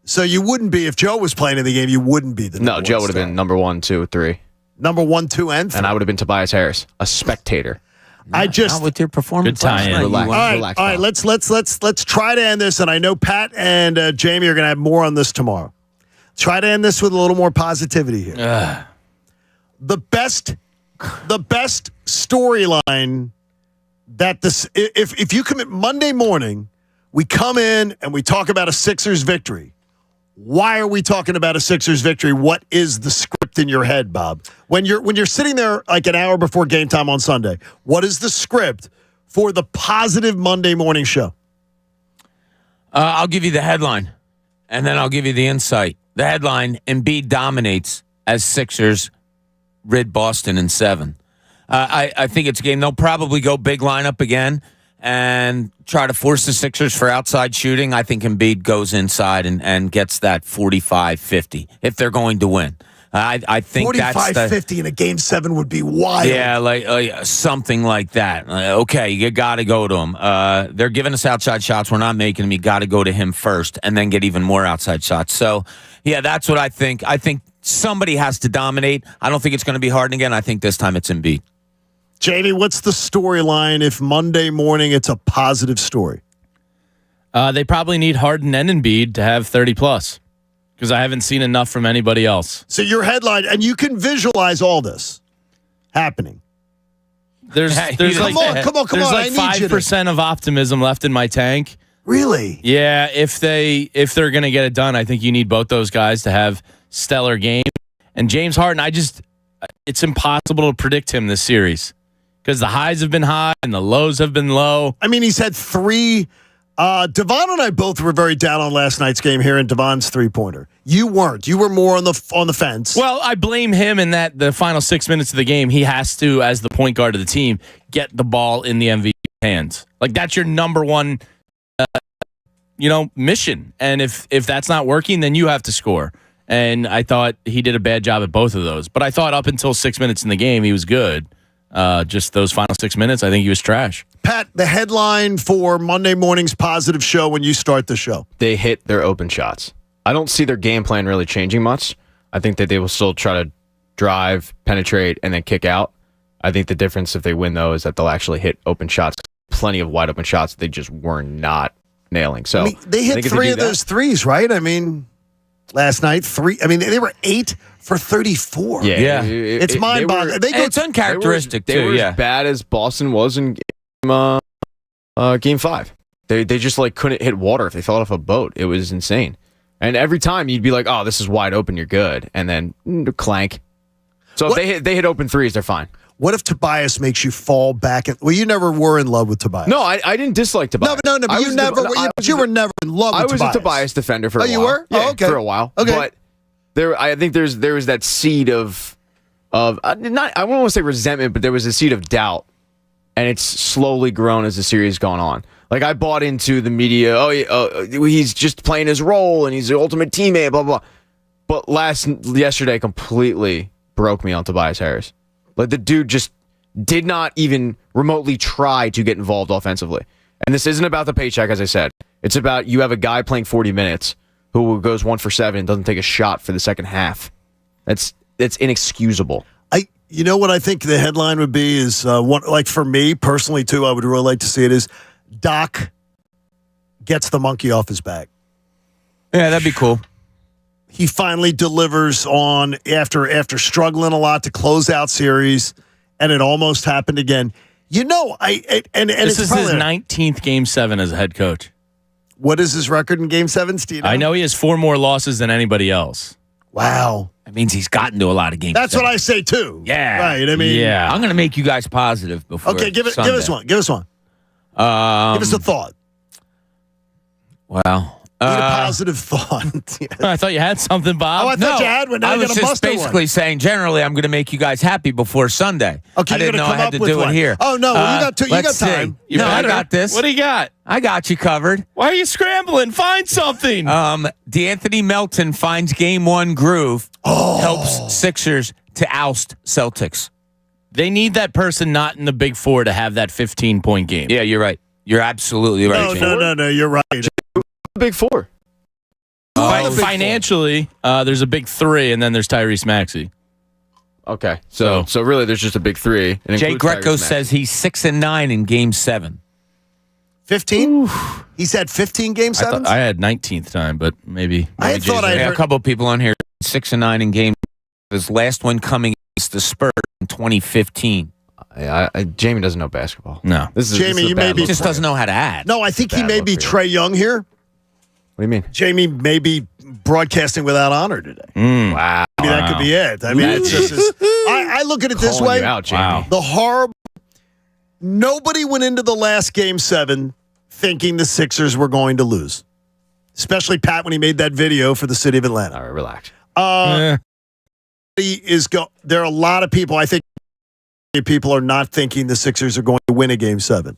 So you wouldn't be if Joe was playing in the game. You wouldn't be the number one Joe would have star. been number 1, 2, 3. Number 1, 2, and 3. And I would have been Tobias Harris, a spectator. Not with your performance. Good tie-in. Relax, all right. Let's try to end this. And I know Pat and Jamie are going to have more on this tomorrow. Try to end this with a little more positivity here. The best storyline that this if you commit Monday morning, we come in and we talk about a Sixers victory. Why are we talking about a Sixers victory? What is the script in your head, Bob? When you're sitting there like an hour before game time on Sunday, what is the script for the positive Monday morning show? I'll give you the headline, and then I'll give you the insight. The headline, Embiid dominates as Sixers rid Boston in 7. I think it's a game. They'll probably go big lineup again and try to force the Sixers for outside shooting. I think Embiid goes inside and gets that 45-50 if they're going to win. I think 45-50 in a Game 7 would be wild. Yeah, like something like that. Okay, you got to go to him. They're giving us outside shots. We're not making them. You got to go to him first and then get even more outside shots. So, yeah, that's what I think. I think somebody has to dominate. I don't think it's going to be Harden again. I think this time it's Embiid. Jamie, what's the storyline if Monday morning it's a positive story? They probably need Harden and Embiid to have 30-plus because I haven't seen enough from anybody else. So your headline, and you can visualize all this happening. There's like 5% of optimism left in my tank. Really? Yeah, if they're going to get it done, I think you need both those guys to have stellar games. And James Harden, it's impossible to predict him this series because the highs have been high and the lows have been low. I mean, he's had 3. Devon and I both were very down on last night's game here in Devon's three-pointer. You weren't. You were more on the fence. Well, I blame him in that the final 6 minutes of the game, he has to, as the point guard of the team, get the ball in the MVP hands. Like, that's your number one mission. And if that's not working, then you have to score. And I thought he did a bad job at both of those. But I thought up until 6 minutes in the game, he was good. Just those final 6 minutes, I think he was trash. Pat, the headline for Monday morning's positive show when you start the show. They hit their open shots. I don't see their game plan really changing much. I think that they will still try to drive, penetrate, and then kick out. I think the difference if they win, though, is that they'll actually hit open shots. Plenty of wide open shots they just were not nailing. So they hit 3 of those threes, right? I mean, last night, 3. I mean, they were 8 for 34. Yeah. It's mind-boggling. It's uncharacteristic, they too. were as bad as Boston was in Game 5. They just couldn't hit water if they fell off a boat. It was insane. And every time you'd be like, oh, this is wide open, you're good. And then clank. So if they hit open threes, they're fine. What if Tobias makes you fall back? Well, you never were in love with Tobias. No, I didn't dislike Tobias. No, but you were never in love with Tobias. I was a Tobias defender for a while. Oh, you were? Yeah, okay. For a while. Okay. But I think there was that seed of not, I won't want to say resentment, but there was a seed of doubt. And it's slowly grown as the series gone on. Like, I bought into the media, he's just playing his role and he's the ultimate teammate, blah, blah. But yesterday completely broke me on Tobias Harris. Like, the dude just did not even remotely try to get involved offensively. And this isn't about the paycheck, as I said. It's about you have a guy playing 40 minutes who goes 1 for 7 and doesn't take a shot for the second half. That's inexcusable. You know what I think the headline would be is, for me personally, too, I would really like to see it is Doc gets the monkey off his back. Yeah, that'd be cool. He finally delivers on after struggling a lot to close out series, and it almost happened again. This is his 19th Game 7 as a head coach. What is his record in Game 7s? Do you know? I know he has 4 more losses than anybody else. Wow. That means he's gotten to a lot of games. That's what I say, too. Yeah. Right, I mean. Yeah. I'm going to make you guys positive before Okay, give us one. Give us one. Give us a thought. Wow. Need a positive thought. I thought you had something, Bob. Oh, I thought you had one. Now I you was got a just buster basically one. saying, generally, I'm going to make you guys happy before Sunday. Okay, I didn't know I had to do it here. Oh, no, well, you got let's time. See. I got this. What do you got? I got you covered. Why are you scrambling? Find something. D'Anthony Melton finds Game 1 groove. Helps Sixers to oust Celtics. They need that person not in the Big Four to have that 15-point game. Yeah, you're right. You're absolutely right. No, you're right. Big Four. Financially, there's a big 3, and then there's Tyrese Maxey. Okay, so really, there's just a big 3. Jay Greco says he's 6-9 in Game 7. 15? He's had 15 Game 7s? I had 19th time, but maybe I thought I had a couple of people on here 6-9 in Game. His last one coming against the Spurs in 2015. Jamie doesn't know basketball. No, Jamie, you may be just doesn't know how to add. No, I think he may be Trae Young here. What do you mean? Jamie may be broadcasting without honor today. Wow. Maybe that could be it. I mean, it's just I look at it this way. Wow. The horrible. Nobody went into the last Game 7 thinking the Sixers were going to lose. especially Pat when he made that video for the city of Atlanta. All right, relax. There are a lot of people, I think people are not thinking the Sixers are going to win a Game 7.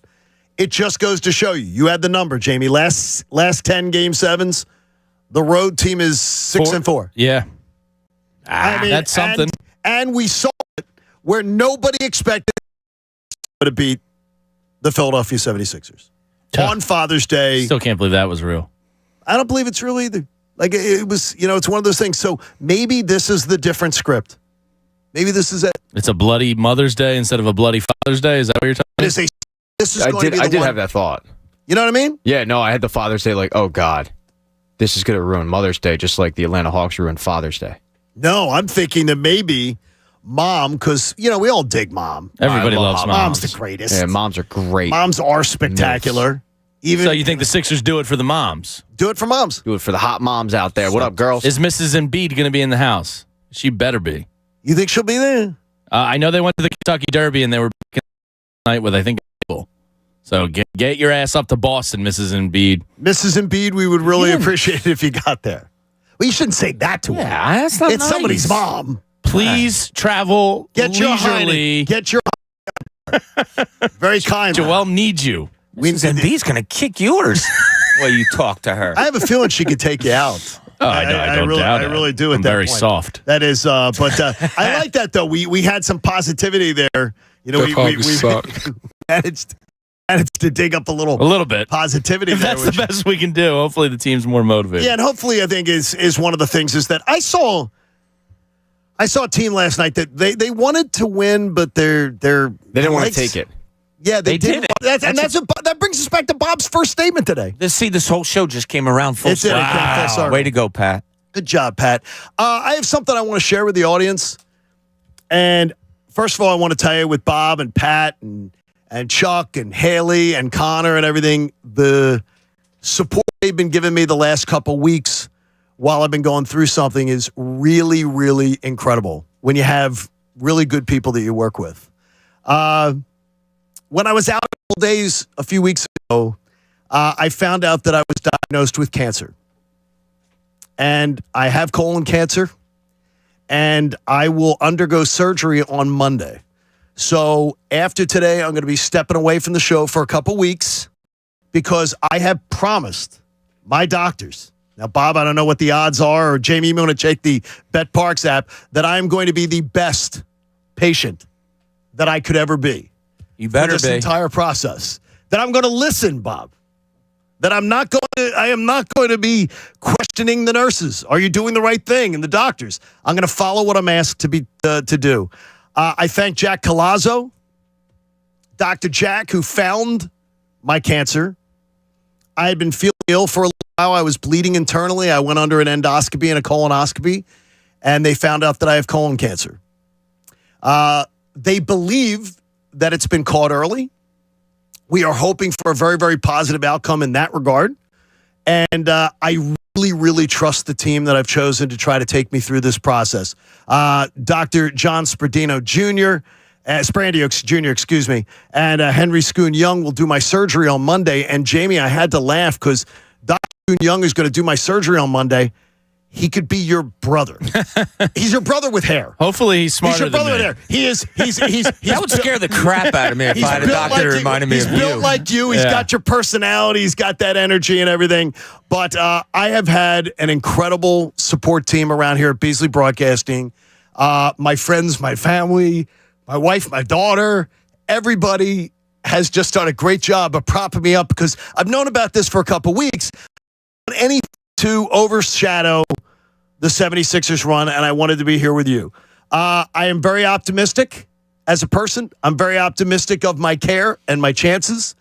It just goes to show you. You had the number, Jamie. Last 10 Game 7s, the road team is 6-4. Yeah. I mean, that's something. And we saw it where nobody expected to beat the Philadelphia 76ers on Father's Day. Still can't believe that was real. I don't believe it's real either. Like, it was, it's one of those things. So maybe this is the different script. Maybe this is it. It's a bloody Mother's Day instead of a bloody Father's Day. Is that what you're talking about? I did have that thought. You know what I mean? Yeah, no, I had the Father's Day like, oh, God, this is going to ruin Mother's Day just like the Atlanta Hawks ruined Father's Day. No, I'm thinking that maybe Mom, because, we all dig Mom. Everybody loves Moms. Mom's the greatest. Yeah, moms are great. Moms are spectacular. So you think the Sixers do it for the moms? Do it for moms. Do it for the hot moms out there. What up, girls? Is Mrs. Embiid going to be in the house? She better be. You think she'll be there? I know they went to the Kentucky Derby and they were night with, I think, people. So get your ass up to Boston, Mrs. Embiid. Mrs. Embiid, we would really appreciate it if you got there. Well, you shouldn't say that to her. Yeah, that's not It's nice. somebody's mom. Please travel Get your leisurely. Get your very kind. Joelle needs you. Mrs. Embiid's going to kick yours while you talk to her. I have a feeling she could take you out. Oh, I know. I don't doubt it. I really do. I'm very soft. That is, but I like that though. We had some positivity there. We managed to dig up a little bit positivity. There, that's the best we can do. Hopefully, the team's more motivated. Yeah, and hopefully, I think is one of the things is that I saw a team last night that they wanted to win, but they didn't want to take it. Yeah, they did. That brings us back to Bob's first statement today. This whole show just came around full circle. Wow. Way to go, Pat. Good job, Pat. I have something I want to share with the audience. And first of all, I want to tell you with Bob and Pat and Chuck and Haley and Connor and everything, the support they've been giving me the last couple weeks while I've been going through something is really, really incredible when you have really good people that you work with. When I was out a couple days a few weeks ago, I found out that I was diagnosed with cancer. And I have colon cancer, and I will undergo surgery on Monday. So after today, I'm going to be stepping away from the show for a couple weeks because I have promised my doctors. Now, Bob, I don't know what the odds are, or Jamie, you want to check the Bet Parks app, that I'm going to be the best patient that I could ever be. You better this entire process. That I'm going to listen, Bob. That I am not going to be questioning the nurses. Are you doing the right thing? And the doctors. I'm going to follow what I'm asked to do. I thank Jack Colazzo, Dr. Jack, who found my cancer. I had been feeling ill for a little while. I was bleeding internally. I went under an endoscopy and a colonoscopy, and they found out that I have colon cancer. They believe that it's been caught early. We are hoping for a very, very positive outcome in that regard. And I really, really trust the team that I've chosen to try to take me through this process. Dr. John Sprandio Jr., excuse me, and Henry Schoon Young will do my surgery on Monday. And Jamie, I had to laugh because Dr. Schoon Young is going to do my surgery on Monday. He could be your brother. He's your brother with hair. Hopefully he's smarter than me. He's your brother with hair. He is. He's that would scare the crap out of me if I had a doctor that reminded me of you. He's built like you. He's got your personality. He's got that energy and everything. But I have had an incredible support team around here at Beasley Broadcasting. My friends, my family, my wife, my daughter, everybody has just done a great job of propping me up because I've known about this for a couple weeks. Anything to overshadow the 76ers run, and I wanted to be here with you. I am very optimistic as a person. I'm very optimistic of my care and my chances,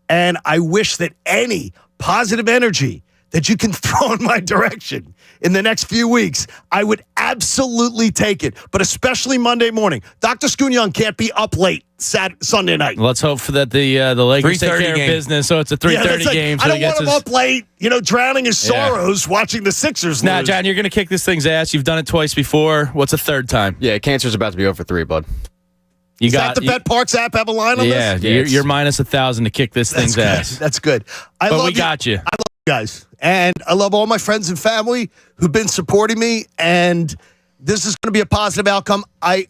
and I wish that any positive energy that you can throw in my direction in the next few weeks, I would absolutely take it, but especially Monday morning. Dr. Schoon Young can't be up late Sunday night. Let's hope for that the Lakers take care of business, so it's a 3:30 game. So I don't want him up late, drowning his sorrows watching the Sixers lose. Now, John, you're going to kick this thing's ass. You've done it twice before. What's a third time? Yeah, cancer's about to be over 3, bud. Does the Bet Parks app have a line on this? Yeah, you're minus 1,000 to kick this thing's ass. That's good. But we got you. I love guys. And I love all my friends and family who've been supporting me, and this is going to be a positive outcome. I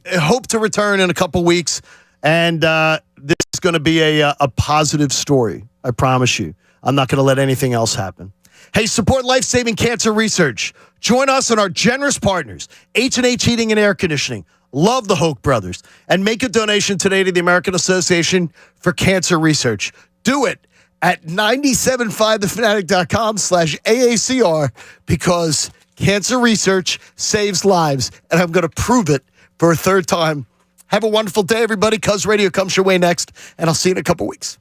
hope to return in a couple weeks, and this is going to be a positive story. I promise you. I'm not going to let anything else happen. Hey, support life-saving cancer research. Join us and our generous partners, H&H Heating and Air Conditioning. Love the Hoke brothers. And make a donation today to the American Association for Cancer Research. Do it at 97.5thefanatic.com/AACR because cancer research saves lives, and I'm going to prove it for a third time. Have a wonderful day, everybody. Cuz Radio comes your way next, and I'll see you in a couple weeks.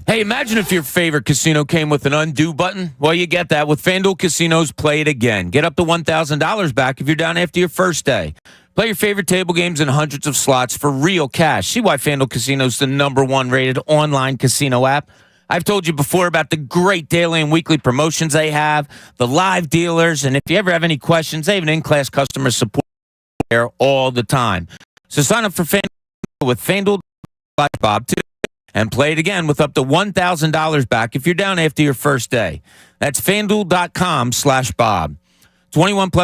Hey, imagine if your favorite casino came with an undo button. Well, you get that with FanDuel Casino's Play It Again. Get up to $1,000 back if you're down after your first day. Play your favorite table games and hundreds of slots for real cash. See why FanDuel Casino's the #1 rated online casino app. I've told you before about the great daily and weekly promotions they have, the live dealers, and if you ever have any questions, they have an in-class customer support there all the time. So sign up for FanDuel with FanDuel.Bob too. And play it again with up to $1,000 back if you're down after your first day. That's FanDuel.com/Bob. 21 plus.